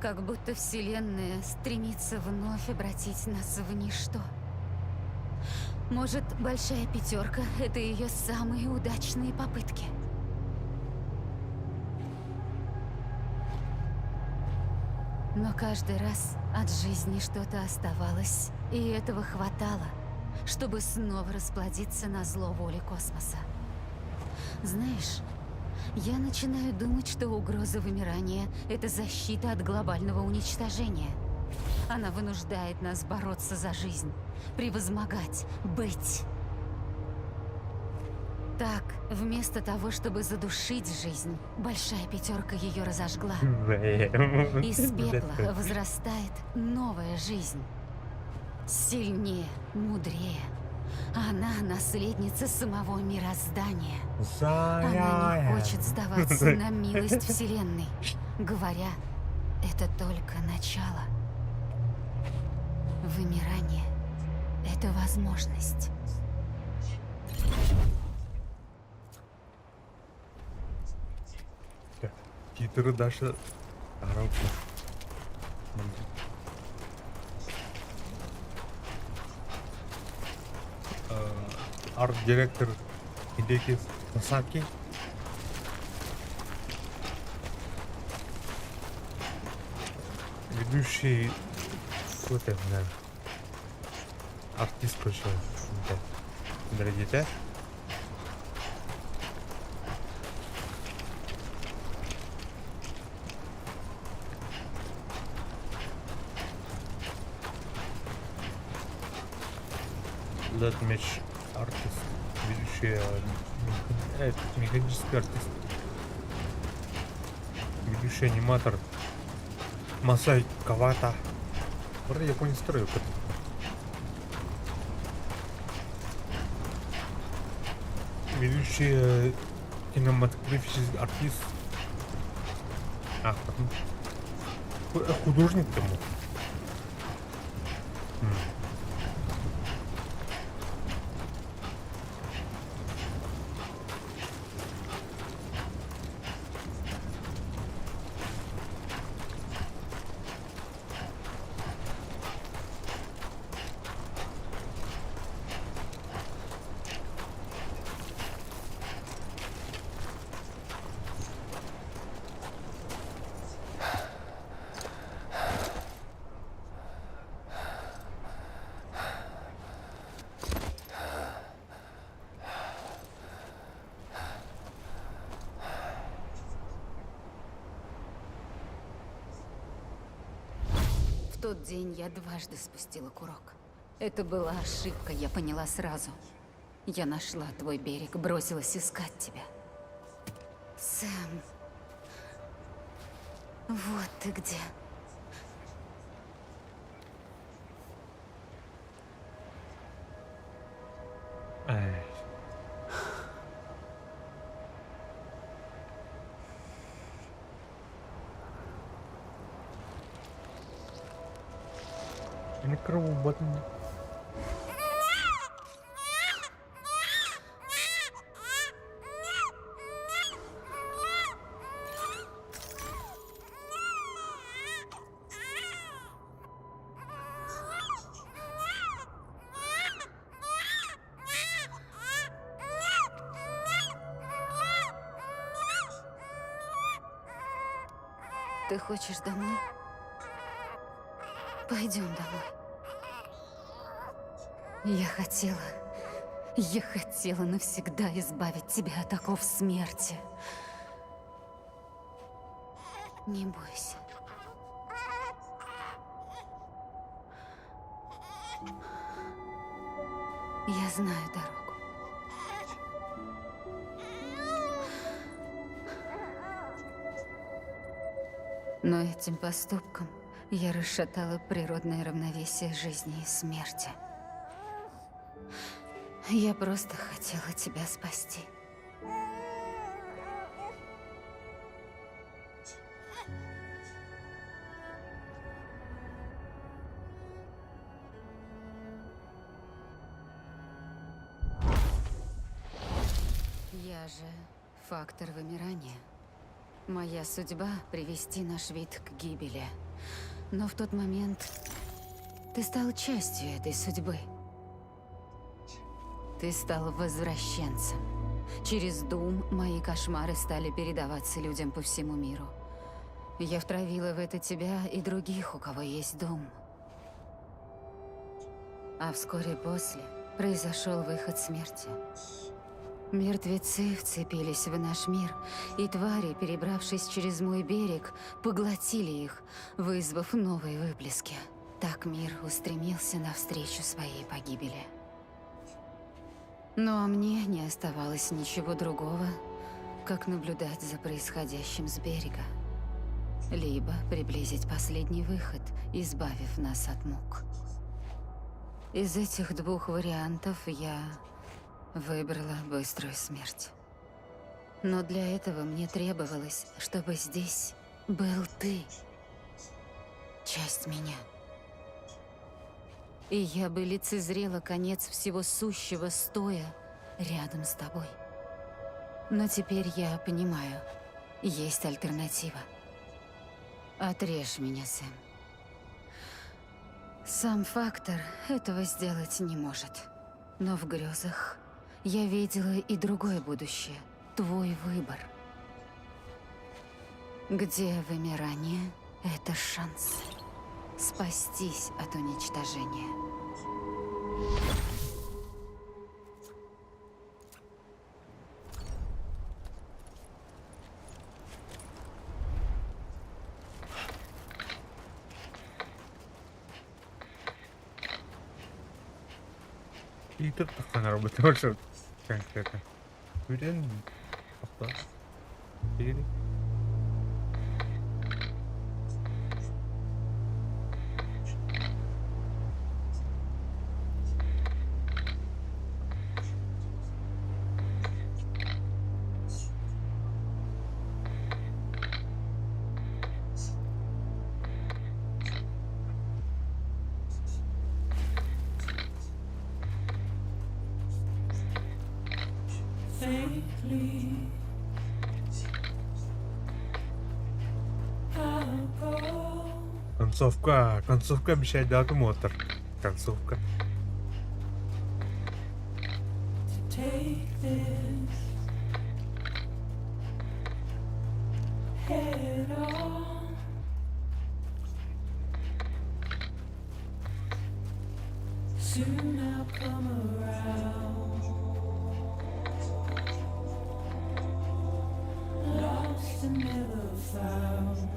Как будто Вселенная стремится вновь обратить нас в ничто. Может, Большая Пятерка — это ее самые удачные попытки. Но каждый раз от жизни что-то оставалось, и этого хватало, чтобы снова расплодиться на зло воли космоса. Знаешь, я начинаю думать, что угроза вымирания — это защита от глобального уничтожения. Она вынуждает нас бороться за жизнь, превозмогать, быть. Так, вместо того, чтобы задушить жизнь, Большая Пятерка ее разожгла. Из пепла возрастает новая жизнь. Сильнее, мудрее. Она наследница самого мироздания. Она не хочет сдаваться на милость Вселенной, говоря, это только начало. Вымирание — это возможность. Титры Даша. Арт-директор Хидеки Сасаки. Ведущий какой-то, наверное, артист, короче, для детей. Deathmatch артист, ведущий, механический артист, ведущий аниматор Масай Кавата. Вроде японец строю как-то. Ведущий кинематографический артист. Художник тому. тот день я дважды спустила курок. Это была ошибка, я поняла сразу. Я нашла твой берег, бросилась искать тебя. Сэм. Вот ты где. Ай. Микроуборный. Ты хочешь домой? Пойдем домой. Я хотела навсегда избавить тебя от оков смерти. Не бойся. Я знаю дорогу. Но этим поступком я расшатала природное равновесие жизни и смерти. Я просто хотела тебя спасти. Я же фактор вымирания. Моя судьба — привести наш вид к гибели. Но в тот момент ты стал частью этой судьбы. Ты стал возвращенцем. Через Дум мои кошмары стали передаваться людям по всему миру. Я втравила в это тебя и других, у кого есть Дум. А вскоре после произошел выход смерти. Мертвецы вцепились в наш мир, и твари, перебравшись через мой берег, поглотили их, вызвав новые выплески. Так мир устремился навстречу своей погибели. Ну а мне не оставалось ничего другого, как наблюдать за происходящим с берега. Либо приблизить последний выход, избавив нас от мук. Из этих двух вариантов я выбрала быструю смерть. Но для этого мне требовалось, чтобы здесь был ты. Часть меня. И я бы лицезрела конец всего сущего, стоя рядом с тобой. Но теперь я понимаю, есть альтернатива. Отрежь меня, Сэм. Сам фактор этого сделать не может. Но в грезах я видела и другое будущее, твой выбор. Где вымирание — это шанс спастись от уничтожения. И тут такая работа больше конкретно. Уверен, просто или faintly. I'll go концовка обещает дату мотор. Концовка. to take this head on. Soon I'll come around. Lost and never found.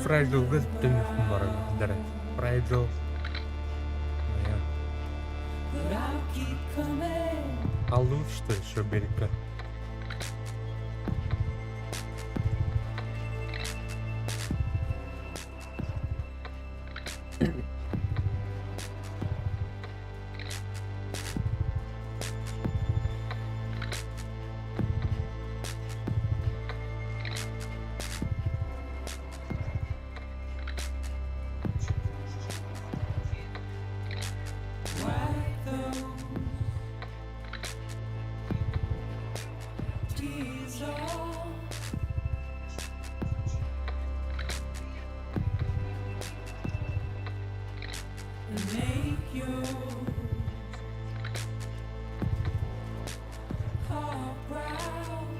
Фрайджилга телефон бар дәрі. Фрайджил. but I'll keep coming. Алды что еще берегка. Wipe those tears off. And make your heart proud.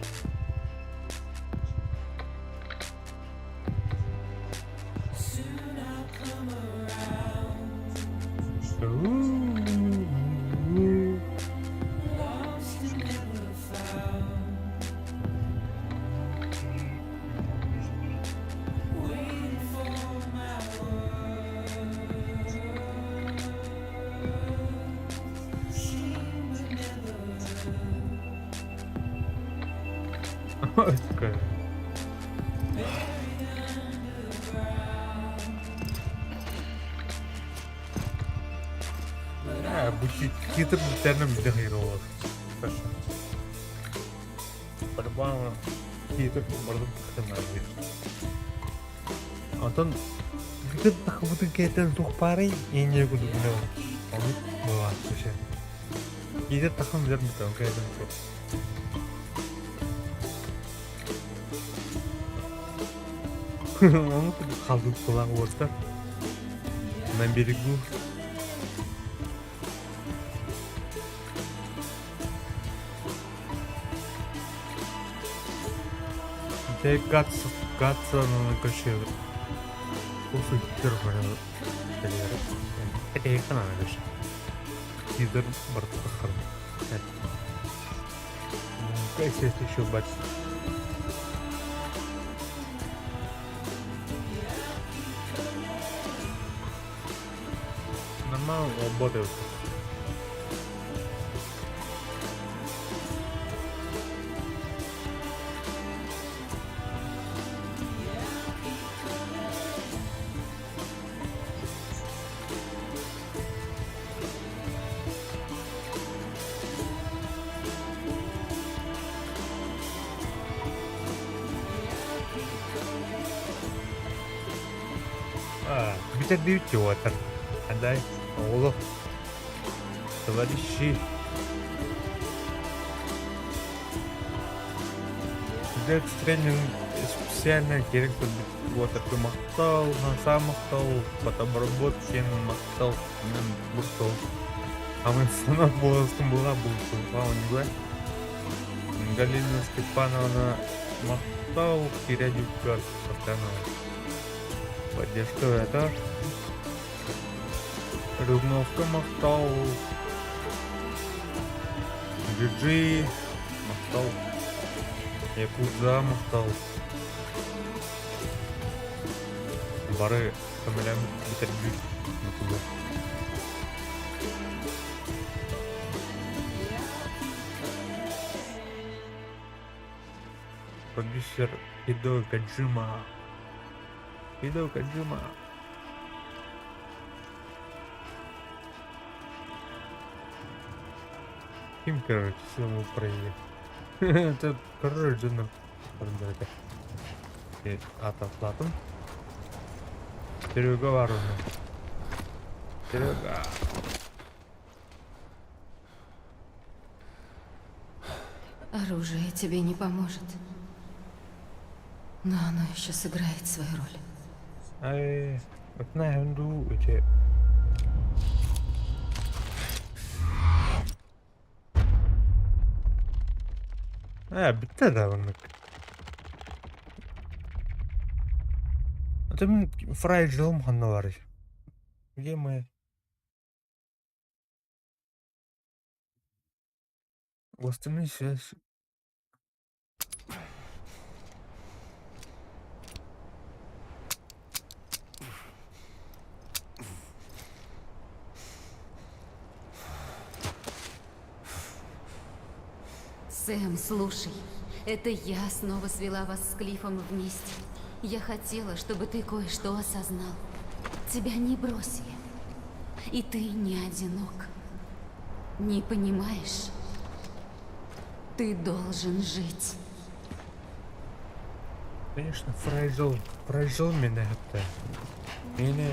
Soon I'll come around. Lost and never found. Waiting for my word. Seen but never Такая. buried underground. Bu хитр біттернім де ғайролар. По-любому хитр бұрдық қытымайды. Антон, хитр тақыбыдың кәйтен тұқпары ене күді күні оны бұға көше. Хитр тақым жерін бұтан кәйтен тұқ. Onu kaldı kulağın orta. Ben берегу. Те катса на кошель. Осы хитер бар. Это яқын ағаш. Хитер бар тұқыр. Если еще бать. Нормально работают. Битер дивите отыр. Андай, оғылы. Товарищи. Сіздер тренинг специально керек вот такой мақтау, наса мақтау, фотобработки мақтау, мен бұртау. А мен санат боластым бұға бұлтым. Пауынға. Галина Степановна мақтау, Кирядюка Сартанова. Поддержка это. Рюбновка мақтау. Джиджи мақтау. Якуза мақтау. Бары көмелем бітірбі Якуза. Продюсер Хидео Коджима. Хидео Коджима. Ким, короче, всему проявил. Это, короче, ну, и атаплатым. Переговору. Серега. Оружие тебе не поможет. Но оно еще сыграет свою роль. Ай, вот на энду эти. Bitti de bunluk. Demin Fragile hanna var. Game. Остальные связь. Сэм, слушай. Это я снова свела вас с Клиффом вместе. Я хотела, чтобы ты кое-что осознал. Тебя не бросили. И ты не одинок. Не понимаешь? Ты должен жить. Конечно, Фрайзел меня это. Меня...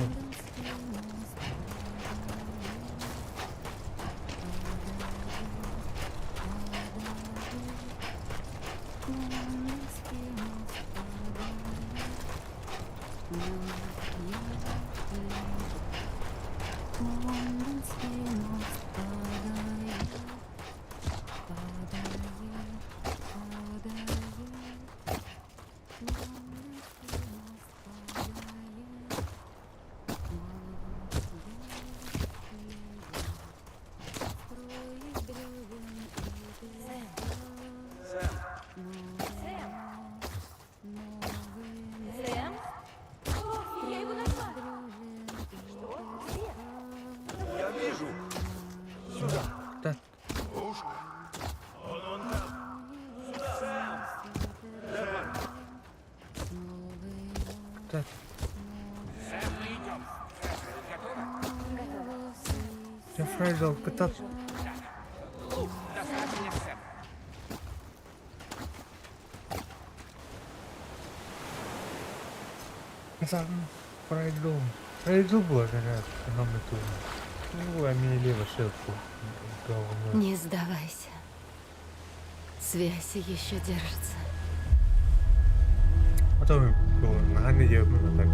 Я Фрайзел, это... Сам Фрайзел благодаря нам эту... Ну, а мне лево шепку. Не сдавайся. Связь еще держится. Потом было на нее так.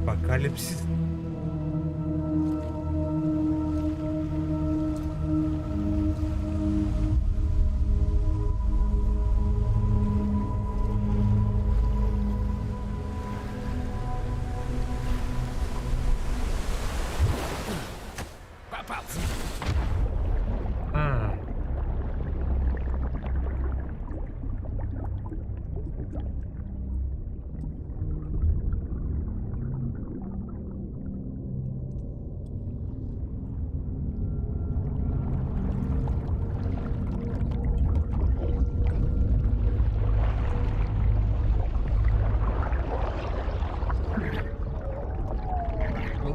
Апокалипсис. Попался. А.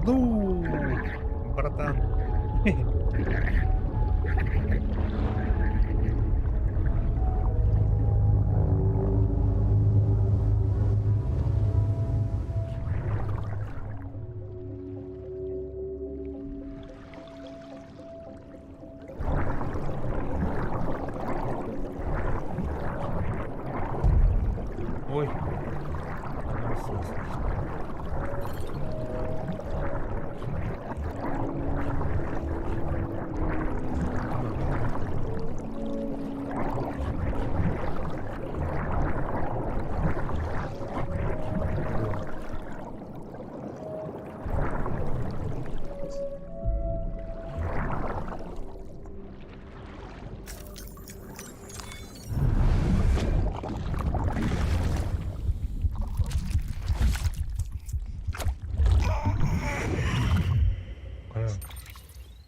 Ну, братан. Ой.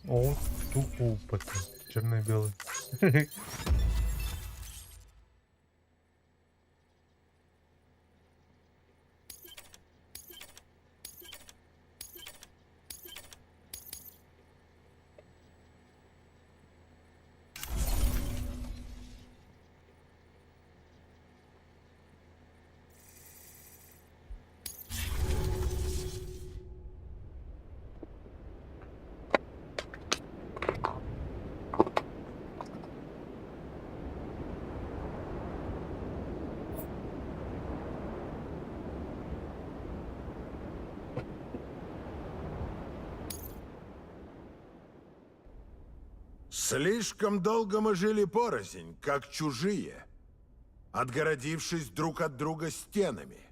О, тупо пацан. Черно-белый. Слишком долго мы жили порознь, как чужие, отгородившись друг от друга стенами.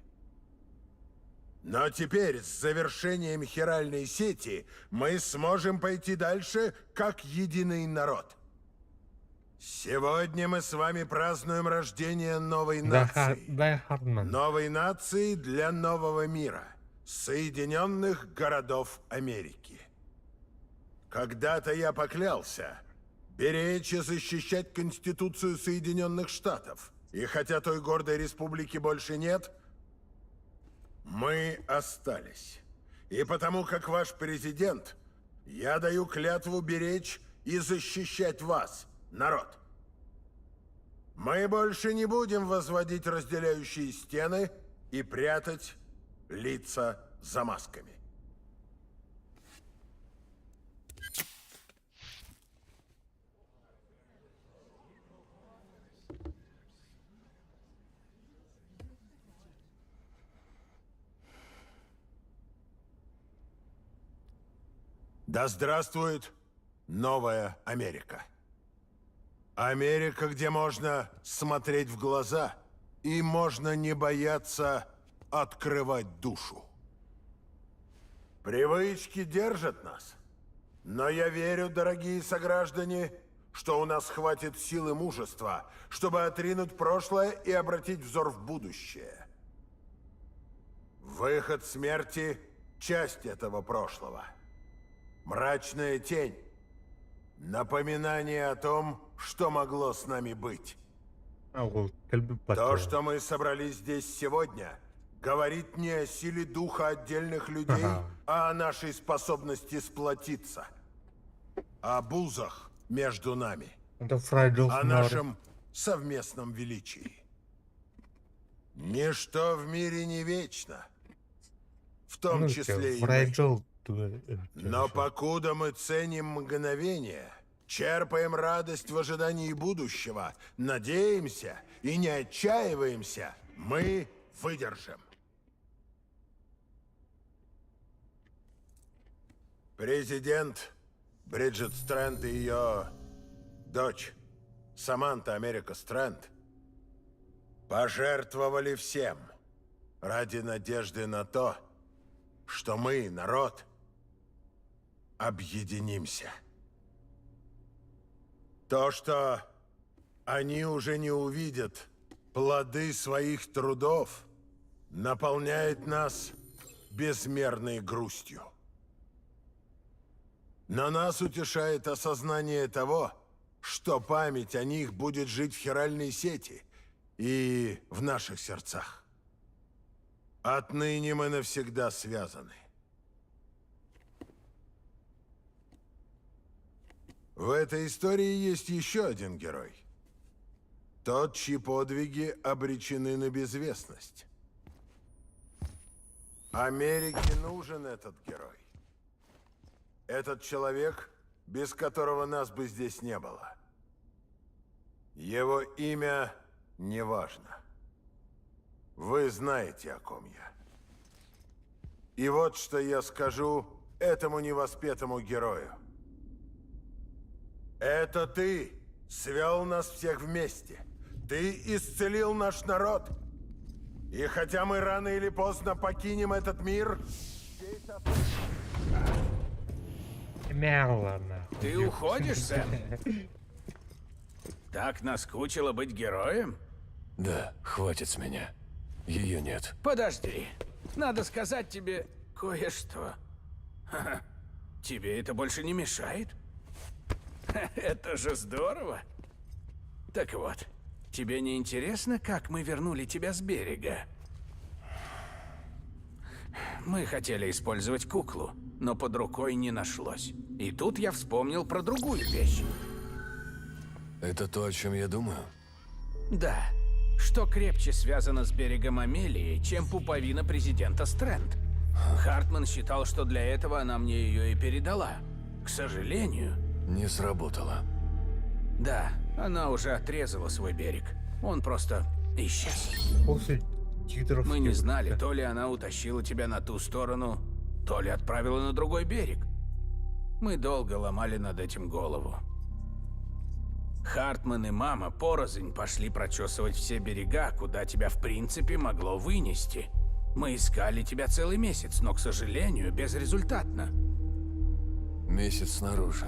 Но теперь, с завершением хиральной сети, мы сможем пойти дальше, как единый народ. Сегодня мы с вами празднуем рождение новой нации. Дай Хардман. Новой нации для нового мира. Соединенных городов Америки. Когда-то я поклялся беречь и защищать Конституцию Соединенных Штатов. И хотя той гордой республики больше нет, мы остались. И потому как ваш президент, я даю клятву беречь и защищать вас, народ. Мы больше не будем возводить разделяющие стены и прятать лица за масками. Да здравствует новая Америка. Америка, где можно смотреть в глаза и можно не бояться открывать душу. Привычки держат нас. Но я верю, дорогие сограждане, что у нас хватит сил и мужества, чтобы отринуть прошлое и обратить взор в будущее. Выход смерти – часть этого прошлого. Мрачная тень – напоминание о том, что могло с нами быть. То, что мы собрались здесь сегодня, говорит не о силе духа отдельных людей, а о нашей способности сплотиться. Об узах между нами. О нашем совместном величии. Ничто в мире не вечно. В том числе и мы. Но покуда мы ценим мгновение, черпаем радость в ожидании будущего, надеемся и не отчаиваемся, мы выдержим. Президент Бриджит Стрэнд и ее дочь Саманта Америка Стрэнд пожертвовали всем ради надежды на то, что мы, народ, объединимся. То, что они уже не увидят плоды своих трудов, наполняет нас безмерной грустью. Но нас утешает осознание того, что память о них будет жить в хиральной сети и в наших сердцах. Отныне мы навсегда связаны. В этой истории есть еще один герой. Тот, чьи подвиги обречены на безвестность. Америке нужен этот герой. Этот человек, без которого нас бы здесь не было. Его имя не важно. Вы знаете, о ком я. И вот что я скажу этому невоспетому герою. Это ты свел нас всех вместе. Ты исцелил наш народ. И хотя мы рано или поздно покинем этот мир, Ты уходишь, Сэм? Так наскучило быть героем? Да, хватит с меня. Ее нет. Подожди. Надо сказать тебе кое-что. Ха-ха. Тебе это больше не мешает? Это же здорово. Так вот, тебе не интересно, как мы вернули тебя с берега? Мы хотели использовать куклу, но под рукой не нашлось. И тут я вспомнил про другую вещь. Это то, о чем я думаю? Да. Что крепче связано с берегом Амелии, чем пуповина президента Стрэнд. Хартман считал, что для этого она мне ее и передала. К сожалению... Не сработало. Да, она уже отрезала свой берег. Он просто исчез. Мы не знали, то ли она утащила тебя на ту сторону, то ли отправила на другой берег. Мы долго ломали над этим голову. Хартман и мама порознь пошли прочесывать все берега, куда тебя в принципе могло вынести. Мы искали тебя целый месяц, но, к сожалению, безрезультатно. Месяц снаружи.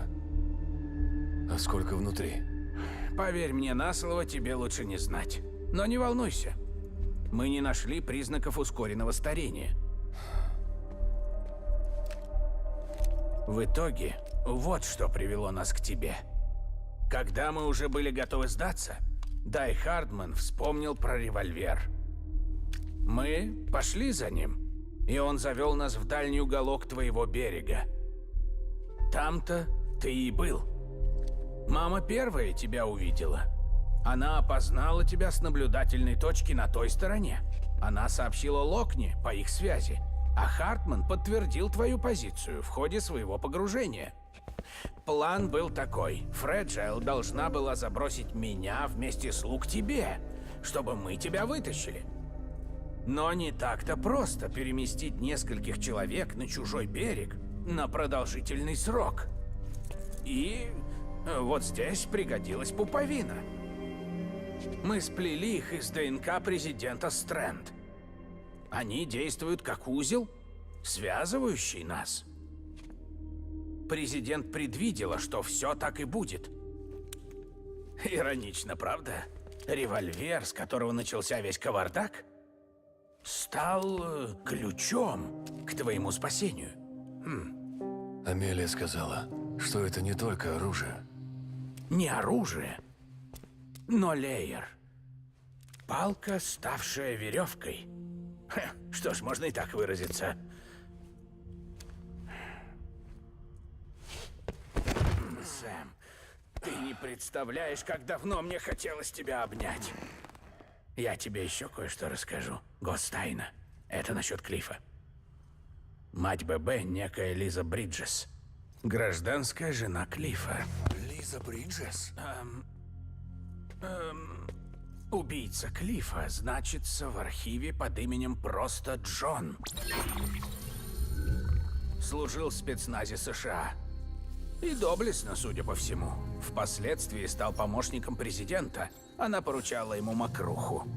А сколько внутри? Поверь мне на слово, тебе лучше не знать. Но не волнуйся. Мы не нашли признаков ускоренного старения. В итоге, вот что привело нас к тебе. Когда мы уже были готовы сдаться, Дай Хардман вспомнил про револьвер. Мы пошли за ним, и он завел нас в дальний уголок твоего берега. Там-то ты и был. Мама первая тебя увидела. Она опознала тебя с наблюдательной точки на той стороне. Она сообщила Локни по их связи, а Хартман подтвердил твою позицию в ходе своего погружения. План был такой. Фреджайл должна была забросить меня вместе с Лу к тебе, чтобы мы тебя вытащили. Но не так-то просто переместить нескольких человек на чужой берег на продолжительный срок. И вот здесь пригодилась пуповина. Мы сплели их из ДНК президента Стрэнд. Они действуют как узел, связывающий нас. Президент предвидела, что все так и будет. Иронично, правда? Револьвер, с которого начался весь кавардак, стал ключом к твоему спасению. Амелия сказала, что это не только оружие. Не оружие, но леер. Палка, ставшая веревкой. Что ж, можно и так выразиться. Сэм, ты не представляешь, как давно мне хотелось тебя обнять. Я тебе еще кое-что расскажу. Гостайна. Это насчет Клифа. Мать ББ некая Лиза Бриджес. Гражданская жена Клифа. Лиза Бриджес? Убийца Клифа значится в архиве под именем просто Джон. Служил в спецназе США. И доблестно, судя по всему. Впоследствии стал помощником президента. Она поручала ему мокруху.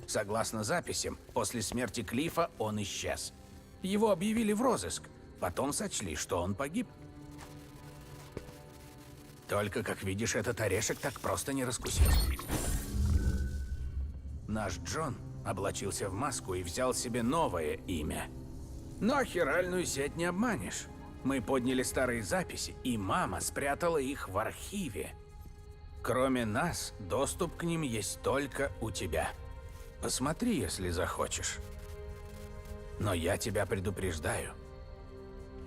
Согласно записям, после смерти Клифа он исчез. Его объявили в розыск. Потом сочли, что он погиб. Только, как видишь, этот орешек так просто не раскусить. Наш Джон облачился в маску и взял себе новое имя. Но хиральную сеть не обманешь. Мы подняли старые записи, и мама спрятала их в архиве. Кроме нас, доступ к ним есть только у тебя. Посмотри, если захочешь. Но я тебя предупреждаю.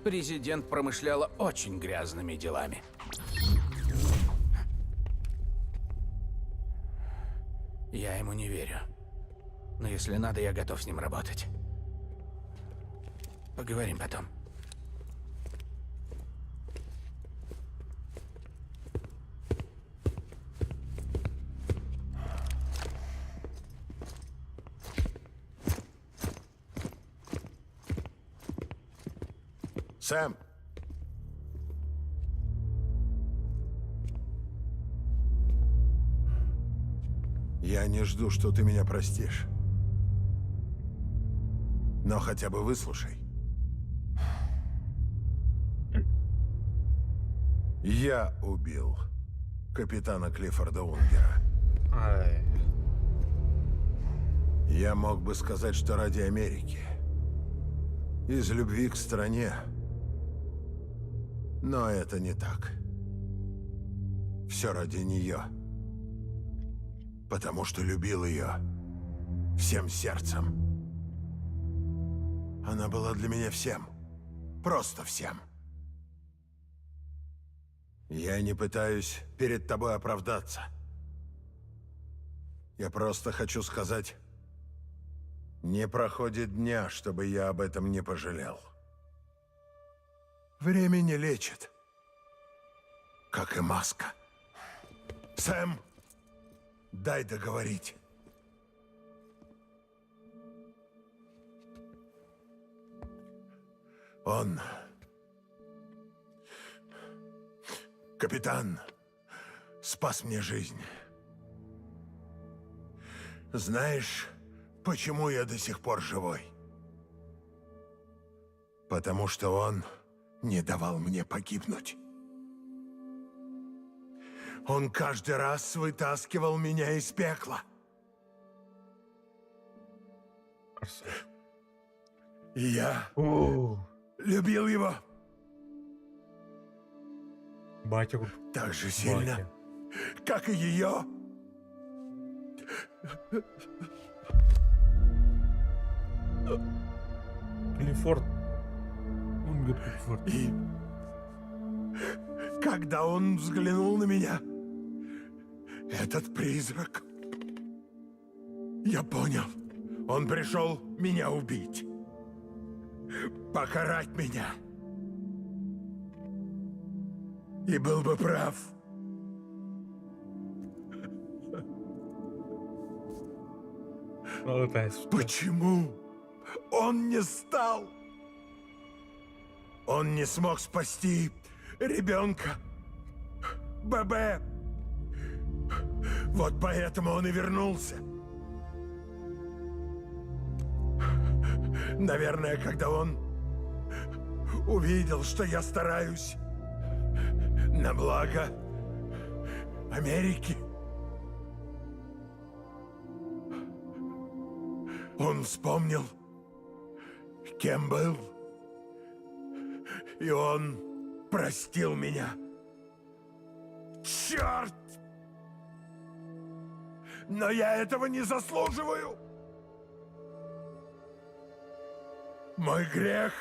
Президент промышляла очень грязными делами. Я ему не верю. Но если надо, я готов с ним работать. Поговорим потом. Сэм! Я не жду, что ты меня простишь. Но хотя бы выслушай. Я убил капитана Клиффорда Унгера. Ай. Я мог бы сказать, что ради Америки. Из любви к стране. Но это не так. Все ради нее. Потому что любил ее всем сердцем. Она была для меня всем. Просто всем. Я не пытаюсь перед тобой оправдаться. Я просто хочу сказать, не проходит дня, чтобы я об этом не пожалел. Время не лечит. Как и маска. Сэм, дай договорить. Он... Капитан спас мне жизнь. Знаешь, почему я до сих пор живой? Потому что он не давал мне погибнуть. Он каждый раз вытаскивал меня из пекла. И я любил его. Батя. Так же сильно, Батя. как и ее. Клиффорд. Он говорит, Клиффорд. И когда он взглянул на меня, этот призрак, я понял, он пришел меня убить, покарать меня. И был бы прав. Почему он не стал? Он не смог спасти ребенка. ББ. Вот поэтому он и вернулся. Наверное, когда он увидел, что я стараюсь на благо Америки, он вспомнил, кем был, и он простил меня. Черт! Но я этого не заслуживаю! Мой грех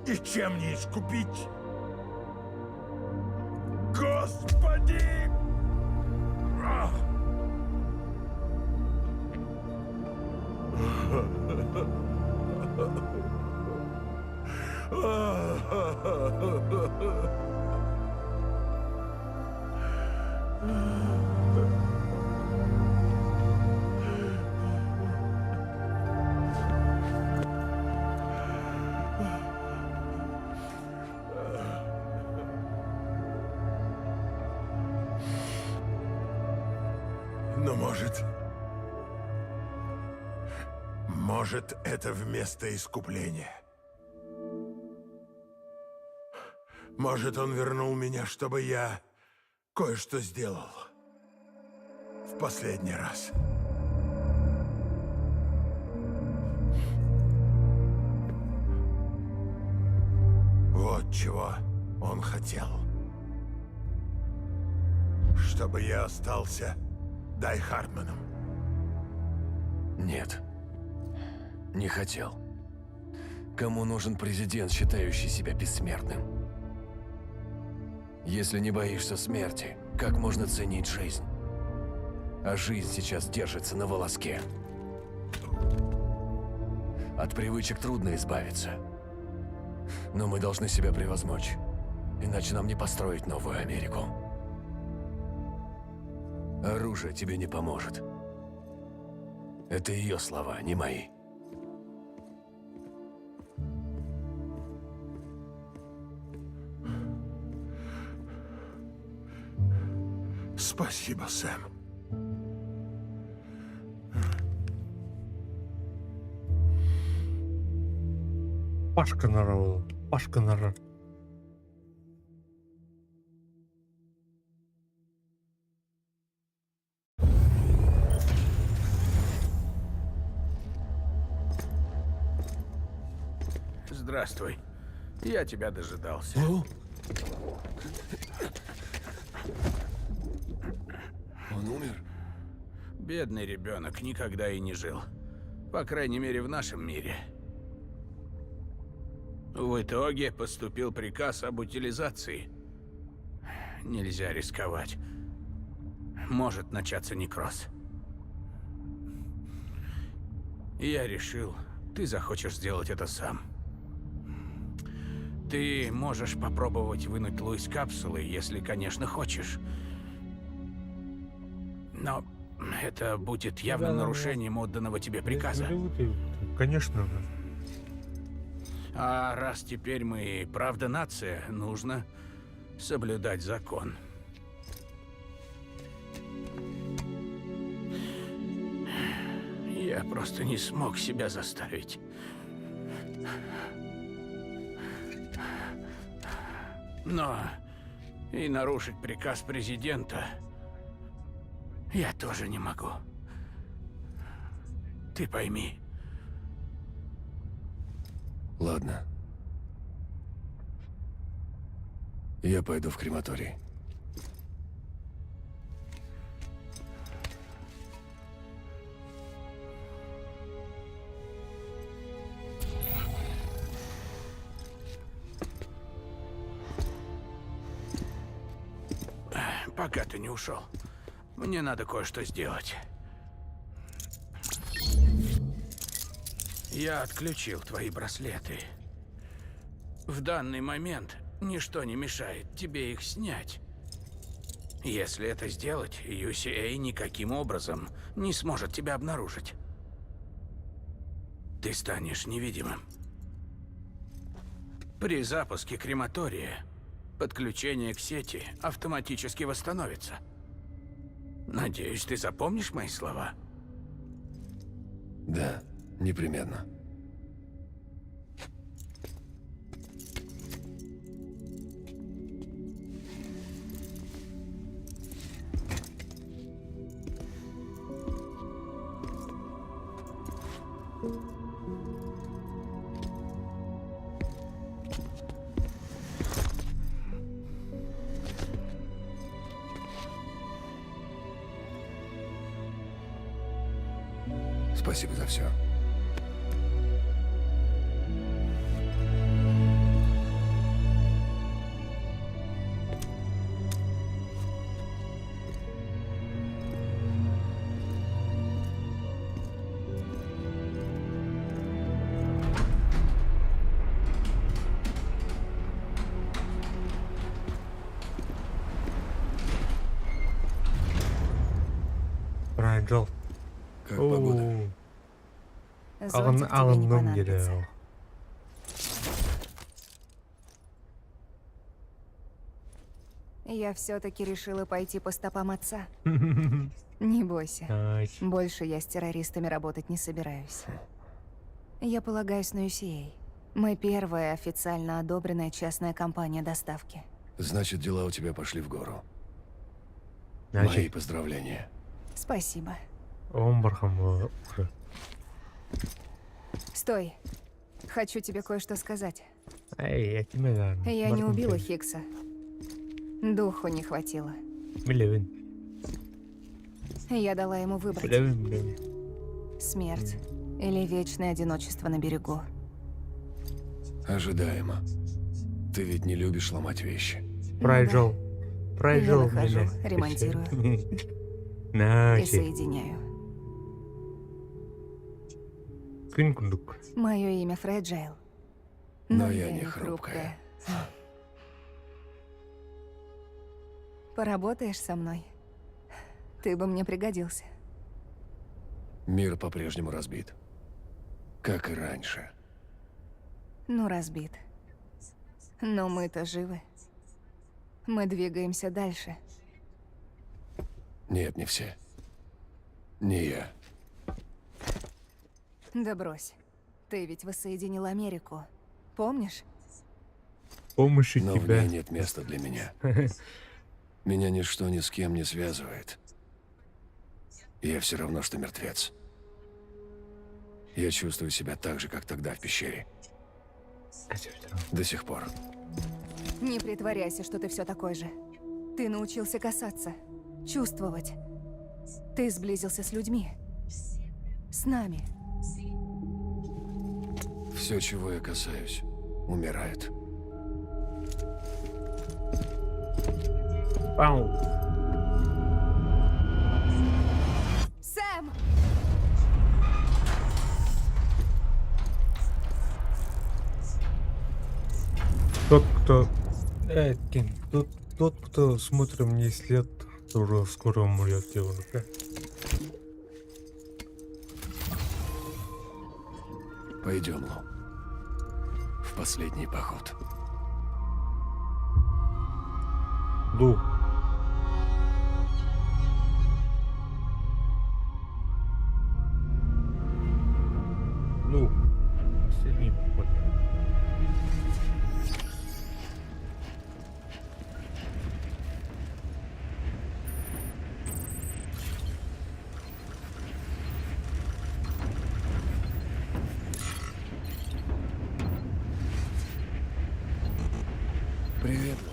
ничем не искупить. Господи! Ах! Но может, это вместо искупления. Может, он вернул меня, чтобы я кое-что сделал. В последний раз. Вот чего он хотел. Чтобы я остался Дай Хардманом. Нет. Не хотел. Кому нужен президент, считающий себя бессмертным? Если не боишься смерти, как можно ценить жизнь? А жизнь сейчас держится на волоске. От привычек трудно избавиться. Но мы должны себя превозмочь. Иначе нам не построить новую Америку. Оружие тебе не поможет. Это ее слова, не мои. Спасибо, Сэм. Пашка нарвал. Пашка нарвал. Здравствуй. Я тебя дожидался. Он умер? Бедный ребенок никогда и не жил. По крайней мере, в нашем мире. В итоге поступил приказ об утилизации. Нельзя рисковать. Может начаться некроз. Я решил, ты захочешь сделать это сам. Ты можешь попробовать вынуть Лу из капсулы, если, конечно, хочешь. Но это будет явным нарушением отданного тебе приказа. Конечно. А раз теперь мы правда нация, нужно соблюдать закон. Я просто не смог себя заставить. Но и нарушить приказ президента я тоже не могу. Ты пойми. Ладно. Я пойду в крематорий. пока ты не ушел. Мне надо кое-что сделать. Я отключил твои браслеты. В данный момент ничто не мешает тебе их снять. Если это сделать, UCA никаким образом не сможет тебя обнаружить. Ты станешь невидимым. При запуске крематория подключение к сети автоматически восстановится. Надеюсь, ты запомнишь мои слова? Да, непременно. Спасибо за все. Райджел. Как погода? Зонтик тебе не понадобится. Я все-таки решила пойти по стопам отца. Не бойся. Больше я с террористами работать не собираюсь. Я полагаюсь на UCA. Мы первая официально одобренная частная компания доставки. Значит, дела у тебя пошли в гору. Значит. Мои поздравления. Спасибо. Омбархам. Стой. Хочу тебе кое-что сказать. Эй, я тебе да. Я не убила Хиггса. Духу не хватило. Блин. Я дала ему выбрать. Блин. Смерть или вечное одиночество на берегу. Ожидаемо. Ты ведь не любишь ломать вещи. Прайджел. Прайджел. Я нахожу, ремонтирую. И Начи. соединяю. Кынкундук. Мое имя Фрэджайл. Но я не хрупкая. Поработаешь со мной? Ты бы мне пригодился. Мир по-прежнему разбит. Как и раньше. Ну, разбит. Но мы-то живы. Мы двигаемся дальше. Нет, не все. Не я. Да брось. Ты ведь воссоединил Америку. Помнишь? Помощи Но в тебя. ней нет места для меня. Меня ничто ни с кем не связывает. Я все равно, что мертвец. Я чувствую себя так же, как тогда в пещере. До сих пор. Не притворяйся, что ты все такой же. Ты научился касаться, чувствовать. Ты сблизился с людьми. С нами. Все, чего я касаюсь, умирает. Пау. Сэм! Тот, кто... тот, кто смотрит мне след, тоже скоро умрет, девушка. Пойдем, Лу. В последний поход. Ду. Ну, последний поход. Привет, Лу.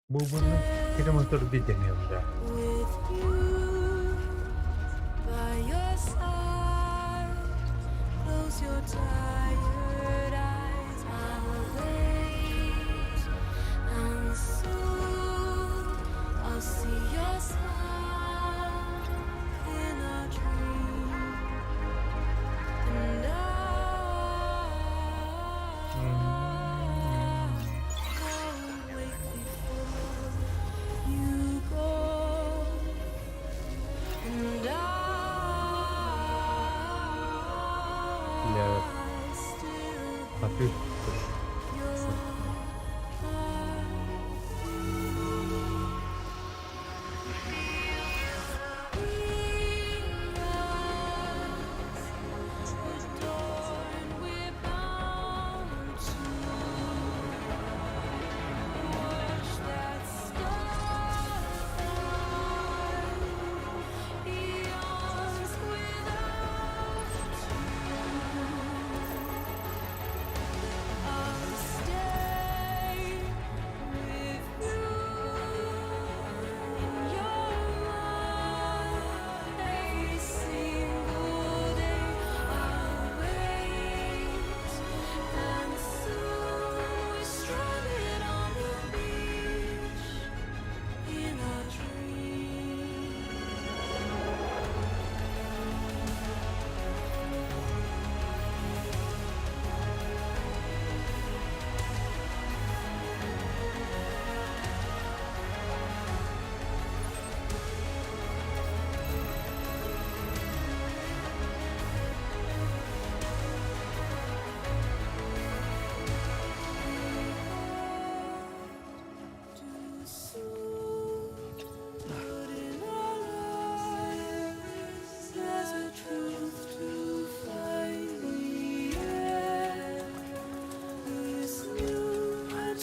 Bunu bir motor bir deniyorum da. with you by your side. Close your tired eyes. I'll wait, and soon I'll see your smile in a dream, and I'll wake before you go, and Для I still hafif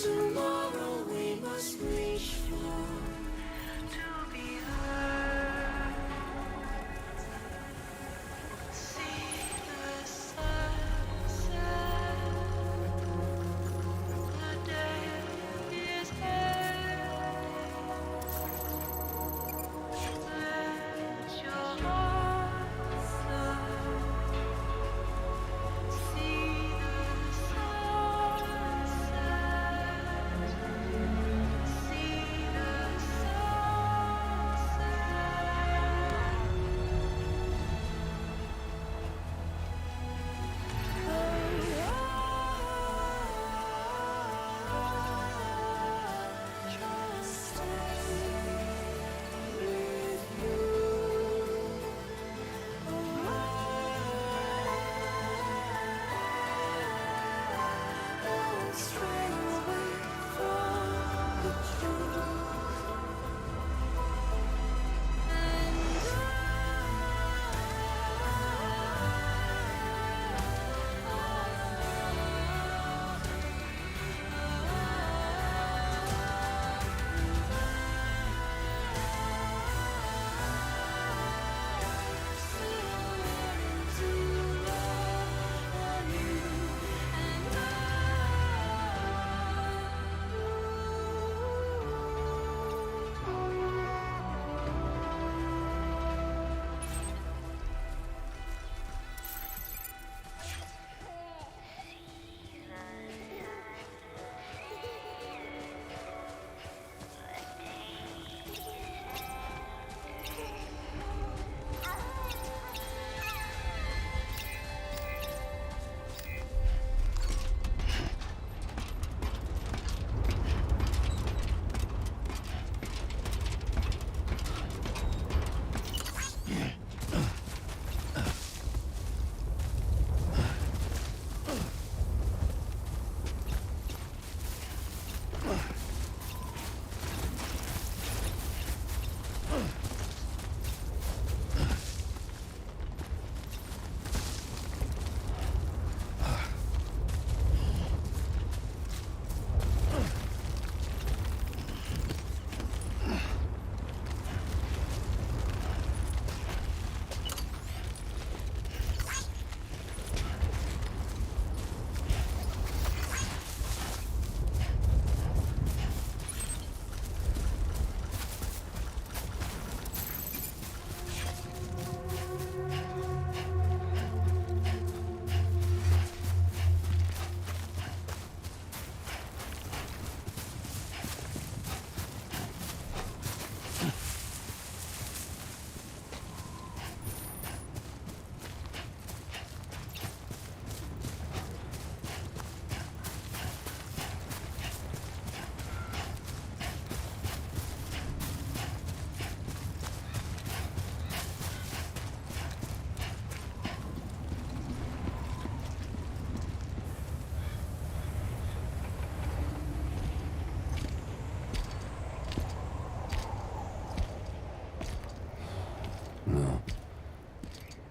tomorrow we must reach for to be heard. See the sunset. The day is here. Let your heart soar. See the sunset. See the sunset. Trust with you. Don't stray away from the truth.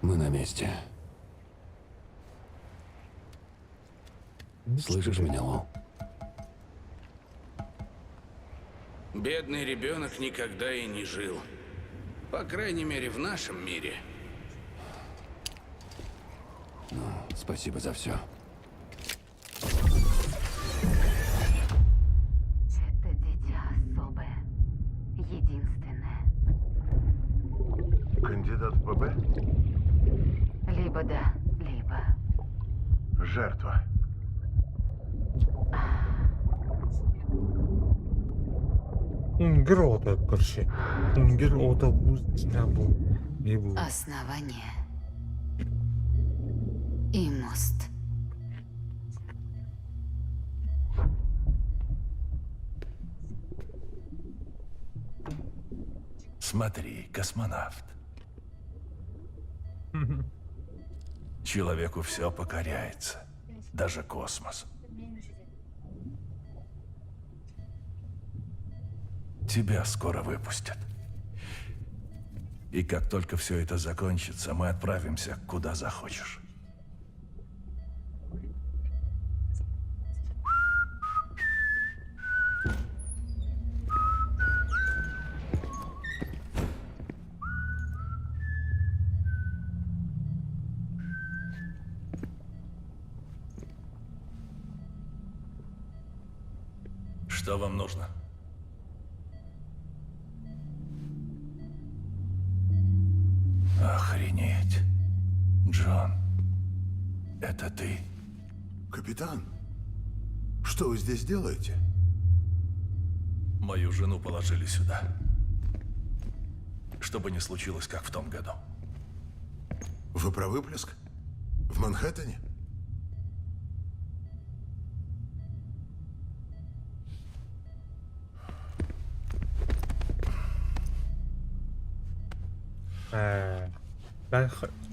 Мы на месте. Слышишь меня, Лу? Бедный ребенок никогда и не жил. По крайней мере, в нашем мире. Ну, спасибо за все. Это дитя особое. Единственное. Кандидат в ББ? Либо да, либо... Жертва. Үңгір оты, короче. Үңгір оты бұл. Не бұл. Основание. И мост. Смотри, космонавт. Человеку все покоряется, даже космос. Тебя скоро выпустят. И как только все это закончится, мы отправимся куда захочешь. Что вам нужно? Охренеть. Джон, это ты? Капитан, что вы здесь делаете? Мою жену положили сюда. Чтобы не случилось, как в том году. Вы про выплеск? В Манхэттене?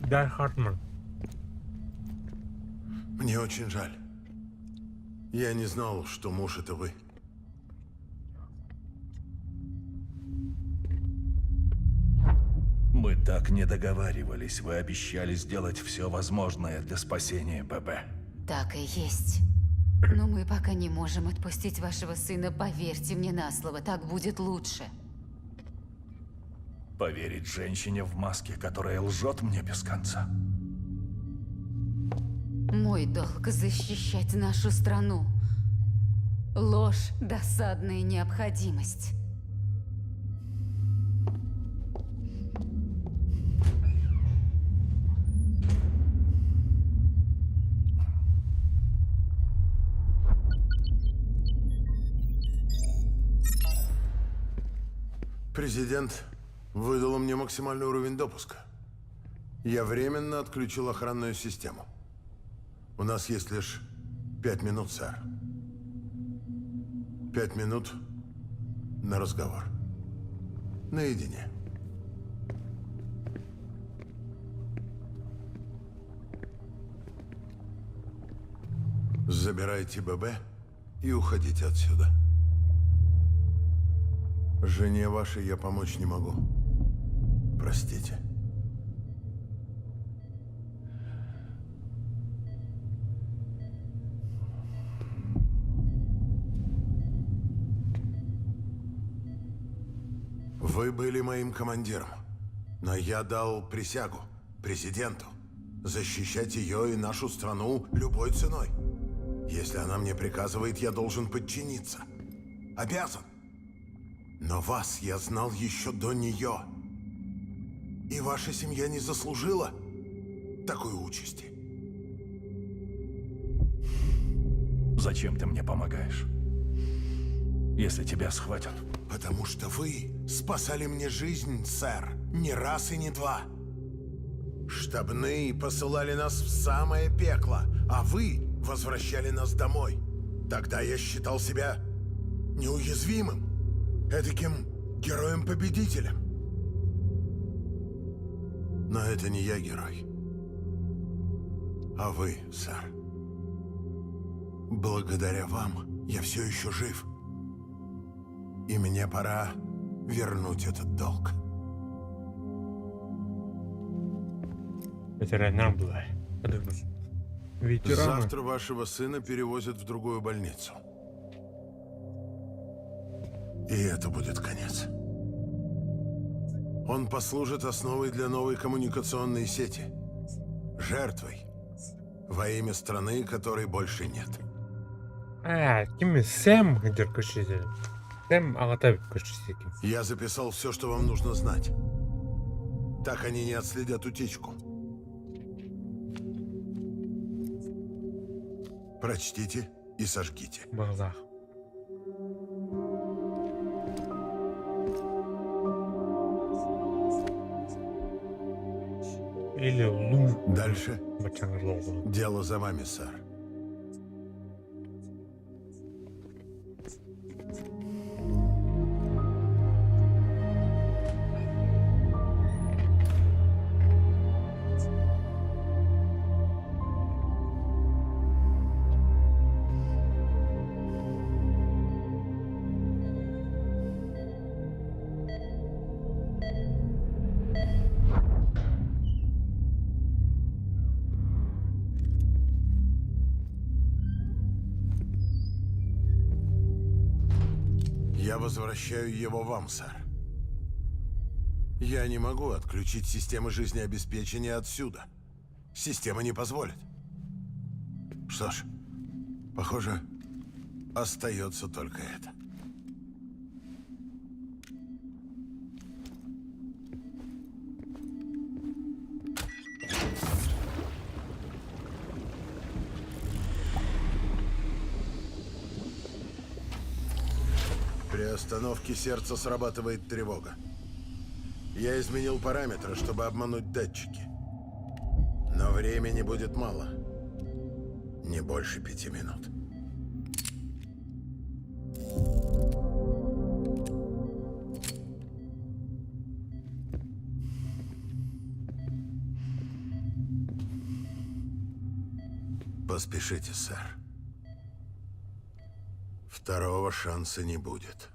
Дай Хартман. Мне очень жаль. Я не знал, что муж это вы. Мы так не договаривались. Вы обещали сделать все возможное для спасения ББ. Так и есть. Но мы пока не можем отпустить вашего сына. Поверьте мне на слово, так будет лучше. Поверить женщине в маске, которая лжет мне без конца. Мой долг защищать нашу страну. Ложь – досадная необходимость. Президент выдал мне максимальный уровень допуска. Я временно отключил охранную систему. У нас есть лишь 5 минут, сэр. 5 минут на разговор. Наедине. Забирайте ББ и уходите отсюда. Жене вашей я помочь не могу. Простите. Вы были моим командиром, но я дал присягу президенту защищать ее и нашу страну любой ценой. Если она мне приказывает, я должен подчиниться. Обязан. Но вас я знал еще до нее. И ваша семья не заслужила такой участи. Зачем ты мне помогаешь? Если тебя схватят. Потому что вы спасали мне жизнь, сэр. Не раз и не два. Штабные посылали нас в самое пекло, а вы возвращали нас домой. Тогда я считал себя неуязвимым, эдаким героем-победителем. Но это не я герой, а вы, сэр. Благодаря вам я все еще жив. И мне пора вернуть этот долг. Ветеранам была. Ветераны. Завтра вашего сына перевозят в другую больницу. И это будет конец. Он послужит основой для новой коммуникационной сети. Жертвой. Во имя страны, которой больше нет. Ким Сэм где көшеде. Сэм Ағатай көшесі екен. Я записал все, что вам нужно знать. Так они не отследят утечку. Прочтите и сожгите. Бағзақ. Или Лу. Дальше Бачаңыз дело за вами, сэр. Я возвращаю его вам, сэр. Я не могу отключить системы жизнеобеспечения отсюда. Система не позволит. Что ж, похоже, остается только это. При остановке сердца срабатывает тревога. Я изменил параметры, чтобы обмануть датчики. Но времени будет мало. Не больше 5 минут. Поспешите, сэр. Второго шанса не будет.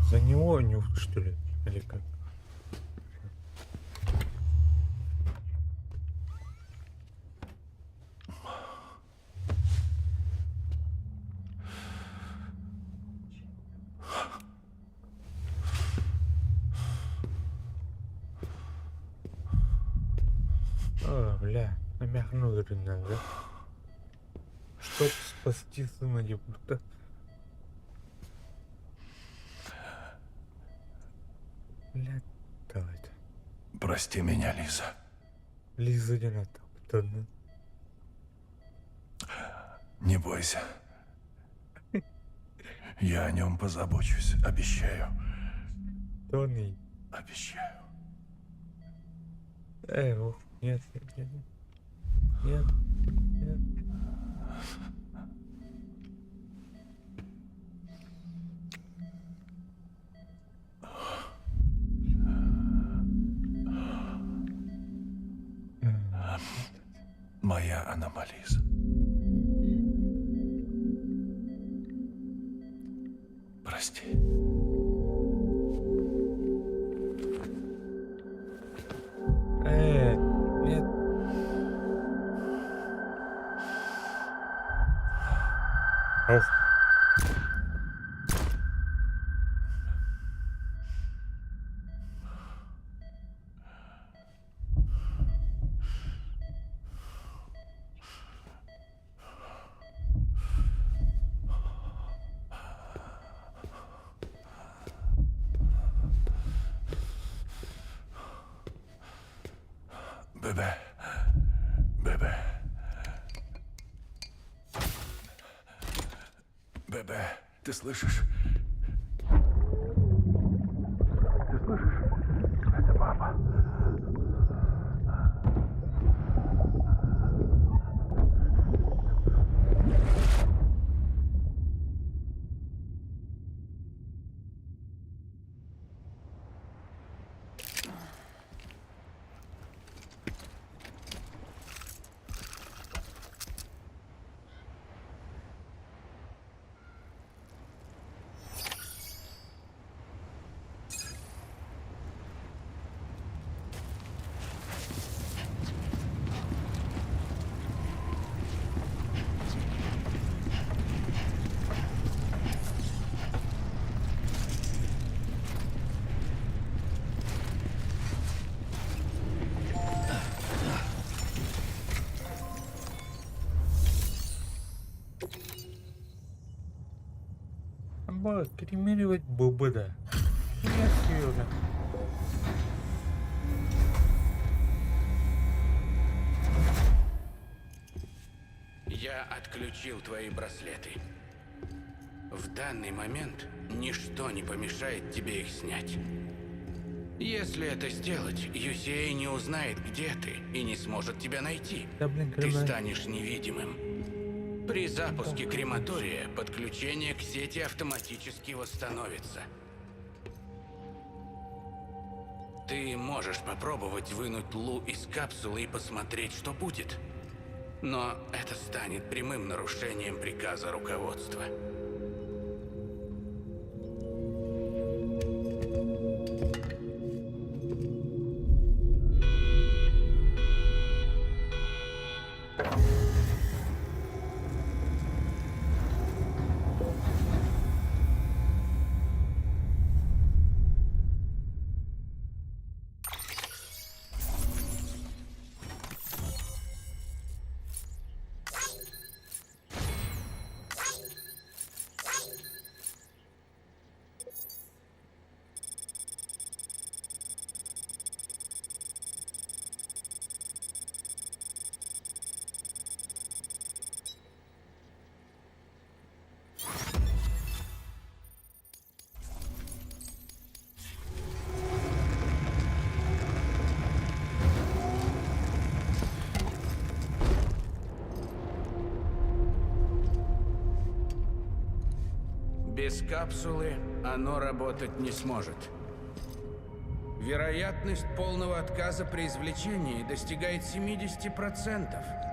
За него нюх, что ли? Или как? Бля, намяхнул надо. Чтоб спасти сына Египта. Бля, давай-то. Прости меня, Лиза. Лиза не надо. Тони. Не бойся. Я о нем позабочусь, обещаю. Тони. Обещаю. Ух, нет, нет, нет. Нет, нет. Моя аномализа. Прости. Нет. Ох. Бебе. Бебе. Бебе, ты слышишь? Ты слышишь? Это папа. Треба кремировать ББД. Красиво. Я отключил твои браслеты. В данный момент ничто не помешает тебе их снять. Если это сделать, UCA не узнает, где ты, и не сможет тебя найти. Да, блин, Ты кремай. станешь невидимым. При запуске крематория подключение к сети автоматически восстановится. Ты можешь попробовать вынуть Лу из капсулы и посмотреть, что будет. Но это станет прямым нарушением приказа руководства. Без капсулы оно работать не сможет. Вероятность полного отказа при извлечении достигает 70%.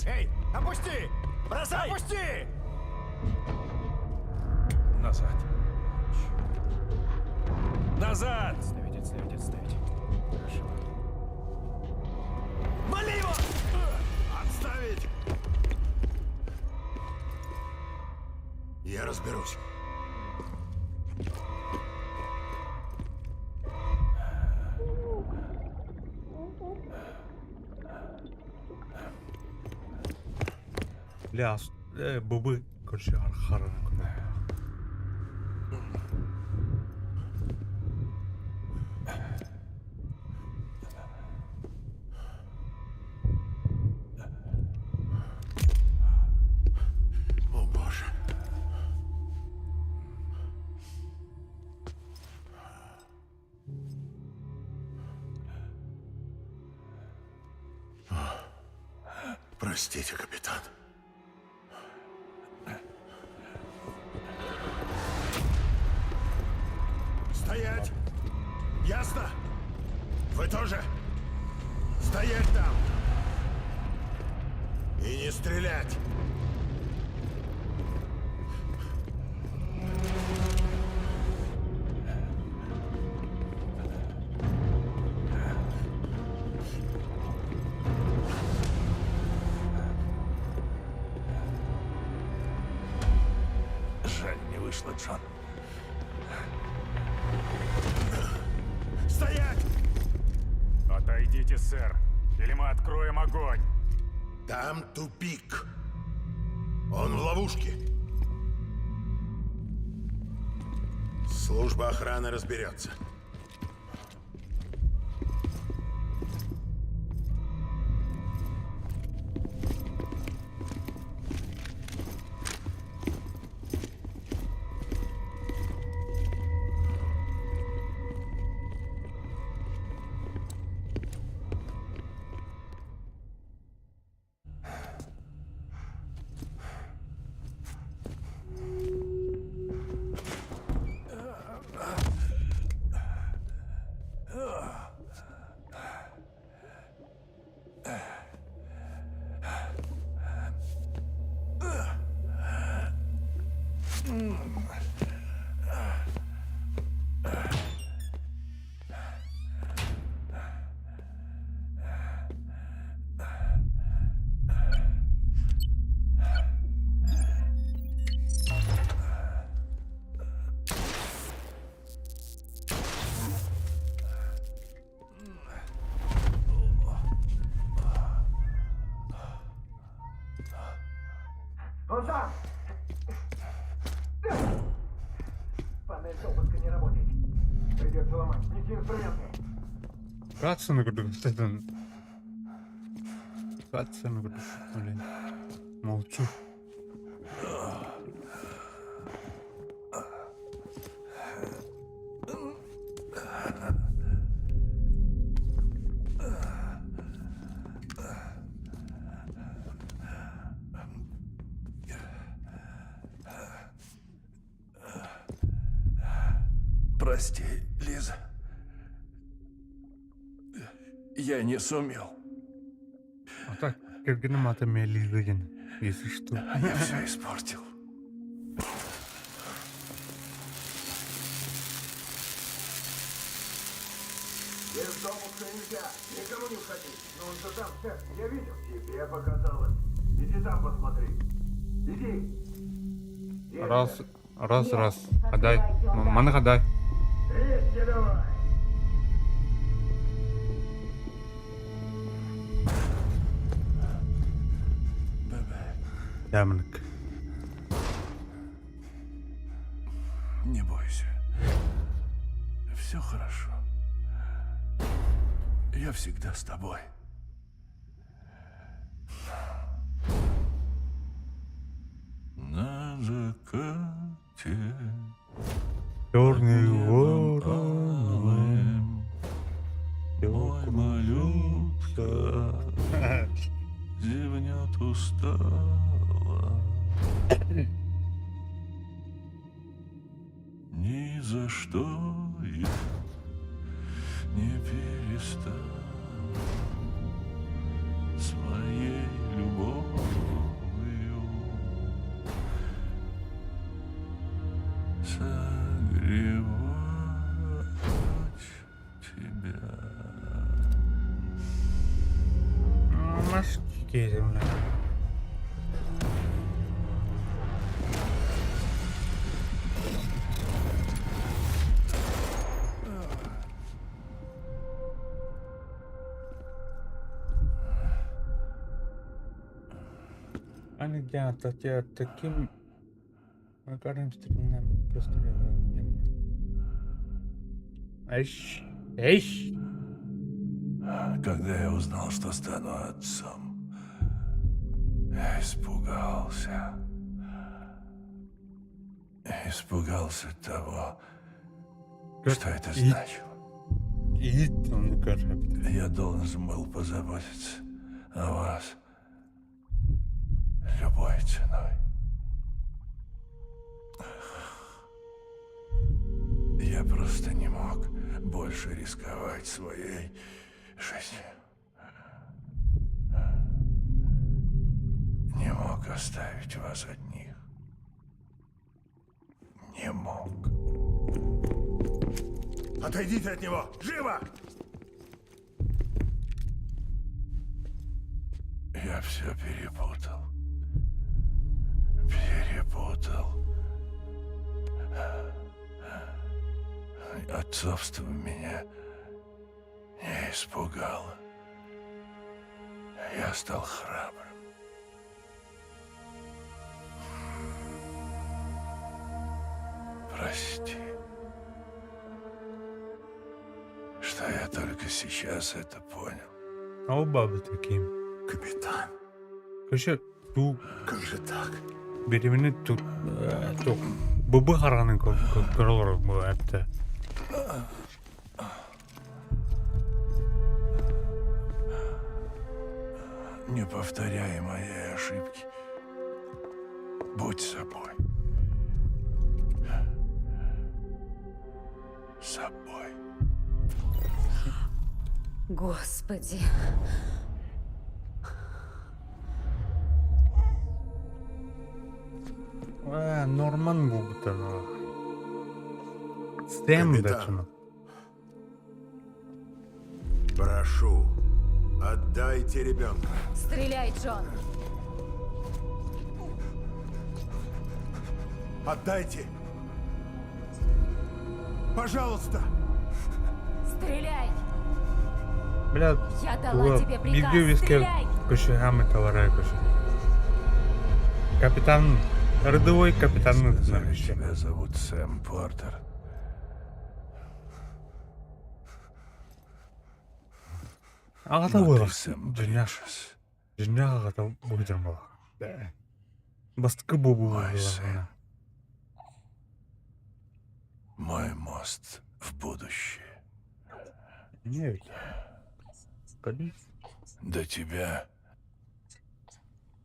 Стоять! Эй, опусти! Бросай! Опусти! Назад. Назад! Отставить. Хорошо. Вали его! Отставить! Я разберусь. Бля, бубы, короче, архаран. О боже. Простите, капитан. Стоять! Ясно? Вы тоже? Стоять там! И не стрелять! Жаль, не вышло, Джон. Стоять! Отойдите, сэр, или мы откроем огонь. Там тупик. Он в ловушке. Служба охраны разберется. Он там! Панель допуска не работает. Придется ломать. Неси инструменты. Катсцену говорю, кстати. Катсцену говорю, блин. Молчу. Прости, Лиза. Я не сумел. А так, киргиным атом Лизаген, если что. Я все испортил. Без допуска нельзя. Никому не входить. Но он же там, сэр. Я видел. Тебе показалось. Иди там посмотри. Иди. Раз. Хадай. Мана хадай. Резче давай. Ямник. Не бойся. Все хорошо. Я всегда с тобой. На закате Черный ворон. мой малютка зевнет устало. Ни за что я не перестану своей любовью тормозки, бля. Ребята, тебя таким макаром стреляем, просто Эйш, эйш. Когда я узнал, что стану отцом, я испугался. Испугался того, что это значило. И он кажется. Я должен был позаботиться о вас любой ценой. Я просто не мог больше рисковать своей жизнью. Не мог оставить вас одних. Не мог. Отойдите от него! Живо! Я все перепутал. Перепутал. Отцовство меня не испугало. Я стал храбрым. Прости, что я только сейчас это понял. А у бабы такие. Капитан, Короче, ту как же так? беременный тут бубы хараның кырылыр bu әпті. Не повторяй моей ошибки. Будь собой. Собой. Господи. Норман bu bu tarafa. Сэм Капитан. дачно. Прошу, отдайте ребенка. Стреляй, Джон. Отдайте. Пожалуйста. Стреляй. Бля, Я дала тебе приказ. видео виске Стреляй. көші хамы товары көші. Капитан, рядовой капитан Тебя зовут Сэм Портер. Ағата Но бойға. ты, Сэм, Жинақ. брешешь. Жинақ ағата бойдырм бала. Бастықы бобу Мой бала. сын. Мой мост в будущее. Не ведь. Скажи. До тебя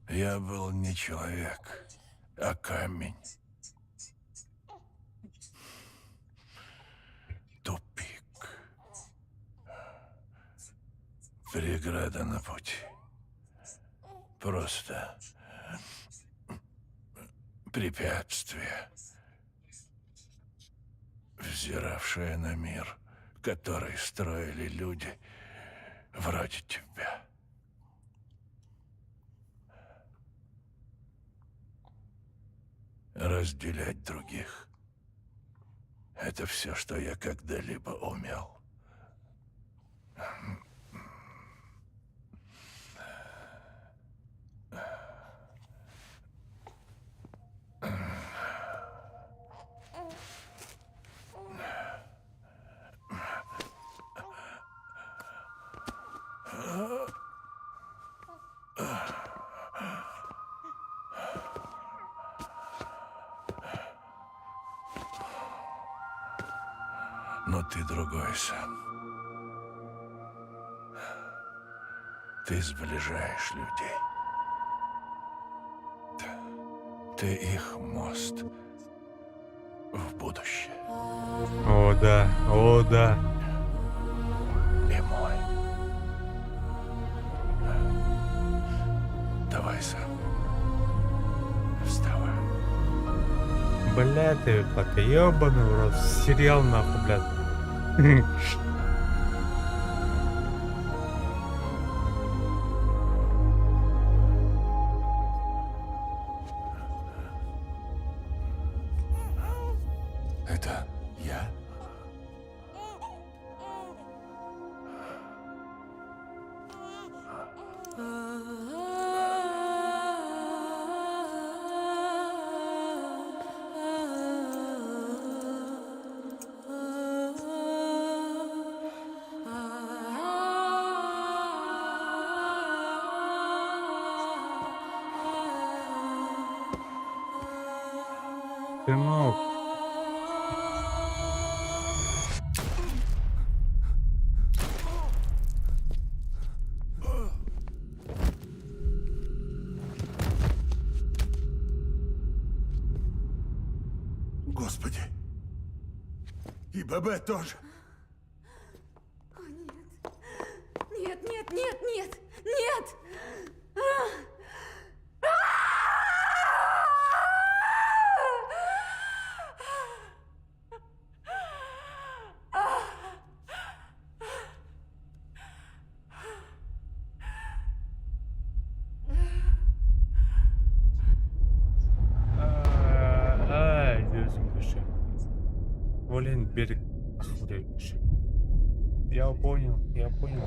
я был не человек, а камень. Тупик. Преграда на пути. Просто препятствие, взиравшее на мир, который строили люди вроде тебя. Разделять других — это все, что я когда-либо умел. Но ты другой, Сэм. Ты сближаешь людей. Ты их мост в будущее. О, да. О, да. И мой. Давай, Сэм. Вставай. Бля, ты пока ебаный в рот. Сериал нахуй, блядь. Это я? Сынок. Господи. И ББ тоже. О, нет. Нет, нет, нет, нет, нет! Gözüm dışı. Волен берег охуевший. Я понял, я понял.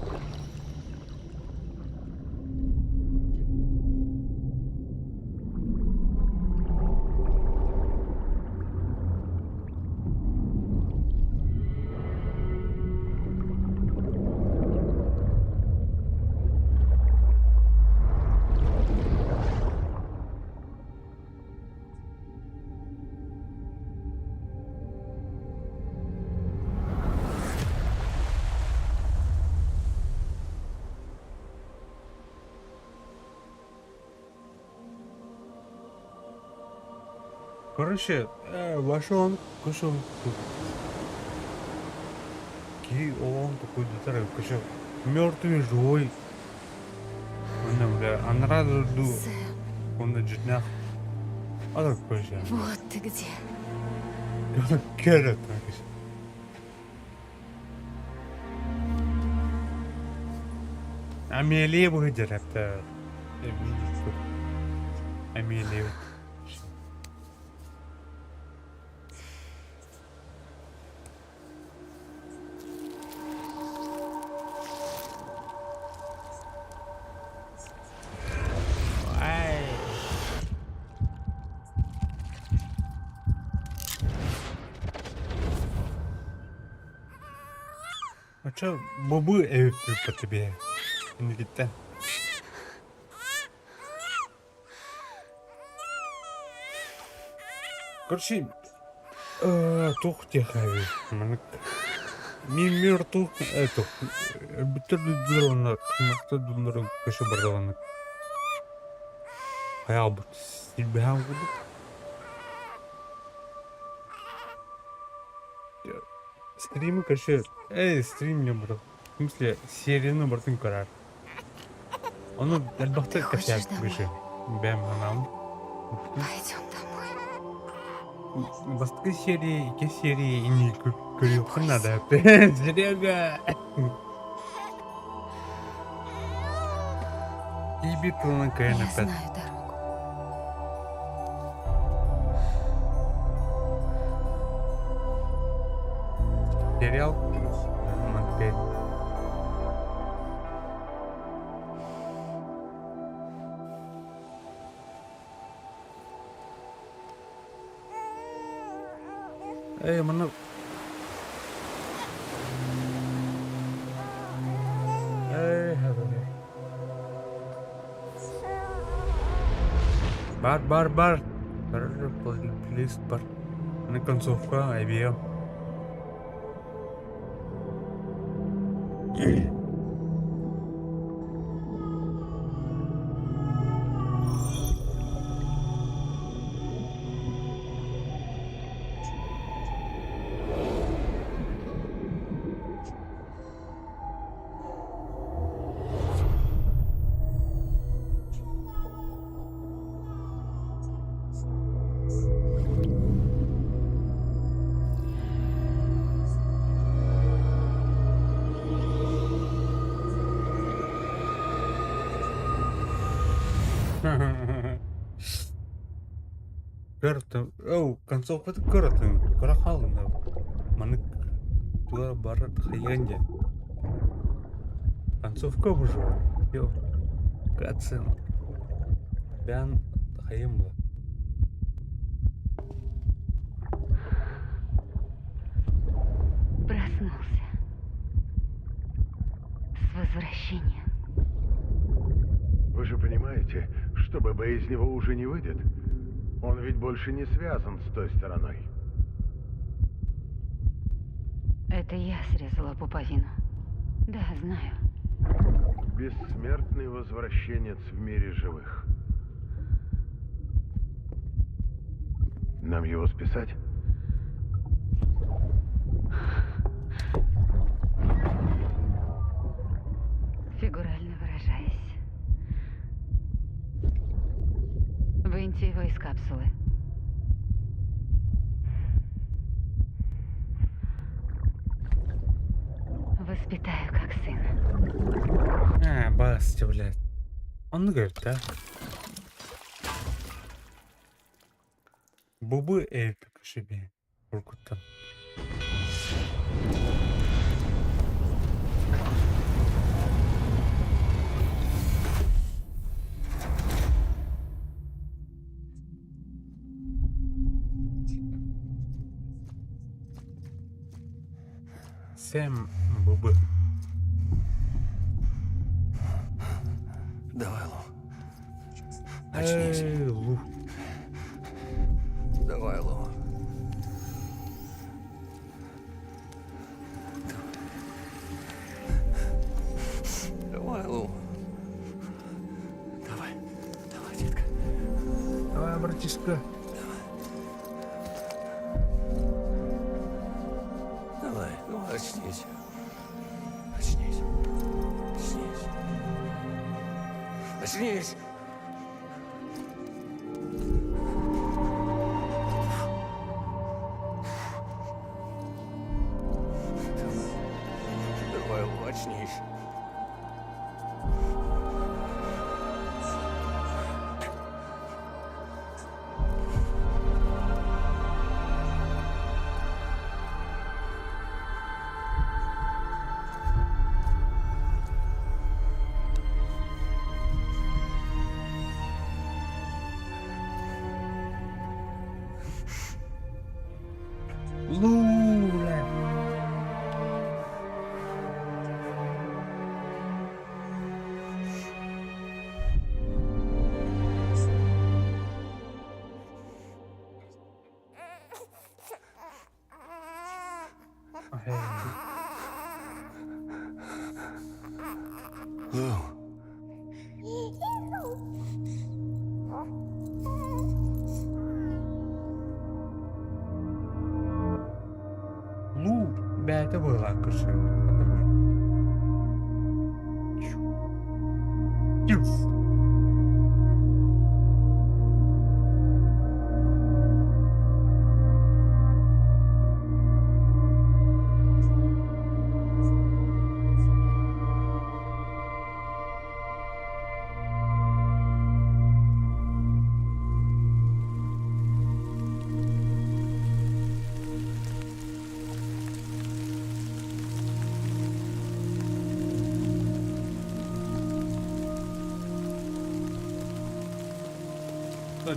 Короче, вошел, кушал. Он такой деталь, короче, мертвый, живой. Он, бля, а нравится ду. Сэм, Он на джетнях. А так, короче. вот ты где. Керет, короче. Амелия выйдет, это... Амелия. А чё, бобы по тебе? Не летят. Короче, тух тихави. Мир тух, это, битер дурак, кашу бардаванок. Хаял бы себя буду. Стримы, короче, стрим не брал. В смысле, серия номер один карар. Он отбахтает Ты хочешь косяк, домой? выше. Бэм, анам. Пойдем домой. Басты серии, ке серии, и не крюха надо. Серега! И битва на Я КН опять. знаю дорогу. Сериал на 5. Mana бар. Плиз, бар. На концовка, IBM. Көртім. Оу, концовкаты көртім. Көре қалдым да. Маны туа барат хайганде. Концовка уже. Йо. Кацин. Бән хайым ба. Проснулся. С возвращением. Вы же понимаете, что ББ из него уже не выйдет. Он ведь больше не связан с той стороной. Это я срезала пуповину. Да, знаю. Бессмертный возвращенец в мире живых. Нам его списать? Фигурально выражаясь. Выньте его из капсулы. Воспитаю как сына. Басти, блядь. Он говорит, да? Бубы эпик шибе. Уркуттан. Сэм бубы. Давай, Лу. Очнись. Лу. Давай, Лу. Давай, Лу. Давай. Давай, детка. Давай, братишка. Давай, ну очнись. Очнись. Очнись. Очнись. Давай, Лу, очнись. Лу, блядь. Лу. Лу, бәті бойға кірші. Юф.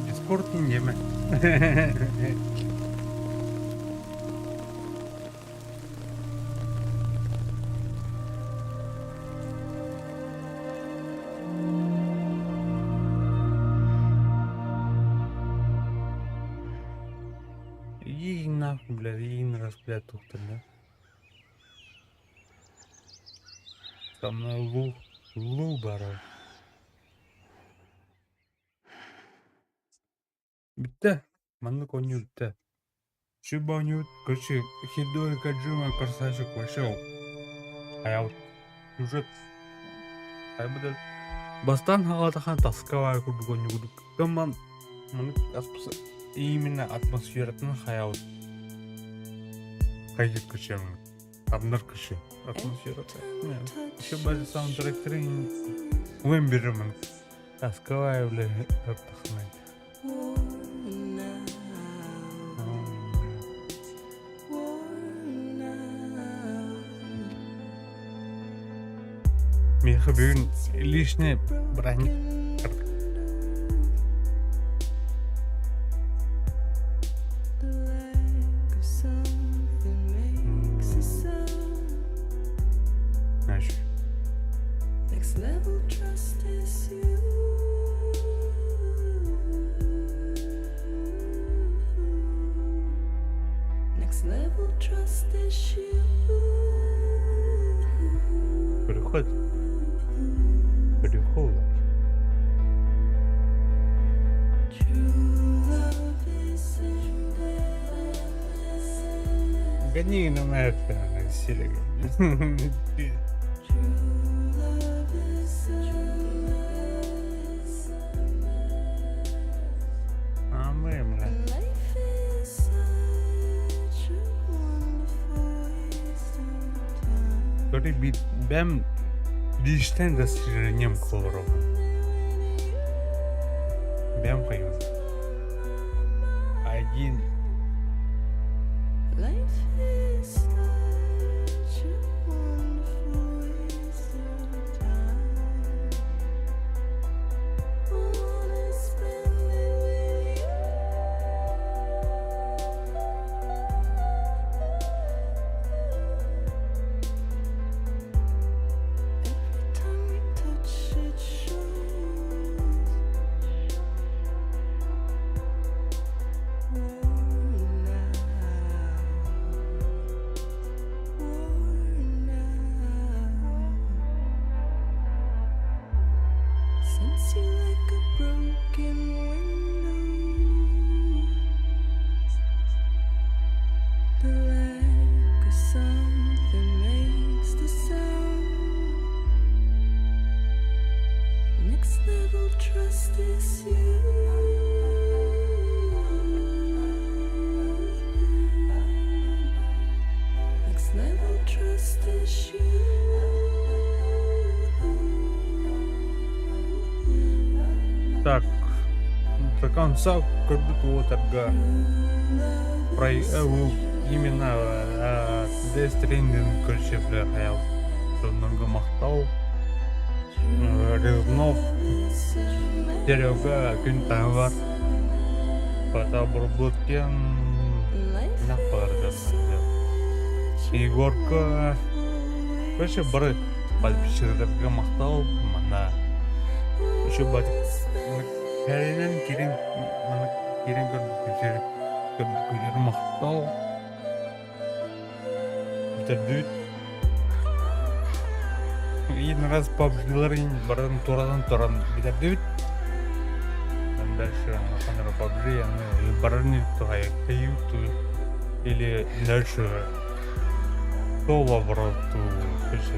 Дискорд индеме. Иди нахуй, блядь, иди раз, блядь, тухтер, да? Там на лу бара. Бітті. Маны коню бітті. Шибанют, короче, Хидео Коджима красавчик вообще. А я вот сюжет. А я буду бастан хагатахан таскавай курдугон югуду. Кыман маны именно атмосфератын хаяут. Кайдет кышем. Аднар кышы. Атмосферата. Еще базы саундтректеры вымберемын. Таскавай, бля, тахнай. бүгін лишний броник кірді. Значит, Next level trust is you. Next level trust is you. переход. Переход. True love is Гони на это, на Серега. А мы, бля. life is such a wonderful waste of time. Который бям личное достижением колоров. Бям пою. Один. Life is such a wonderful waste of time. I wanna spend it with you. Every time we touch it shows. Sense you like a broken window. The lack of something makes the sound. Next level trust is you. Next level trust is you. Так, до конца как будто вот торга именно Death Stranding, короче, бля, я много мақтау, Резнов, Серега, күн тағы бар, фотобработке нақпардан, Егорка, короче, бір подписчиктерге мақтау, мана еще батик кәрінен керен көрдікілер мақтау бітірдіт един раз PUBG-лар бардан турадан бітірдіт дальше қандыр PUBG яны бараны туғай каюту или дальше соло вроту көше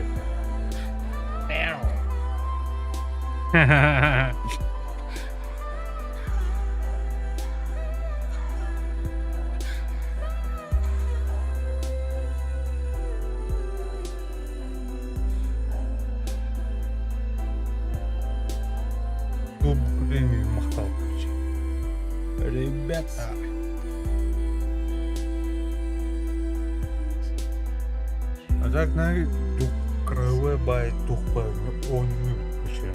мақтау, ребята. А так на крыло бай тухпа он вообще.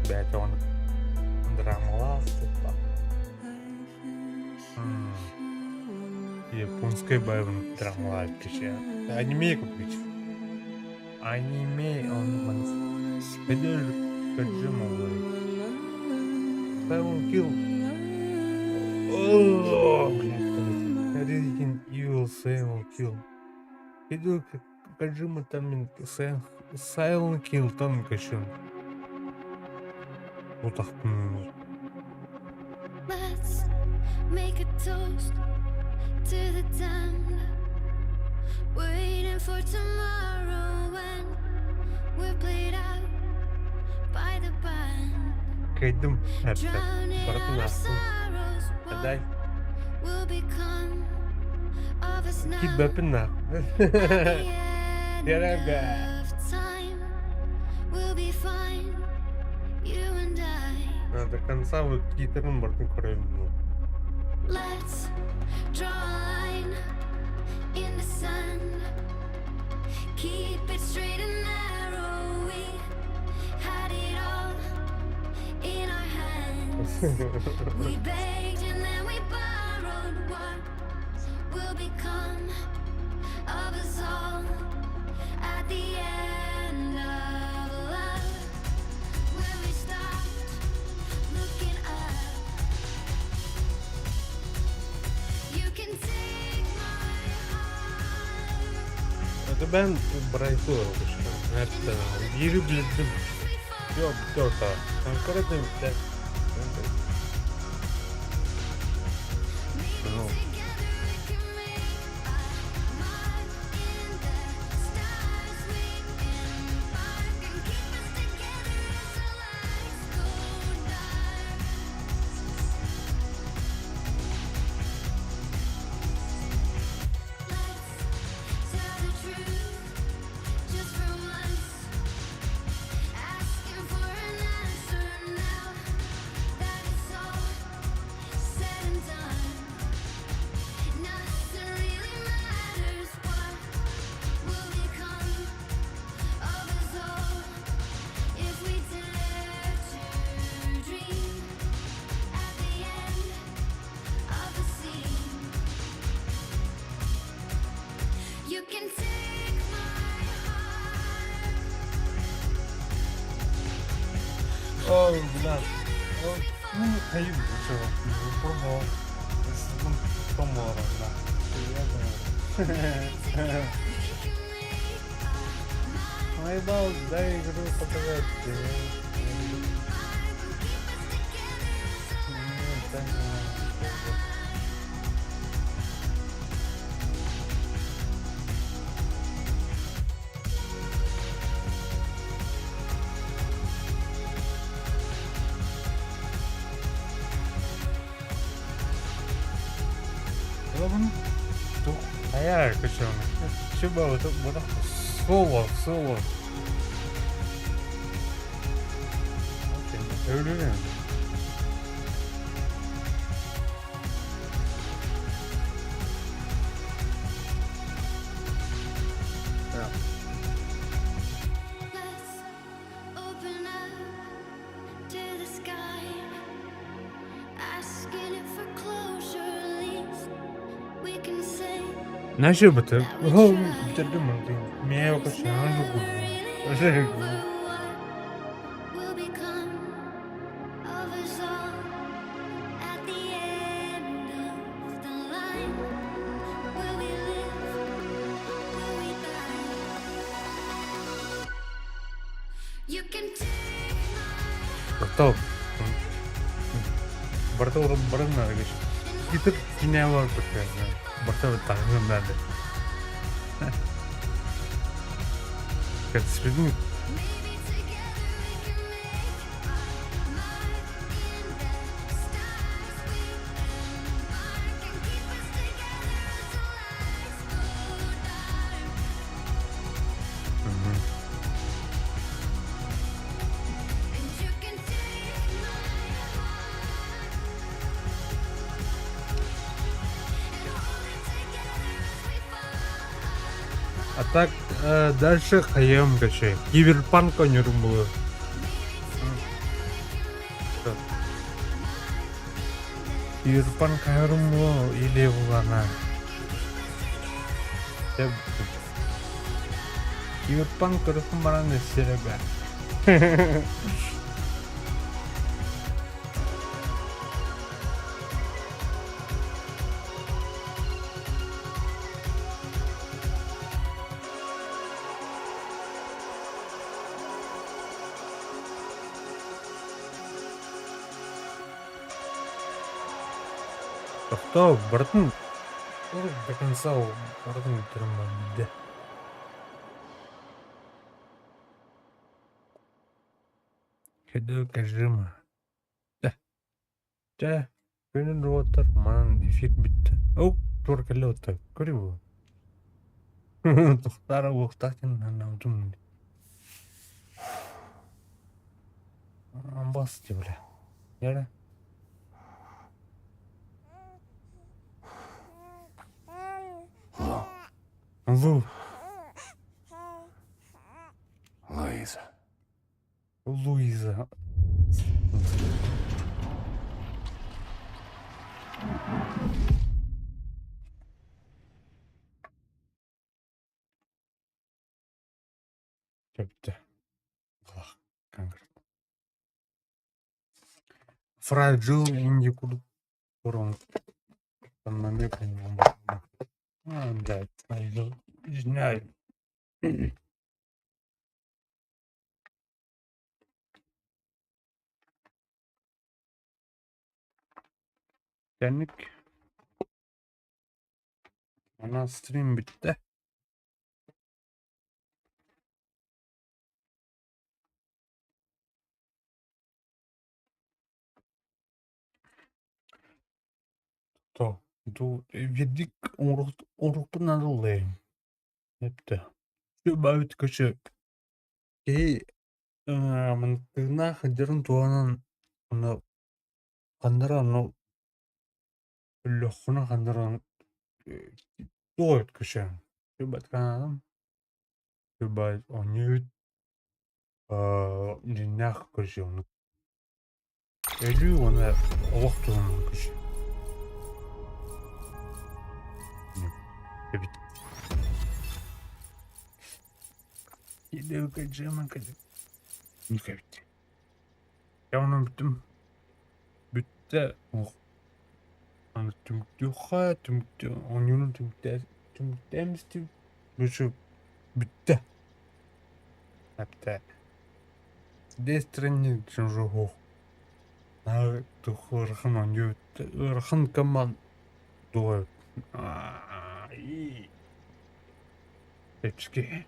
Бять он драмлас тупа. Японской бай он драмлас вообще. Аниме купить. Аниме он Каджима Silent Kill. О, блядь, Resident Evil Silent Kill. Иду Каджима там Silent Kill там кашун. Вот так. Let's make a toast to the damned. Waiting for tomorrow when we're played out by the band. Кайдым, это, брату нас. Дай. Тебя пина. Дорога. До конца вот гитарным бортом кроем. Let's draw a line in the sand. Keep it straight and narrow. We We begged and then we borrowed. What will become of us all at the end of love? When we stopped looking up, you can take my heart. Это ben Брайтор обычно. Это Ери, блядь, ёпта. Конкретно, блядь. Ну. You can take my heart. Ой, блядь. Ну, кайф, что? Пробовал. Помора, да. Наебал, дай игру показать. Tuh, saya kecil. Coba untuk solo. Oke, udah ya. Let's open up to the sky, asking it for closure. At least we can say Начал бы ты. О, ты думал, ты меня его качал, will become of us all at the end of the line. Will we live? Will we die? You can take my Братал. Братал баран надо, конечно. Kita punya waktu kan. Братал tangan надо. Как среду. А так дальше хаем качай. Киберпанк ойнарым было. Киберпанк ойнарым было или булана. Киберпанк көрөкүн бараны серебе. Кто, братан? До конца братан терминал. Хеду кажима. Да. Күнін ротар, манан эфир бітті. Оу, тур келе отыр. Көрі бұл. Тұқтары оқтақын анаудым. Амбас де бля. Яра. Лу. Луиза. Луиза. Bitti. Allah конкретно. Fragile Indigo Kurun. Там не понимаю. Да, Fragile. Знаю. Denik. Ana stream bitti. То. Ведик урухту надулay. Bitti. Şu bayıt köşe. Мантыгна хадерын туанан аны кандара аны лёхуна кандара туойт көшө. Şu канадам. Şu bayıt оньют жинах көшө. Элүү оны олоктуун көшө. Бит. Идеу каджаман каджа. Никак. Я onu bitim. Bitti. Onu tümtüha tümtü. Onun tümtütemizdi. Şu bitti. Hatta. Дестрани чужого. А тухорхан он ю. Орхан каман. Дует. И. Эпски.